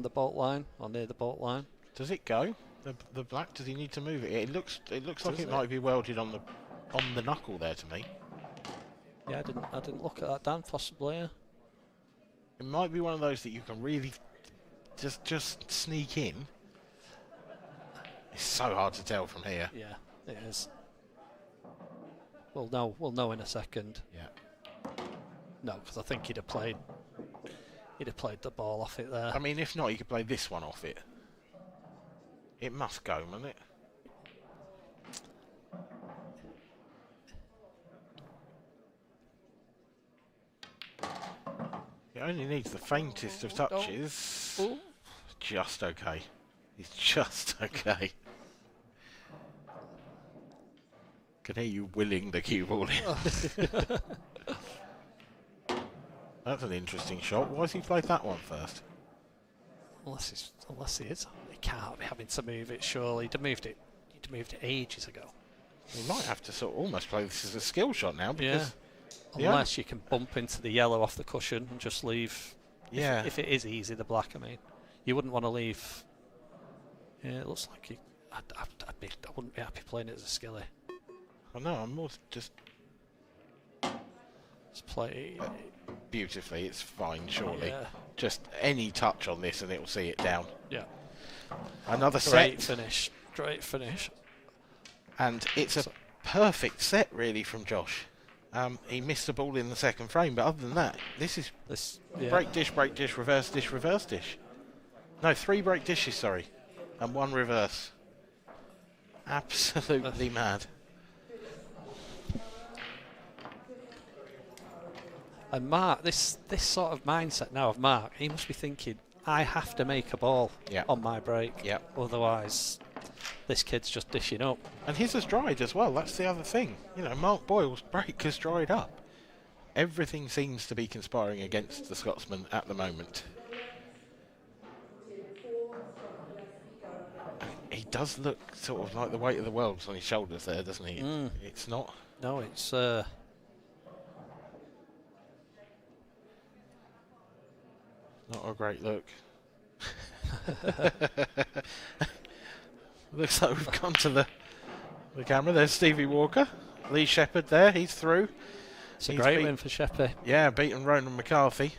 the bolt line, or near the bolt line. Does it go? The black, does he need to move it? It looks like it might be welded on the knuckle there to me. Yeah, I didn't look at that, Dan, possibly, yeah. It might be one of those that you can really just sneak in. It's so hard to tell from here. Yeah, it is. We'll know in a second. Yeah. No, because I think he'd have played the ball off it there. I mean, if not, he could play this one off it. It must go, mustn't it? It only needs the faintest of touches. Oh. Just okay. He's just okay. Can hear you willing the cue ball in. That's an interesting shot. Why has he played that one first? Unless he is. He can't be having to move it, surely. He'd moved it ages ago. He might have to sort of almost play this as a skill shot now, because... Unless you can bump into the yellow off the cushion and just leave... Yeah. If it is easy, the black, I mean. You wouldn't want to leave... Yeah, it looks like I wouldn't be happy playing it as a skilly. I know, I'm more just... Just play... Beautifully, it's fine, surely. Yeah. Just any touch on this and it'll see it down. Yeah. Another Great set. finish. Great finish. And it's a perfect set, really, from Josh. He missed the ball in the second frame, but other than that, this is break dish, reverse dish, reverse dish. No, 3 break dishes, sorry. and one reverse. Absolutely mad. And Mark, this sort of mindset now of Mark, he must be thinking, I have to make a ball on my break. Yep. Otherwise, this kid's just dishing up. And his has dried as well. That's the other thing. You know, Mark Boyle's break has dried up. Everything seems to be conspiring against the Scotsman at the moment. He does look sort of like the weight of the world's on his shoulders there, doesn't he? It's not. No, it's... Not a great look. Looks like we've gone to the camera. There's Stevie Walker. Lee Shepherd there, he's through. It's a great win for Sheppey. Yeah, beaten Ronan McCarthy.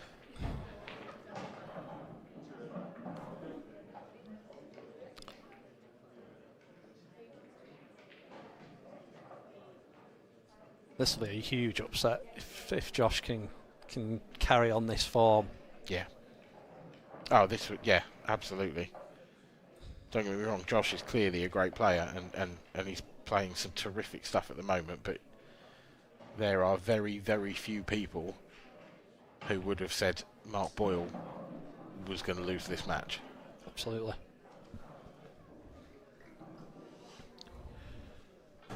This will be a huge upset if Josh can carry on this form. Yeah. Oh, this would, yeah, absolutely. Don't get me wrong, Josh is clearly a great player and he's playing some terrific stuff at the moment, but there are very, very few people who would have said Mark Boyle was going to lose this match. Absolutely.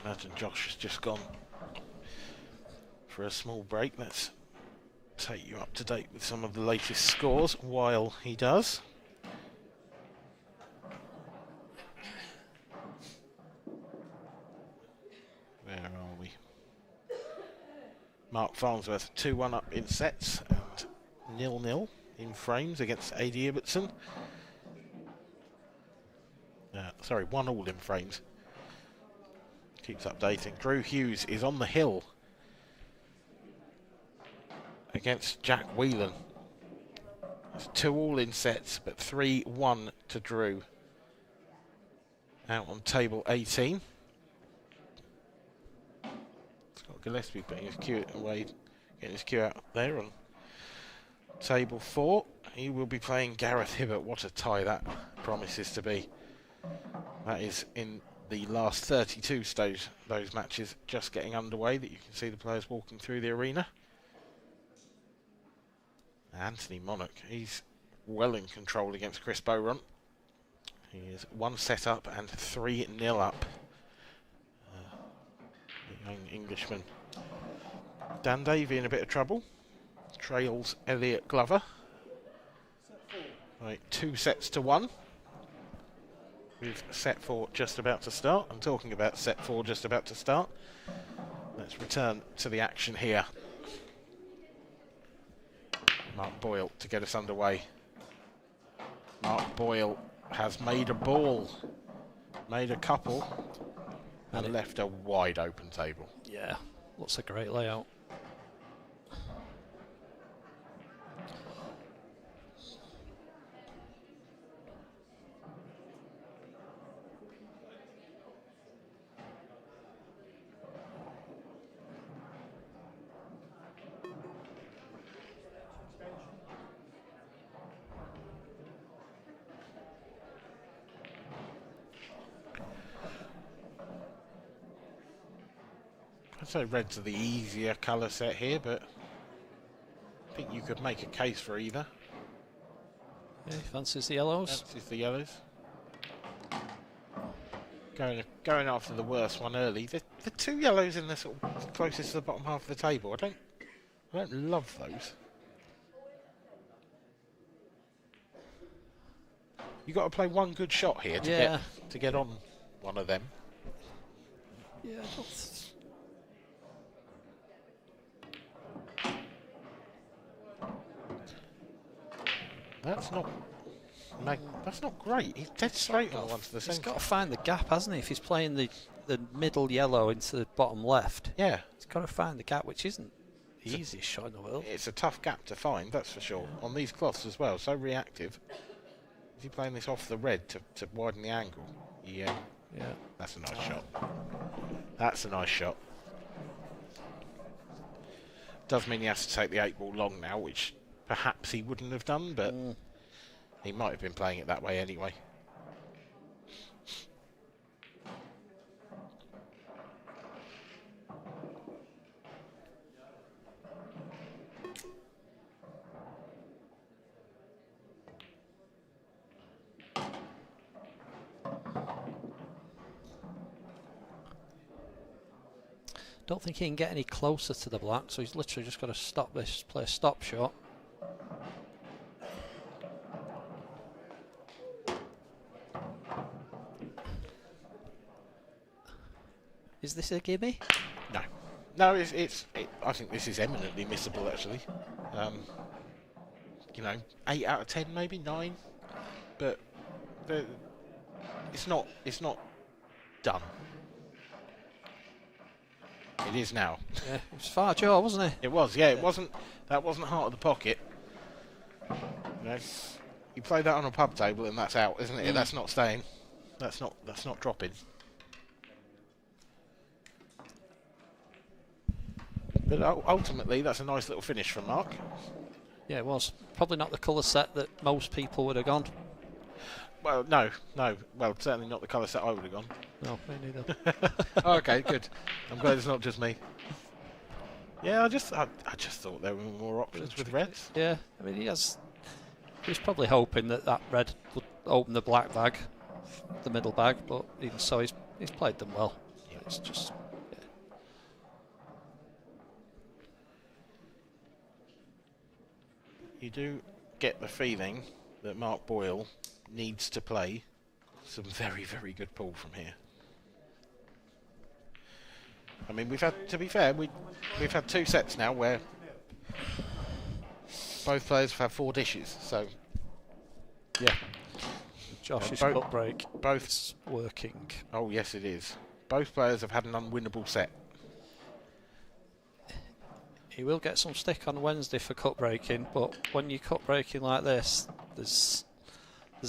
Imagine Josh has just gone for a small break. Let's take you up to date with some of the latest scores while he does. Where are we? Mark Farnsworth 2-1 up in sets and 0-0 in frames against AD Ibbotson. Sorry, 1-1 in frames. Keeps updating. Drew Hughes is on the hill against Jack Whelan. It's 2-2 in sets, but 3-1 to Drew. Out on table 18. Scott Gillespie putting his cue away, getting his cue out there on table 4. He will be playing Gareth Hibbert. What a tie that promises to be. That is in the last 32 stage, those matches just getting underway, that you can see the players walking through the arena. Anthony Monarch, he's well in control against Chris Beauront. He is 1 set up and 3-0 up. The young Englishman. Dan Davey in a bit of trouble. Trails Elliot Glover. Right, 2-1. With set 4 just about to start. I'm talking about set 4 just about to start. Let's return to the action here. Mark Boyle to get us underway. Mark Boyle has made a ball, made a couple, and left a wide open table. Yeah, looks a great layout. I'd say reds are the easier colour set here, but I think you could make a case for either. Yeah, fancies the yellows. Fancies the yellows. Going after the worst one early. The 2 yellows in the sort of closest to the bottom half of the table. I don't love those. You got to play one good shot here to get on one of them. Yeah, that's not great. He's dead straight on the one to the centre. He's got to find the gap, hasn't he? If he's playing the middle yellow into the bottom left, yeah, he's got to find the gap, which isn't the easiest shot in the world. It's a tough gap to find, that's for sure. On these cloths as well, so reactive. Is he playing this off the red to widen the angle? Yeah. Yeah. That's a nice shot. That's a nice shot. Does mean he has to take the 8 ball long now, which perhaps he wouldn't have done, but he might have been playing it that way anyway. Don't think he can get any closer to the black, so he's literally just got to stop this, play a stop shot. Is this a gimme? No. No, I think this is eminently missable, actually. You know, 8 out of 10, maybe 9, but it's not done. It is now. Yeah, it was far jaw, wasn't it? It was, yeah. It wasn't. That wasn't heart of the pocket. You know, you play that on a pub table and that's out, isn't it? That's not staying. That's not dropping. But ultimately, that's a nice little finish from Mark. Yeah, it was. Probably not the colour set that most people would have gone. Well, no. Well, certainly not the colour set I would have gone. No, me neither. Okay, good. I'm glad it's not just me. Yeah, I just thought there were more options with reds. Yeah, I mean, he was probably hoping that red would open the black bag, the middle bag, but even so, he's played them well. Yeah. It's just... You do get the feeling that Mark Boyle needs to play some very, very good pool from here. I mean, to be fair, we've had 2 sets now where both players have had 4 dishes, so yeah. Josh's cut break, both working. Oh yes, it is. Both players have had an unwinnable set. He will get some stick on Wednesday for cut breaking, but when you cut breaking like this, there's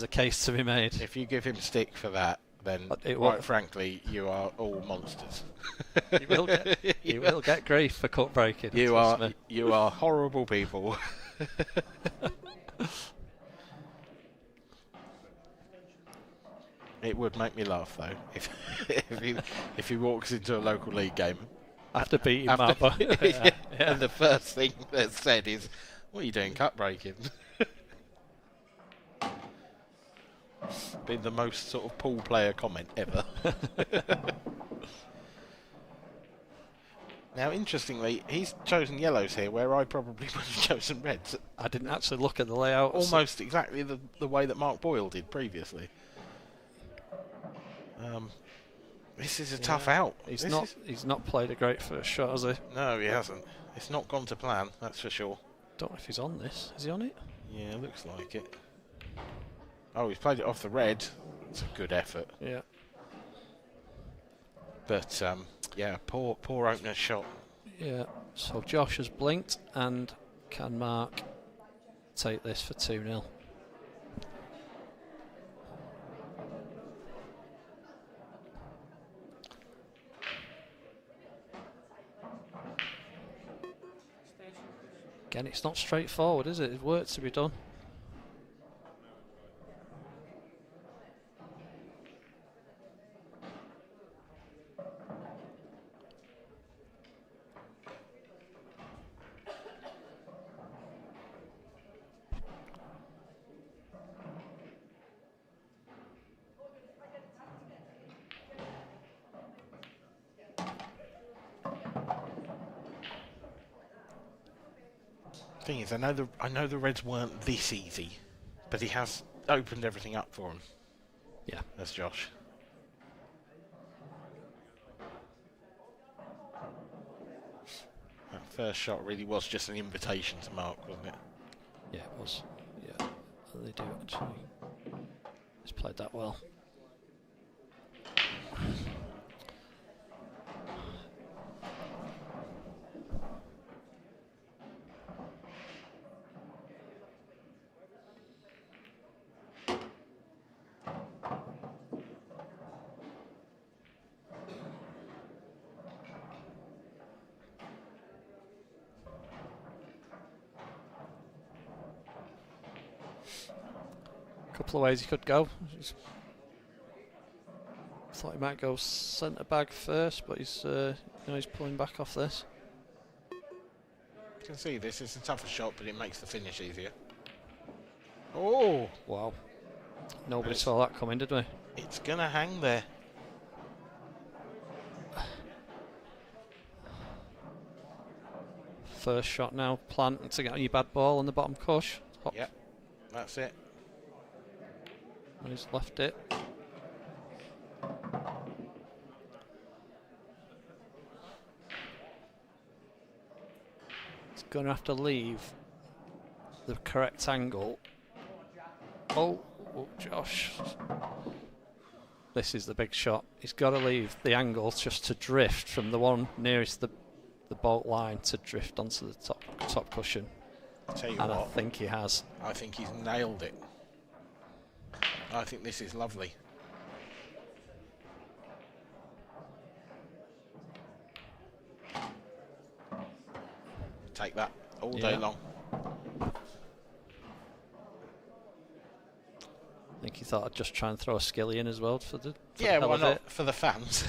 a case to be made. If you give him stick for that, then quite frankly, you are all monsters. You will get grief for cut breaking. You are horrible people. It would make me laugh though if he walks into a local league game. After beating Marbo. Yeah. And the first thing that's said is, "What are you doing cut breaking?" Been the most sort of pool player comment ever. Now, interestingly, he's chosen yellows here, where I probably would have chosen reds. I didn't actually look at the layout. Almost exactly the way that Mark Boyle did previously. This is a tough out. He's not played a great first shot, has he? No, he hasn't. It's not gone to plan, that's for sure. Don't know if he's on this. Is he on it? Yeah, looks like it. Oh, he's played it off the red. It's a good effort. Yeah. But yeah, poor opener shot. Yeah. So Josh has blinked, and can Mark take this for 2-0? Again, it's not straightforward, is it? There's work to be done. Thing is, I know the Reds weren't this easy, but he has opened everything up for him. Yeah, that's Josh. That first shot really was just an invitation to Mark, wasn't it? Yeah, it was. Yeah, they do actually. He's played that well. Couple of ways he could go. Thought he might go centre bag first, but he's he's pulling back off this. You can see this is a tougher shot, but it makes the finish easier. Oh wow! Nobody saw that coming, did we? It's gonna hang there. first shot now. Plant to get on your bad ball on the bottom cush. Hop. Yep, that's it. And he's left it. He's going to have to leave the correct angle. Oh, Josh. This is the big shot. He's got to leave the angle just to drift from the one nearest the bolt line to drift onto the top cushion. Tell you and what, I think he has. I think he's nailed it. I think this is lovely. Take that all day long. I think he thought I'd just try and throw a skilly in as well for the yeah, the why not? it. For the fans.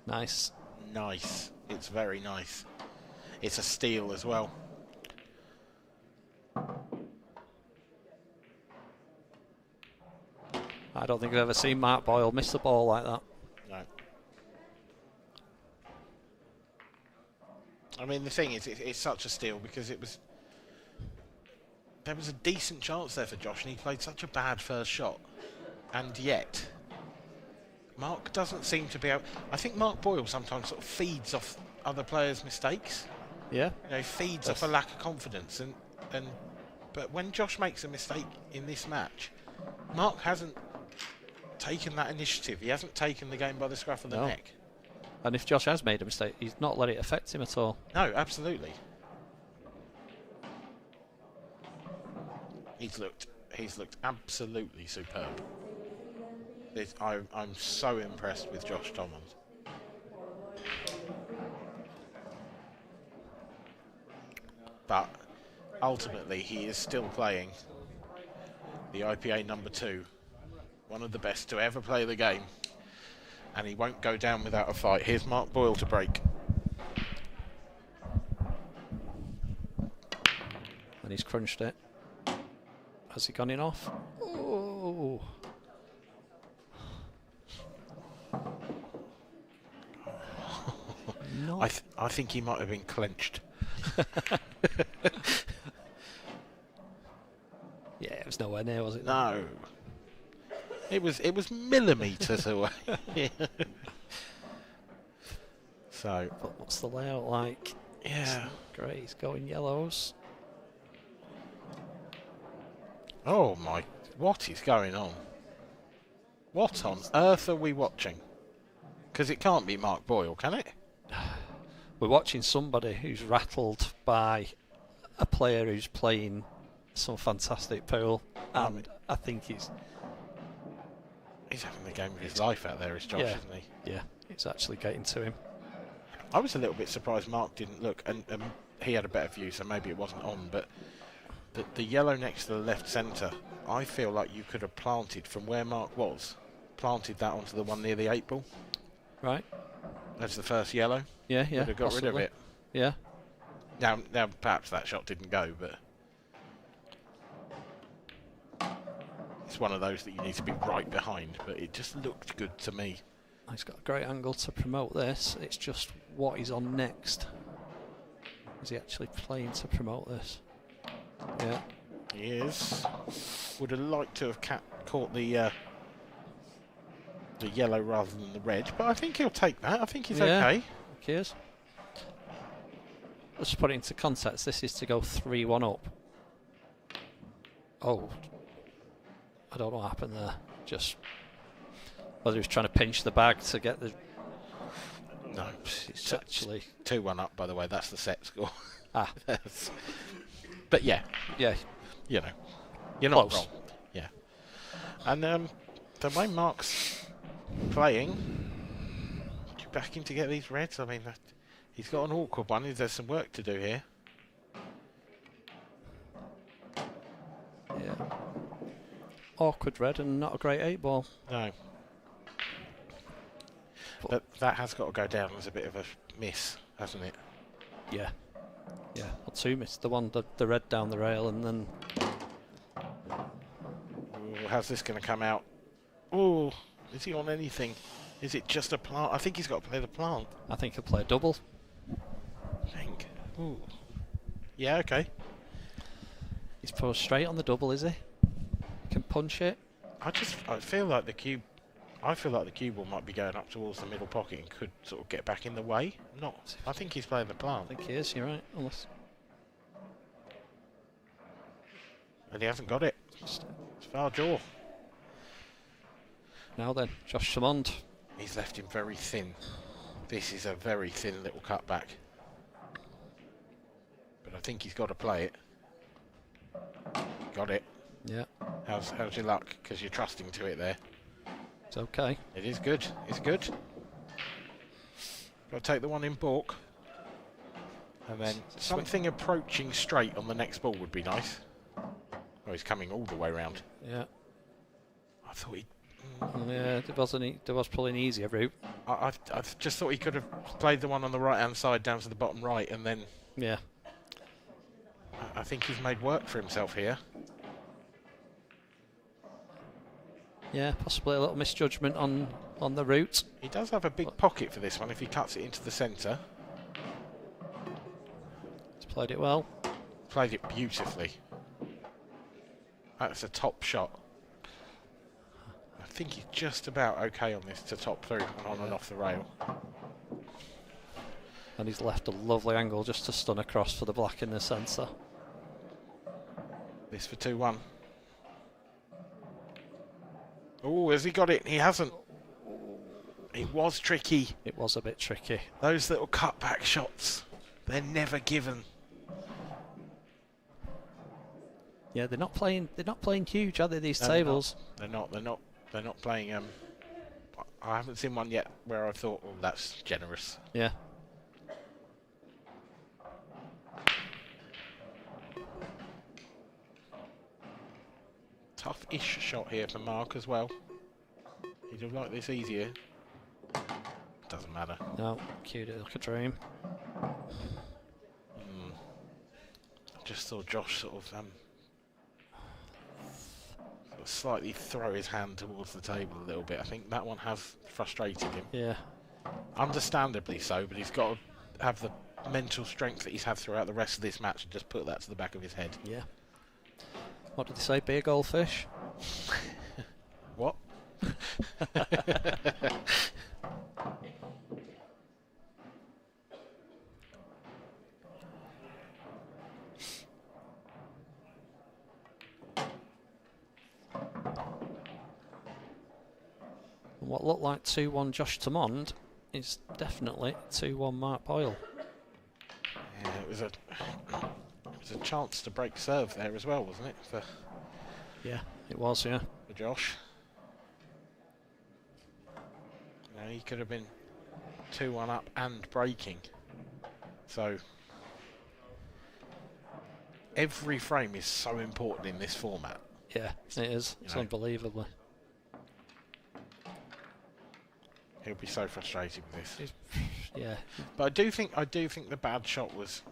Nice. Nice. It's very nice. It's a steal as well. I don't think I've ever seen Mark Boyle miss the ball like that. No. I mean, the thing is, it's such a steal because there was a decent chance there for Josh, and he played such a bad first shot, and yet Mark doesn't seem to be able. I think Mark Boyle sometimes sort of feeds off other players' mistakes. Yeah. You know, feeds off a lack of confidence, but when Josh makes a mistake in this match, Mark hasn't taken that initiative. He hasn't taken the game by the scruff of the neck. And if Josh has made a mistake, he's not let it affect him at all. No, absolutely. He's looked absolutely superb. I'm so impressed with Josh Thomond. But ultimately, he is still playing the IPA number 2, one of the best to ever play the game, and he won't go down without a fight. Here's Mark Boyle to break. And he's crunched it. Has he gone in off? Oh. No. I think he might have been clenched. Yeah, it was nowhere near, was it? No. It was millimetres away. So. But what's the layout like? Yeah. Great, he's going yellows. Oh my, what is going on? What on earth are we watching? Because it can't be Mark Boyle, can it? We're watching somebody who's rattled by a player who's playing some fantastic pool, and I think he's having the game of his life out there, is Josh, isn't he? Yeah, it's actually getting to him. I was a little bit surprised Mark didn't look, and he had a better view, so maybe it wasn't on, but the yellow next to the left centre, I feel like you could have planted from where Mark was, planted that onto the one near the 8 ball. Right. That's the first yellow. Yeah, Would have got rid of it. Yeah. Now perhaps that shot didn't go, but it's one of those that you need to be right behind, but it just looked good to me. He's got a great angle to promote this. It's just what he's on next. Is he actually playing to promote this? Yeah. He is. Would have liked to have caught the yellow rather than the red, but I think he'll take that. I think he's okay. He is. Let's put it into context. This is to go 3-1 up. Oh. I don't know what happened there. Just whether he was trying to pinch the bag to get the... No. It's actually... 2-1 up, by the way. That's the set score. Ah. But yeah. Yeah. You know. You're not Close. wrong. Yeah. And the way Mark's playing, back in to get these reds. I mean, he's got an awkward one. There's some work to do here. Yeah. Awkward red and not a great 8 ball. No. But that has got to go down as a bit of a miss, hasn't it? Yeah. Yeah. Or 2 missed. The one, the red down the rail, and then... Ooh, how's this going to come out? Ooh. Is he on anything? Is it just a plant? I think he's got to play the plant. I think he'll play a double. I think. Ooh. Yeah, okay. He's posed straight on the double, is he? Can punch it. I feel like the cue ball might be going up towards the middle pocket and could sort of get back in the way. Not. I think he's playing the plant. I think he is, you're right. Unless And he hasn't got it. It's foul jaw. now then, Josh Thomond. He's left him very thin. This is a very thin little cutback. But I think he's got to play it. Got it. Yeah, How's your luck? Because you're trusting to it there. it's okay. It is good. It's good. Got to take the one in balk. And then something approaching straight on the next ball would be nice. Oh, he's coming all the way round. Yeah. I thought he... Yeah, there was probably an easier route. I just thought he could have played the one on the right-hand side down to the bottom right, and then... Yeah. I think he's made work for himself here. Yeah, possibly a little misjudgment on the route. He does have a big pocket for this one if he cuts it into the centre. He's played it well. Played it beautifully. That's a top shot. I think he's just about okay on this to top through and on and off the rail. And he's left a lovely angle just to stun across for the black in the centre. This for 2-1. Oh, has he got it? He hasn't. It was tricky. It was a bit tricky. Those little cutback shots, they're never given. Yeah, they're not playing huge, are they? These tables. They're not playing. I haven't seen one yet where I thought, oh, that's generous. Yeah. Tough-ish shot here for Mark as well. He'd have liked this easier. Doesn't matter. No, cued it like a dream. Just saw Josh sort of slightly throw his hand towards the table a little bit. I think that one has frustrated him. Yeah. Understandably so, but he's got to have the mental strength that he's had throughout the rest of this match and just put that to the back of his head. Yeah. What did they say? Be a goldfish? What? And what looked like 2-1 Josh Thomond is definitely 2-1 Mark Boyle. Yeah, it was a chance to break serve there as well, wasn't it? Yeah, it was, yeah. For Josh. You know, he could have been 2-1 up and breaking. So every frame is so important in this format. Yeah, it is. It's unbelievable. He'll be so frustrated with this. Yeah. But I do think the bad shot was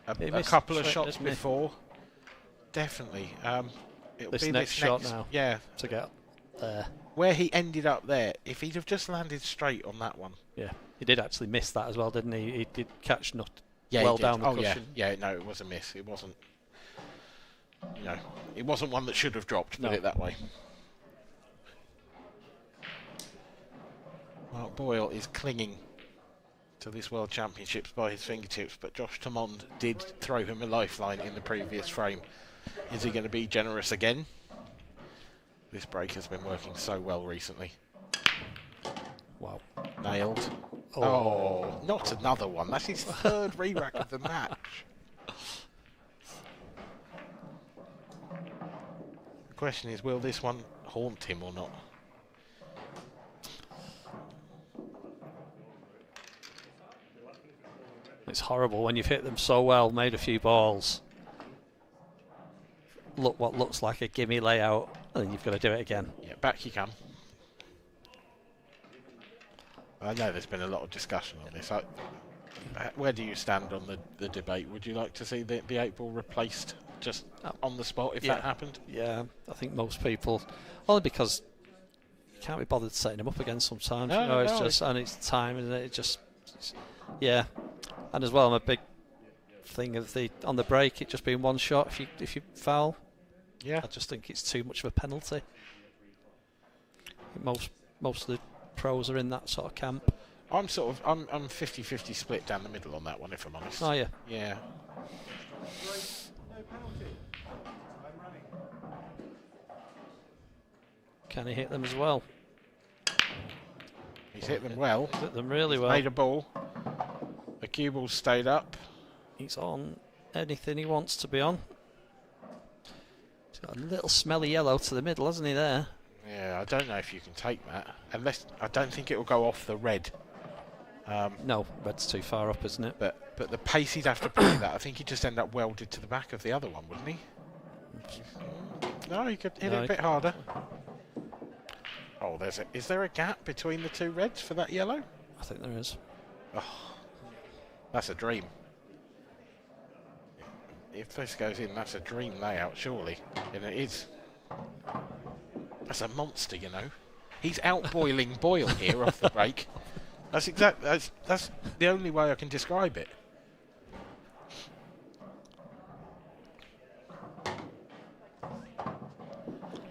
a missed couple of straight, shots didn't it? before. Definitely. It'll This be next shot now. Yeah. To get there. Where he ended up there, if he'd have just landed straight on that one. Yeah. He did actually miss that as well, didn't he? He did catch nut Yeah, well he did. down the Oh cushion. yeah, no, it was a miss. It wasn't. You know, it wasn't one that should have dropped. Put No. it that way. Mark Boyle is clinging to this World Championships by his fingertips, but Josh Thomond did throw him a lifeline in the previous frame. Is he going to be generous again? This break has been working so well recently. Wow. Nailed. Oh, not another one. That's his third re-rack of the match. The question is, will this one haunt him or not? It's horrible when you've hit them so well, made a few balls. Look what looks like a gimme layout, and then you've got to do it again. Yeah, back you come. I know there's been a lot of discussion on this. Where do you stand on the debate? Would you like to see the 8-ball replaced just on the spot if that happened? Yeah, I think most people, only because you can't be bothered setting him up again sometimes. No, you know, it's no, just and it's time, and yeah. And as well, I'm a big thing of on the break it just being one shot. If you foul, Yeah. I just think it's too much of a penalty. Most of the pros are in that sort of camp. I'm 50-50 split down the middle on that one, if I'm honest. Oh yeah. Yeah. Can he hit them as well? He's hit them well. He's hit them really well. Made a ball. The cue ball stayed up. He's on anything he wants to be on. He's got a little smelly yellow to the middle, hasn't he, there? Yeah, I don't know if you can take that. Unless, I don't think it will go off the red. No, red's too far up, isn't it? But the pace he'd have to play that, I think he'd just end up welded to the back of the other one, wouldn't he? No, he could hit it a bit harder. Oh, is there a gap between the two reds for that yellow? I think there is. Oh, that's a dream. If this goes in, that's a dream layout, surely. And it is. That's a monster, you know. He's out-boiling Boyle here off the break. That's that's the only way I can describe it.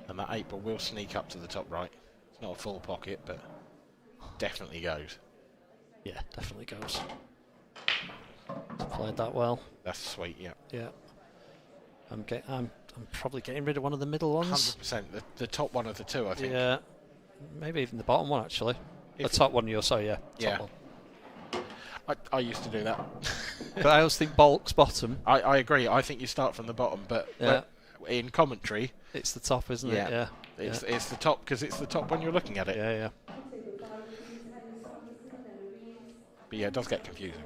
And that 8 ball will sneak up to the top right. It's not a full pocket, but definitely goes. Yeah, definitely goes. Played that well. That's sweet, yeah. Yeah. I'm probably getting rid of one of the middle ones. 100%. The top one of the two, I think. Yeah. Maybe even the bottom one, actually. If the top one, yeah. Top yeah. one. I used to do that. But I always think bulk's bottom. I agree. I think you start from the bottom, but in commentary, it's the top, isn't it? Yeah. It's the top because it's the top when you're looking at it. Yeah. But yeah, it does get confusing.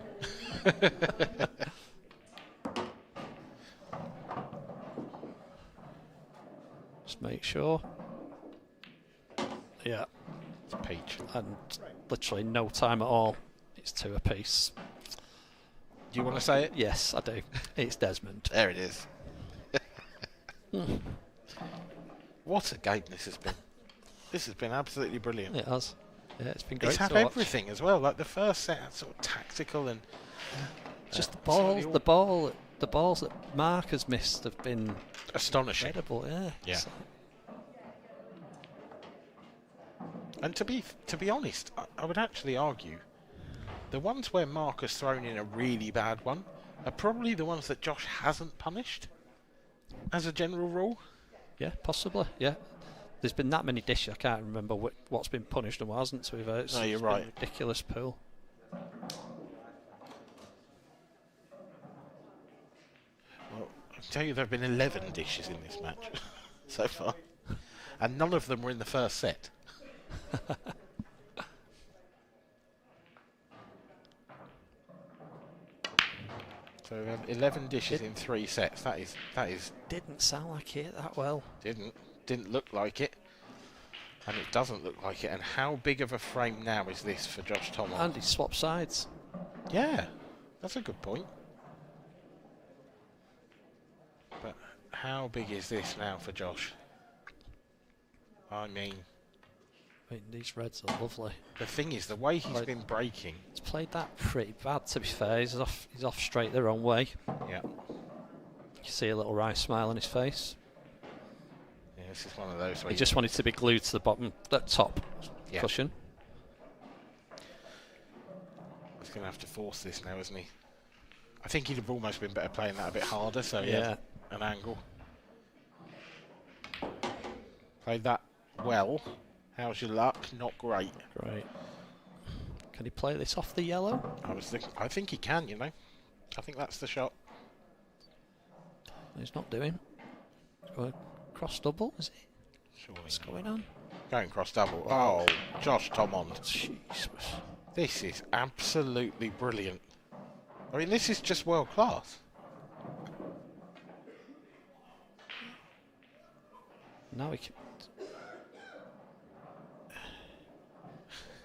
Just make sure. Yeah. It's peach. And literally no time at all. It's 2 apiece. Do you want to say it? Yes, I do. It's Desmond. There it is. What a game this has been. This has been absolutely brilliant. It has. Yeah, it's been great It's had to watch. everything as well. Like the first set, sort of tactical and just the balls that Mark has missed have been astonishing. incredible. Yeah. Yeah. And to be honest, I would actually argue the ones where Mark has thrown in a really bad one are probably the ones that Josh hasn't punished, as a general rule. Yeah, possibly. Yeah. There's been that many dishes, I can't remember what's been punished and what hasn't. So no, you're right. Been a ridiculous pool. Well, I can tell you there have been 11 dishes in this match so far, and none of them were in the first set. So 11 dishes in 3 sets. That is. Didn't sound like it that well. Didn't look like it, and it doesn't look like it. And how big of a frame now is this for Josh Thomond? And he swapped sides. Yeah, that's a good point. But how big is this now for Josh? I mean, these reds are lovely. the thing is, the way he's been breaking. He's played that pretty bad, to be fair. He's off straight the wrong way. Yeah. You see a little wry smile on his face. Yeah, this is one of those where He just wanted to be glued to the top cushion. He's going to have to force this now, isn't he? I think he'd have almost been better playing that a bit harder, so yeah, an angle. Played that well. How's your luck? Not great. Great. Can he play this off the yellow? I think he can, you know. I think that's the shot. He's not doing. Going cross double, is he? Surely What's not. going on? Going cross double. Oh, Josh Thomond. Jesus. This is absolutely brilliant. I mean, this is just world class. Now he can.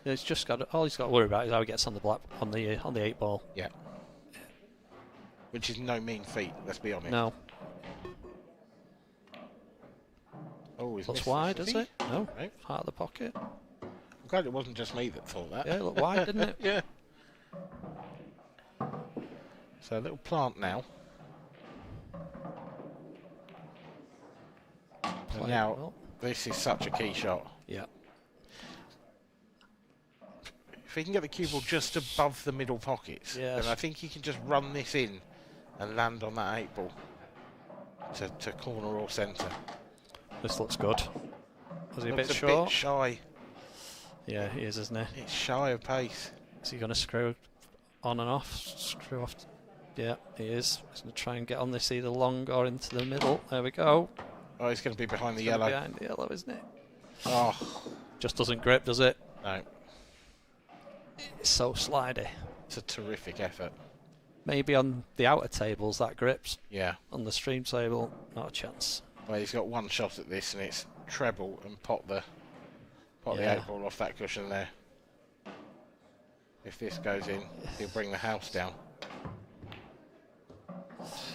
He's just got all he's got to worry about is how he gets on the 8 ball. Yeah. Which is no mean feat. Let's be honest. No. Oh, he's Looks missed wide, this, does has it? No, No. heart of the pocket. I'm glad it wasn't just me that thought that. Yeah, it looked wide, didn't it? Yeah. So a little plant now. And now, well. this is such a key shot. Yeah. If he can get the cue ball just above the middle pockets, Yes. then I think he can just run this in and land on that 8 ball to corner or centre. This looks good. Was he a Looks bit short? Bit shy. Yeah, he is, isn't he? It's shy of pace. Is he going to screw on and off? Screw off. Yeah, he is. He's going to try and get on this either long or into the middle. There we go. Oh, he's going to be behind the It's gonna yellow. be behind the yellow, isn't it? Oh, Just doesn't grip, does it? no. It's so slidey. It's a terrific effort. Maybe on the outer tables that grips. Yeah. On the stream table, not a chance. Well, he's got one shot at this, and it's treble and pot the Yeah. 8 ball off that cushion there. If this goes in, he'll bring the house down.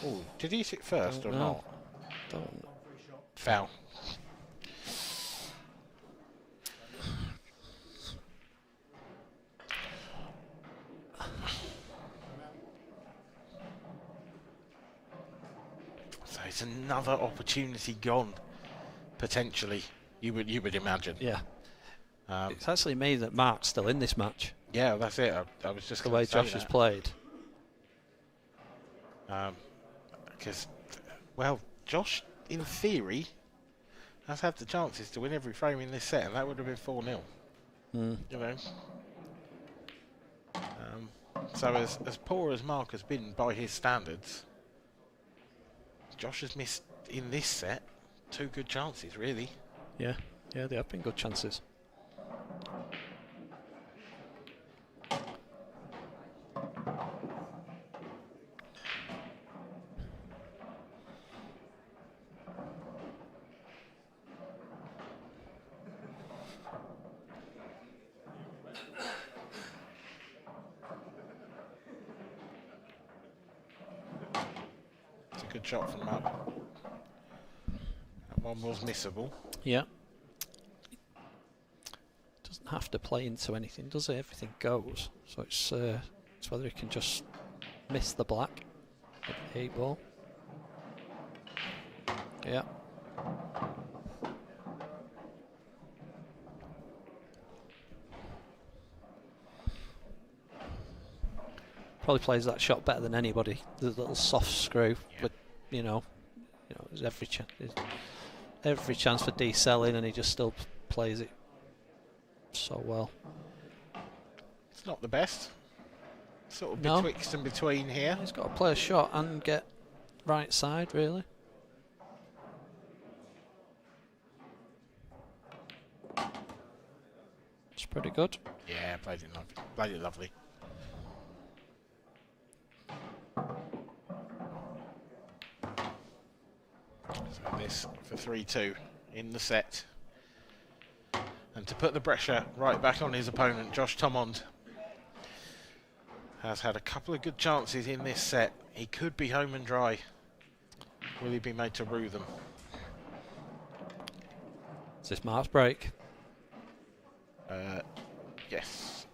Oh, did he hit it first or Don't know. not? Don't. Foul. So it's another opportunity gone, potentially. You would imagine. Yeah. It's actually amazing that Mark's still in this match. Yeah, that's it. I was just The gonna way say Josh has that. played. Because, well, Josh, in theory, has had the chances to win every frame in this set, and that would have been 4-0. Mm. You know. So as poor as Mark has been by his standards, Josh has missed in this set 2 good chances, really. Yeah, yeah, they have been good chances. It's a good shot from Mark. That one was missable. Yeah. Doesn't have to play into anything, does it? Everything goes. So it's whether he can just miss the black with the 8 ball. Yeah. Probably plays that shot better than anybody. The little soft screw, with there's every chance for decelling, and he just still plays it so well. It's not the best. Sort of No. betwixt and between here. He's got to play a shot and get right side, really. It's pretty good. Yeah, played it lovely. Played it lovely. So this for 3-2 in the set. And to put the pressure right back on his opponent, Josh Thomond has had a couple of good chances in this set. He could be home and dry. Will he be made to rue them? Is this Mark's break? Yes.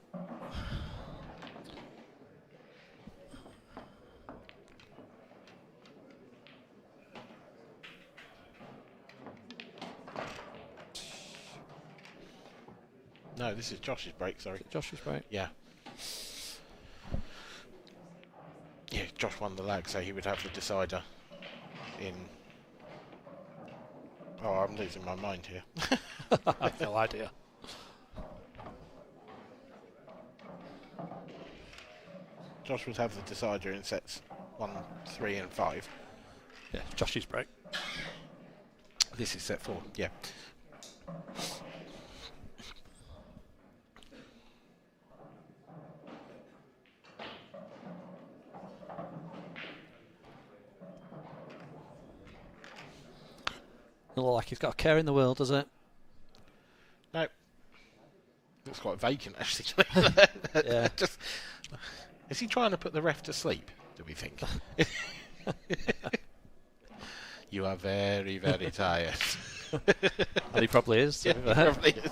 No, this is Josh's break, sorry. Is it Josh's break? Yeah. Yeah, Josh won the lag, so he would have the decider in... Oh, I'm losing my mind here. I have no idea. Josh would have the decider in sets 1, 3 and 5. Yeah, Josh's break. This is set 4, yeah. Doesn't look like he's got a care in the world, does it? No. Looks quite vacant, actually. Yeah. Just, is he trying to put the ref to sleep, do we think? You are very, very tired. And he probably is. To Yeah, be he fair. probably is.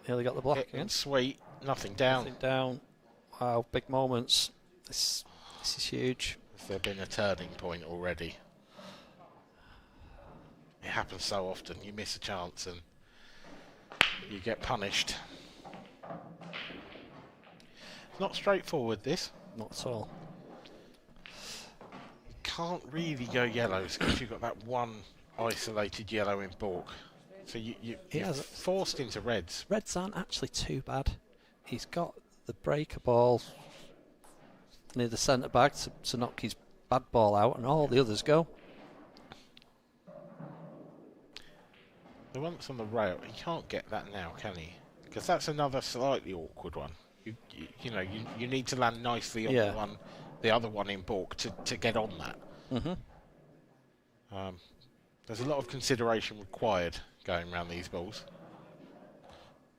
Nearly got the block Hit again. and sweet, nothing down. Nothing down. Wow, big moments. This is huge. Has there been a turning point already? It happens so often. You miss a chance and you get punished. It's not straightforward, this. Not at all. You can't really go yellows because you've got that one isolated yellow in balk. So you're forced into reds. Reds aren't actually too bad. He's got the breaker ball near the centre back to knock his bad ball out, and all the others go. The one that's on the rail, he can't get that now, can he? Because that's another slightly awkward one. You need to land nicely on the other one in balk to get on that. There's a lot of consideration required going around these balls.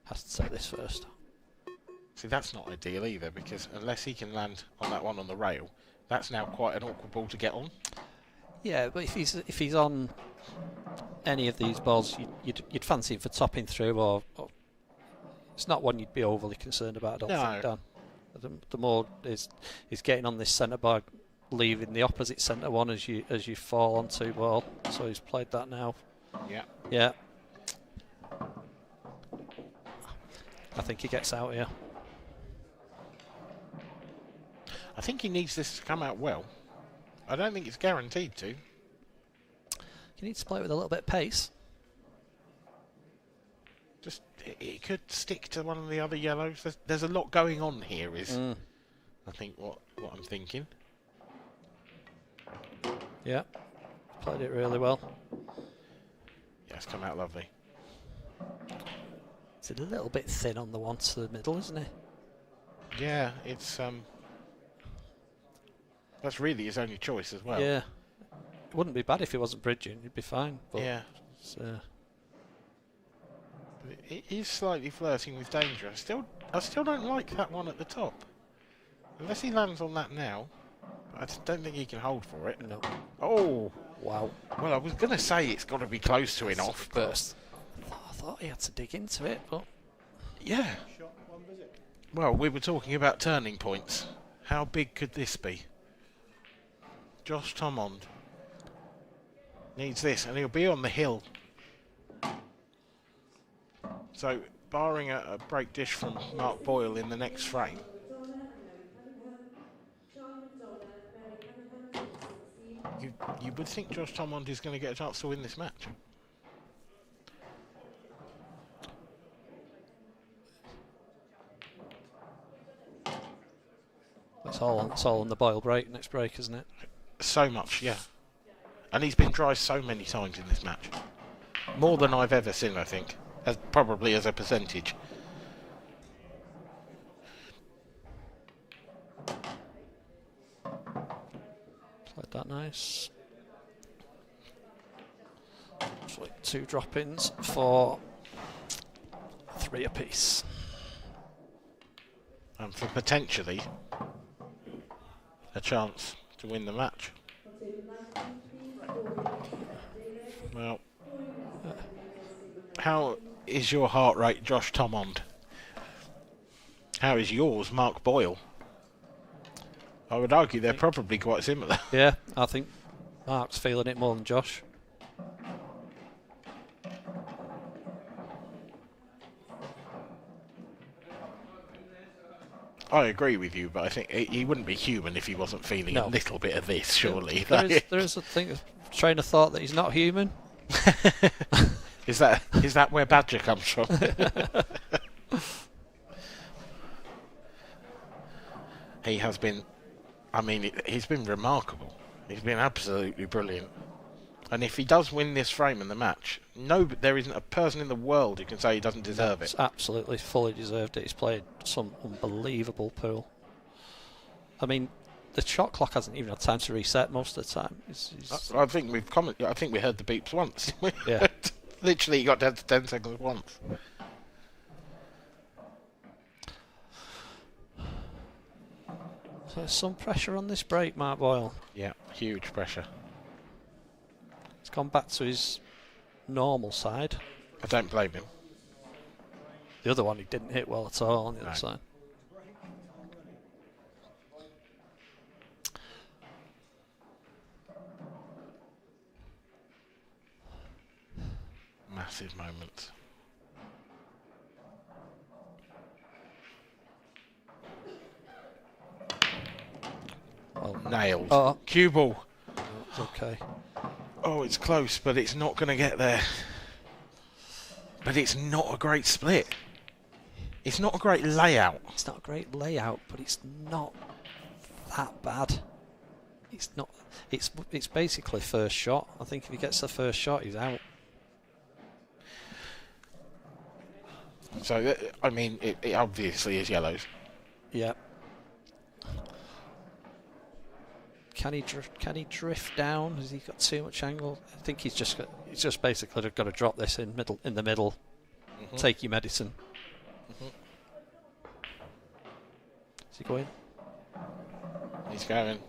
Has to take this first. See, that's not ideal either, because unless he can land on that one on the rail, that's now quite an awkward ball to get on. Yeah, but if he's on any of these balls, you'd fancy him for topping through, or it's not one you'd be overly concerned about. I don't think, Dan. The more is getting on this centre back, leaving the opposite centre one as you fall onto ball. So he's played that now. Yeah. Yeah. I think he gets out here. I think he needs this to come out well. I don't think it's guaranteed to. You need to play with a little bit of pace. Just it could stick to one of the other yellows. There's a lot going on here. I think what I'm thinking. Yeah, played it really well. Yeah, it's come out lovely. It's a little bit thin on the one to the middle, isn't it? Yeah, it's that's really his only choice as well. Yeah, it wouldn't be bad if he wasn't bridging. He'd be fine. But yeah. But it is slightly flirting with danger. I still don't like that one at the top. Unless he lands on that now, I don't think he can hold for it. No. Oh, wow. Well, I was going to say it's got to be close to an off, but I thought he had to dig into it, but yeah. Well, we were talking about turning points. How big could this be? Josh Thomond needs this, and he'll be on the hill. So, barring a break dish from Mark Boyle in the next frame, you would think Josh Thomond is going to get a chance to win this match. it's all on the Boyle break, next break, isn't it? So much, yeah. And he's been dry so many times in this match. More than I've ever seen, I think. Probably as a percentage. Played that nice. So 2 drop-ins for 3 apiece. And for potentially a chance to win the match. Well, how is your heart rate, Josh Thomond? How is yours, Mark Boyle? I would argue they're probably quite similar. Yeah, I think Mark's feeling it more than Josh. I agree with you, but I think he wouldn't be human if he wasn't feeling a little bit of this, surely. There is a train of thought that he's not human. Is that where Badger comes from? He has been, I mean, he's been remarkable. He's been absolutely brilliant. And if he does win this frame in the match, there isn't a person in the world who can say he doesn't deserve it. It's absolutely fully deserved it. He's played some unbelievable pool. I mean, the shot clock hasn't even had time to reset most of the time. I think we heard the beeps once. Yeah. Literally, he got down to 10 seconds once. So there's some pressure on this break, Mark Boyle. Yeah, huge pressure. It's gone back to his normal side. I don't blame him. The other one he didn't hit well at all on the No. other side. Massive moments. Well, Nailed. oh, Cue ball. it's okay. Oh, it's close, but it's not going to get there. But it's not a great split. It's not a great layout. It's not a great layout, but it's not that bad. It's not. It's basically first shot. I think if he gets the first shot, he's out. So, I mean, it obviously is yellows. Yeah. Can he drift down? Has he got too much angle? I think he's just basically got to drop this in the middle. Mm-hmm. Take your medicine. Mm-hmm. Is he going? He's going.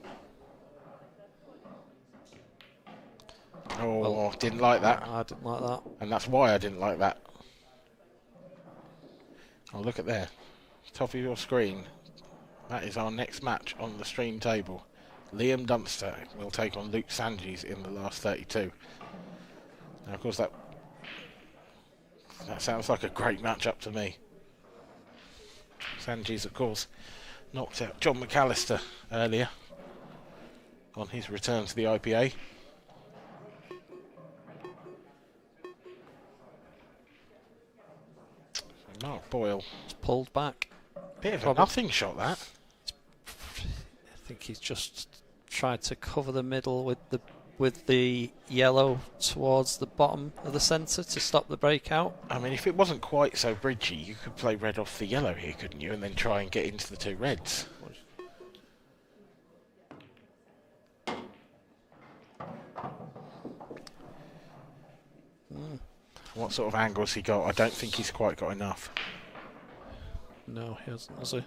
Oh, Well, didn't like that. I didn't like that. And that's why I didn't like that. Oh, look at there. Top of your screen. That is our next match on the stream table. Liam Dunster will take on Luke Sanges in the last 32. Now, of course, that sounds like a great matchup to me. Sanges, of course, knocked out John McAllister earlier on his return to the IPA. So Mark Boyle. It's pulled back. Bit of a Probably. nothing shot, that. I think he's just tried to cover the middle with the yellow towards the bottom of the centre to stop the breakout. I mean, if it wasn't quite so bridgy, you could play red off the yellow here, couldn't you? And then try and get into the two reds. What sort of angles he got? I don't think he's quite got enough. No, he hasn't, has he?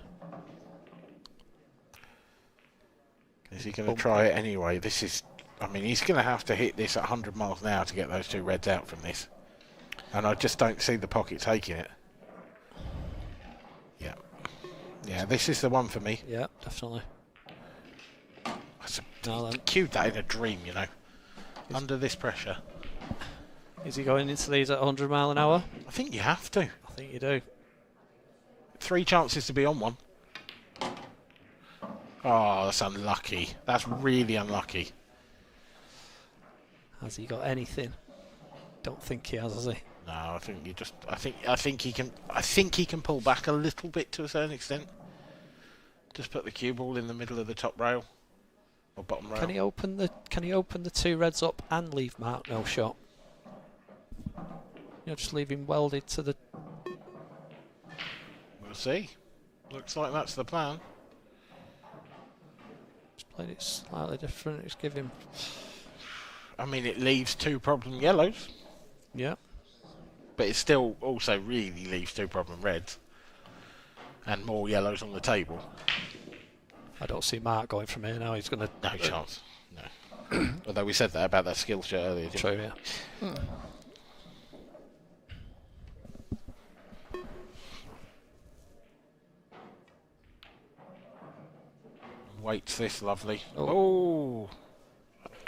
Is he going to try it anyway? This is... I mean, he's going to have to hit this at 100 miles an hour to get those two reds out from this. And I just don't see the pocket taking it. Yeah. Yeah, this is the one for me. Yeah, definitely. I cued that in a dream, you know. Under this pressure. Is he going into these at 100 mile an hour? I think you have to. I think you do. 3 chances to be on one. Oh, that's unlucky. That's really unlucky. Has he got anything? Don't think he has he? No, I think you just. I think he can. I think he can pull back a little bit to a certain extent. Just put the cue ball in the middle of the top rail or bottom rail. Can he open the two reds up and leave Mark no shot? You know, just leave him welded to the. We'll see. Looks like that's the plan. Just played it slightly different. Just give him. I mean, it leaves 2 problem yellows. Yeah. But it still also really leaves 2 problem reds. And more yellows on the table. I don't see Mark going from here now. He's going to. No chance. No. Although we said that about that skill shot earlier. Didn't True, yeah. Waits this lovely. Oh. Oh.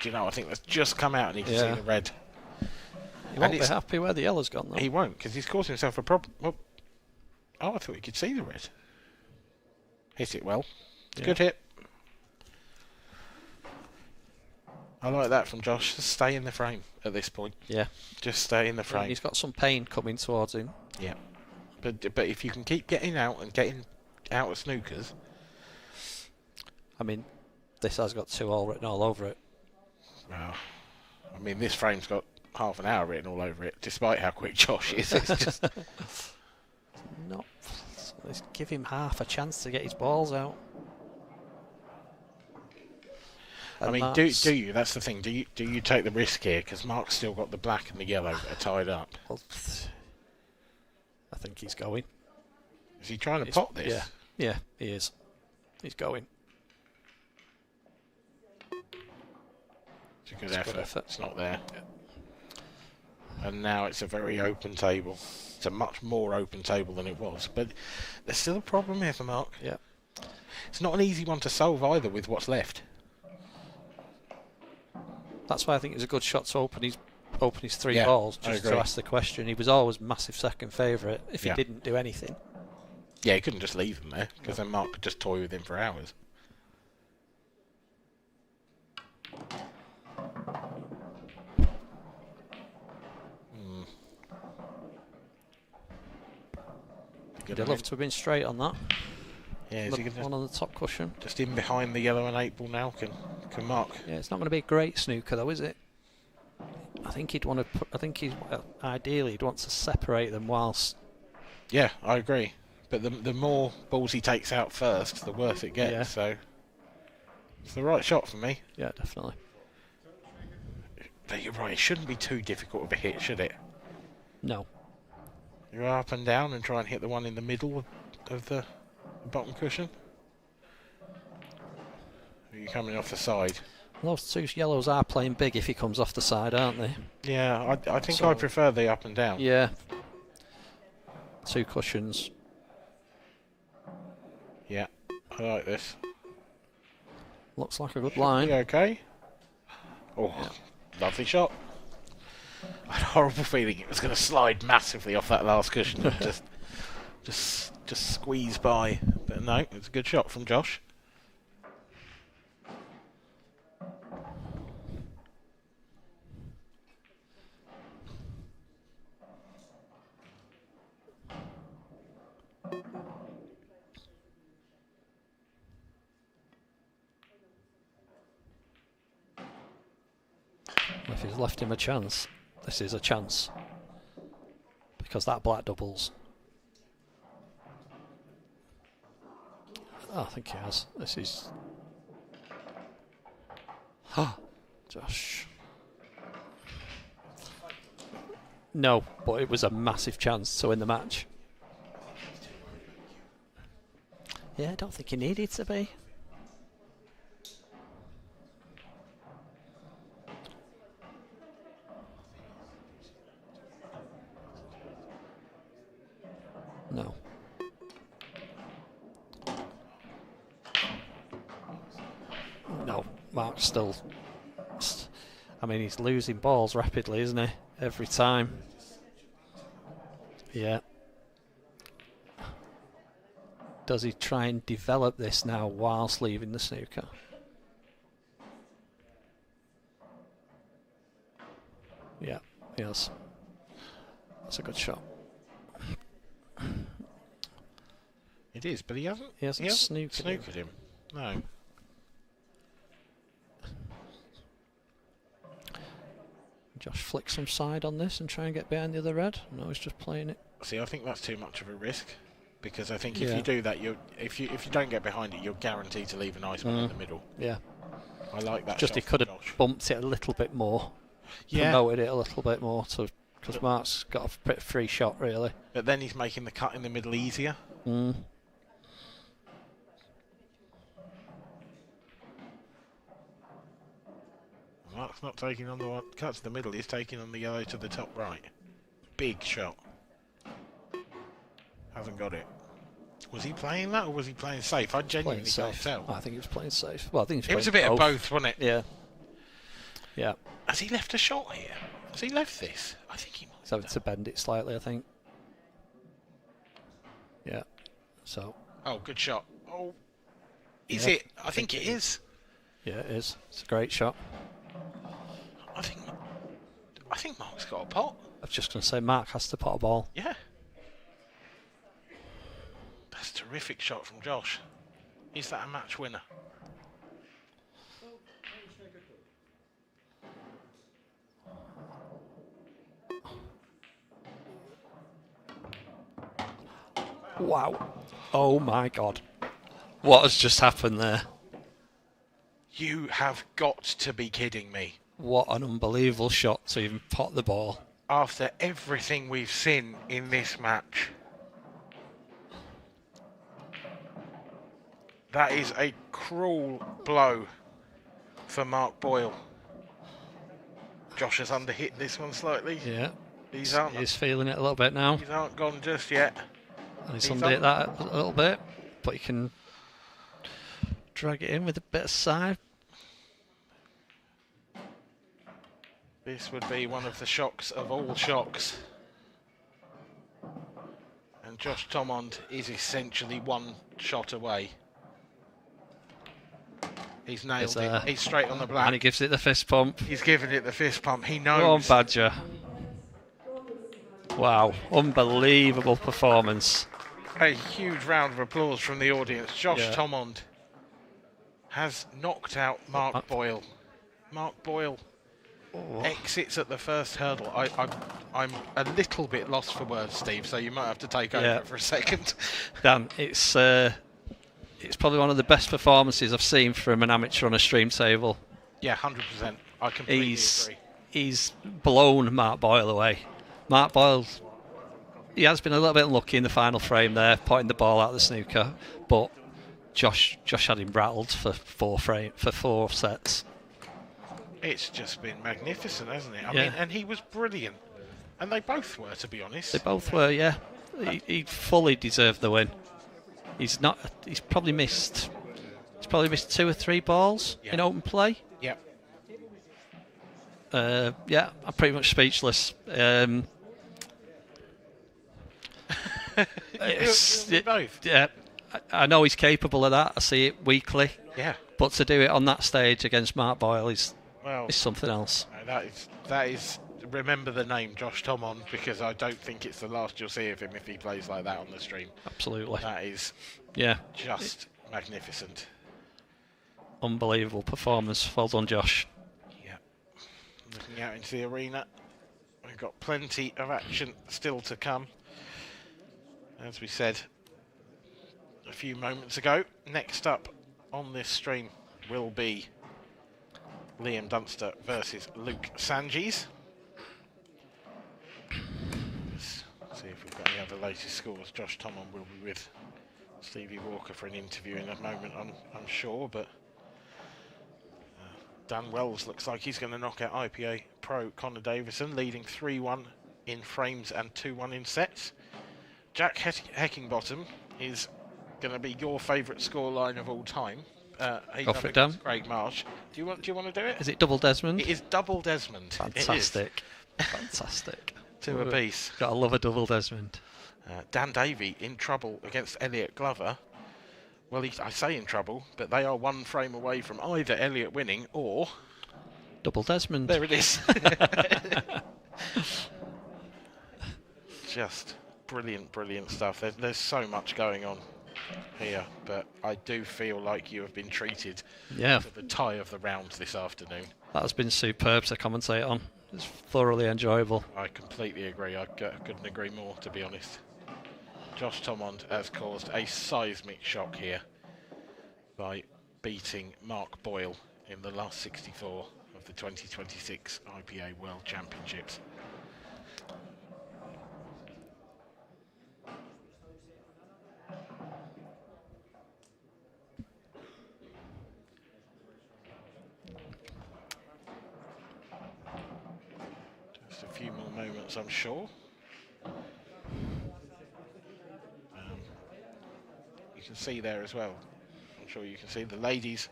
Do you know, I think that's just come out and he can see the red. He won't be happy where the yellow's gone though. He won't, because he's caused himself a problem. Well, oh, I thought he could see the red. Hit it well. Good hit. I like that from Josh. Just stay in the frame at this point. Yeah. Just stay in the frame. He's got some pain coming towards him. Yeah. But if you can keep getting out and getting out of snookers. I mean, this has got 2 all written all over it. Well, I mean, this frame's got half an hour written all over it, despite how quick Josh is. It's just not. Let's give him half a chance to get his balls out. I mean, do you? That's the thing. Do you take the risk here? Because Mark's still got the black and the yellow that are tied up. Well, I think he's going. Is he trying to pot this? Yeah. Yeah, he is. He's going. It's a good effort. It's not there. Yeah. And now it's a very open table. It's a much more open table than it was. But there's still a problem here for Mark. Yeah. It's not an easy one to solve either with what's left. That's why I think it's a good shot to open his 3 balls, just to ask the question. He was always massive second favourite if he didn't do anything. Yeah, he couldn't just leave them there, because then Mark could just toy with him for hours. I'd love to have been straight on that. Yeah, is he gonna one on the top cushion. Just in behind the yellow and 8 ball now, can Mark? Yeah, it's not going to be a great snooker though, is it? I think he'd want to. Ideally he'd want to separate them whilst. Yeah, I agree. But the more balls he takes out first, the worse it gets. Yeah. So it's the right shot for me. Yeah, definitely. But you're right. It shouldn't be too difficult of a hit, should it? No. You go up and down and try and hit the one in the middle of the bottom cushion. Are you coming off the side? Those 2 yellows are playing big if he comes off the side, aren't they? Yeah, I think I prefer the up and down. Yeah. 2 cushions. Yeah, I like this. Looks like a good line. Yeah, okay. Oh, lovely shot. I had a horrible feeling it was going to slide massively off that last cushion and just squeeze by. But no, it's a good shot from Josh. If he's left him a chance, this is a chance. Because that black doubles. Oh, I think he has. This is... Josh. No, but it was a massive chance to win the match. Yeah, I don't think he needed to be. No. No, Mark's still... I mean, he's losing balls rapidly, isn't he? Every time. Yeah. Does he try and develop this now whilst leaving the snooker? Yeah, yes. That's a good shot. It is, but he hasn't snookered him. No. Josh flick some side on this and try and get behind the other red. No, he's just playing it. See, I think that's too much of a risk, because I think if you do that, if you don't get behind it, you're guaranteed to leave a nice one in the middle. Yeah. I like that. Just he could have bumped it a little bit more. Yeah. Promoted it a little bit more, because Mark's got a pretty free shot, really. But then he's making the cut in the middle easier. Mark's not taking on the one cut to the middle, he's taking on the yellow to the top right. Big shot. Hasn't got it. Was he playing that or was he playing safe? I genuinely can't tell. I think he was playing safe. Well, I think it was a bit of both, wasn't it? Yeah. Yeah. Has he left a shot here? Has he left this? I think he might. He's having to bend it slightly, I think. Yeah. So. Oh, good shot. Oh. Is it? I think it is. Yeah, it is. It's a great shot. I think Mark's got a pot. I was just going to say Mark has to pot a ball. Yeah. That's a terrific shot from Josh. Is that a match winner? Wow. Oh my God. What has just happened there? You have got to be kidding me. What an unbelievable shot to even pot the ball. After everything we've seen in this match. That is a cruel blow for Mark Boyle. Josh has underhit this one slightly. Yeah. He's feeling it a little bit now. These aren't gone just yet. And he's underhit that a little bit, but he can drag it in with a bit of side. This would be one of the shocks of all shocks. And Josh Thomond is essentially one shot away. He's nailed it. He's straight on the black. And he gives it the fist pump. He's giving it the fist pump. He knows. Go on, Badger. Wow, unbelievable performance. A huge round of applause from the audience. Josh Thomond has knocked out Mark Boyle. Mark Boyle exits at the first hurdle. I'm a little bit lost for words, Steve, so you might have to take over for a second. Dan, it's probably one of the best performances I've seen from an amateur on a stream table. Yeah, 100%. I completely agree. He's blown Mark Boyle away. Mark Boyle, he has been a little bit unlucky in the final frame there, potting the ball out of the snooker, but Josh had him rattled for four sets. It's just been magnificent, hasn't it? I mean, and he was brilliant. And they both were, to be honest. They both were, yeah. He fully deserved the win. He's probably missed 2 or 3 balls in open play. Yep. I'm pretty much speechless. Both. Yeah, I know he's capable of that. I see it weekly. Yeah. But to do it on that stage against Mark Boyle is something else. That is. Remember the name Josh Thomond, because I don't think it's the last you'll see of him if he plays like that on the stream. Absolutely. That is just magnificent. Unbelievable performance. Well done, Josh. Yeah. Looking out into the arena, we've got plenty of action still to come. As we said a few moments ago, next up on this stream will be Liam Dunster versus Luke Sanges. Let's see if we've got any other latest scores. Josh Thomond will be with Stevie Walker for an interview in a moment, I'm sure, but Dan Wells looks like he's going to knock out IPA pro Connor Davison, leading 3-1 in frames and 2-1 in sets. Jack Heckingbottom is going to be your favourite scoreline of all time. Go for it, Dan. Craig Marsh. Do you want to do it? Is it double Desmond? It is double Desmond. Fantastic. Fantastic. Two apiece. Gotta love a double Desmond. Dan Davey in trouble against Elliot Glover. Well, I say in trouble, but they are one frame away from either Elliot winning or double Desmond. There it is. Just brilliant stuff. There's so much going on here, but I do feel like you have been treated to the tie of the round this afternoon. That has been superb to commentate on. It's thoroughly enjoyable. I completely agree. I couldn't agree more, to be honest. Josh Thomond has caused a seismic shock here by beating Mark Boyle in the last 64 of the 2026 IPA World Championships. Just a few more moments, I'm sure. You can see there as well. I'm sure you can see the ladies'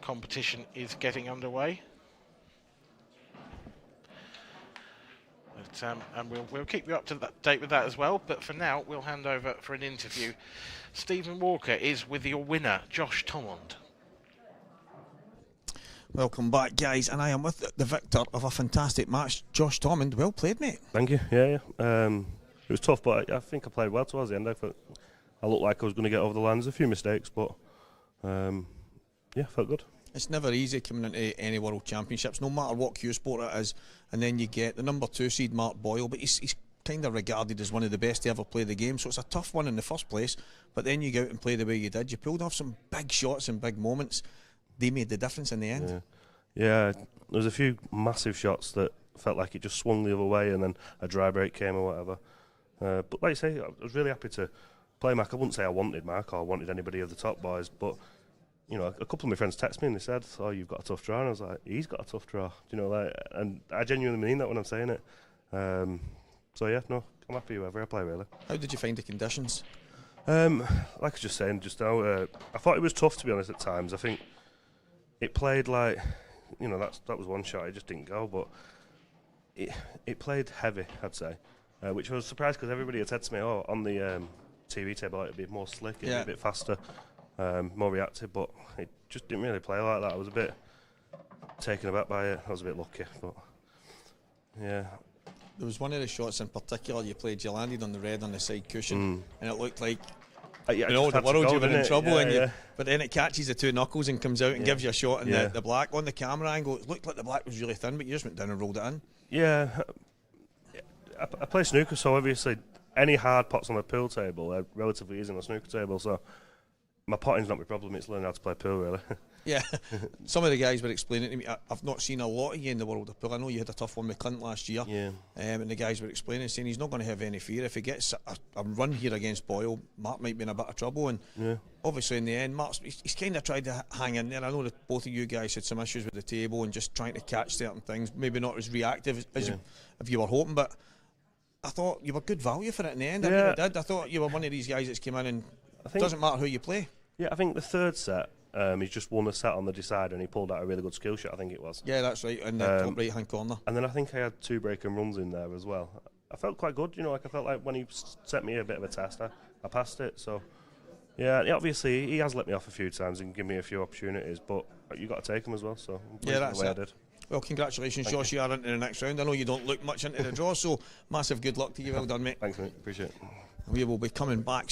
competition is getting underway. But, and we'll keep you up to date with that as well. But for now, we'll hand over for an interview. Stephen Walker is with your winner, Josh Thomond. Welcome back, guys, and I am with the victor of a fantastic match, Josh Thomond. Well played, mate. Thank you. Yeah. It was tough, but I think I played well towards the end. I thought I looked like I was going to get over the line. There's a few mistakes, but felt good. It's never easy coming into any World Championships, no matter what Cuesport it is, and then you get the number 2 seed Mark Boyle, but he's kind of regarded as one of the best to ever play the game, so it's a tough one in the first place, but then you go out and play the way you did. You pulled off some big shots and big moments. they made the difference in the end. Yeah, there was a few massive shots that felt like it just swung the other way, and then a dry break came or whatever. But like I say, I was really happy to play Mark. I wouldn't say I wanted Mark or I wanted anybody of the top boys, but you know, a couple of my friends texted me and they said, "Oh, you've got a tough draw," and I was like, "He's got a tough draw," you know, like, and I genuinely mean that when I'm saying it. So yeah, no, I'm happy whoever I play really. How did you find the conditions? Like I was just saying just now, I thought it was tough, to be honest, at times. I think it played like, you know, that was one shot, it just didn't go, but it played heavy, I'd say, which I was surprised because everybody had said to me, "Oh, on the TV table it'd be more slick, it'd be a bit faster, more reactive," but it just didn't really play like that. I was a bit taken aback by it. I was a bit lucky, but yeah. There was one of the shots in particular you played, you landed on the red on the side cushion, and it looked like in all the world you were in trouble, but then it catches the two knuckles and comes out and gives you a shot in the black. On the camera angle, it looked like the black was really thin, but you just went down and rolled it in. Yeah, I play snooker, so obviously any hard pots on the pool table are relatively easy on the snooker table, so my potting's not my problem, it's learning how to play pool really. Yeah, some of the guys were explaining to me, I've not seen a lot of you in the world of pool. I know you had a tough one with Clint last year, and the guys were explaining, saying he's not going to have any fear. If he gets a run here against Boyle, Mark might be in a bit of trouble, and obviously in the end, Mark's he's kind of tried to hang in there. I know that both of you guys had some issues with the table and just trying to catch certain things, maybe not as reactive as if you were hoping, but I thought you were good value for it in the end. I really did. I thought you were one of these guys that's came in and it doesn't matter who you play. Yeah, I think the third set, he's just won a set on the decider and he pulled out a really good skill shot, I think it was. Yeah, that's right, in the top right hand corner. And then I think I had 2 break and runs in there as well. I felt quite good, you know, like I felt like when he set me a bit of a test, I passed it, so yeah, obviously he has let me off a few times and given me a few opportunities, but you've got to take them as well, so that's the way I did. Well, congratulations, Josh, you are into the next round. I know you don't look much into the draw, so massive good luck to you. Well done, mate. Thanks, mate. Appreciate it. We will be coming back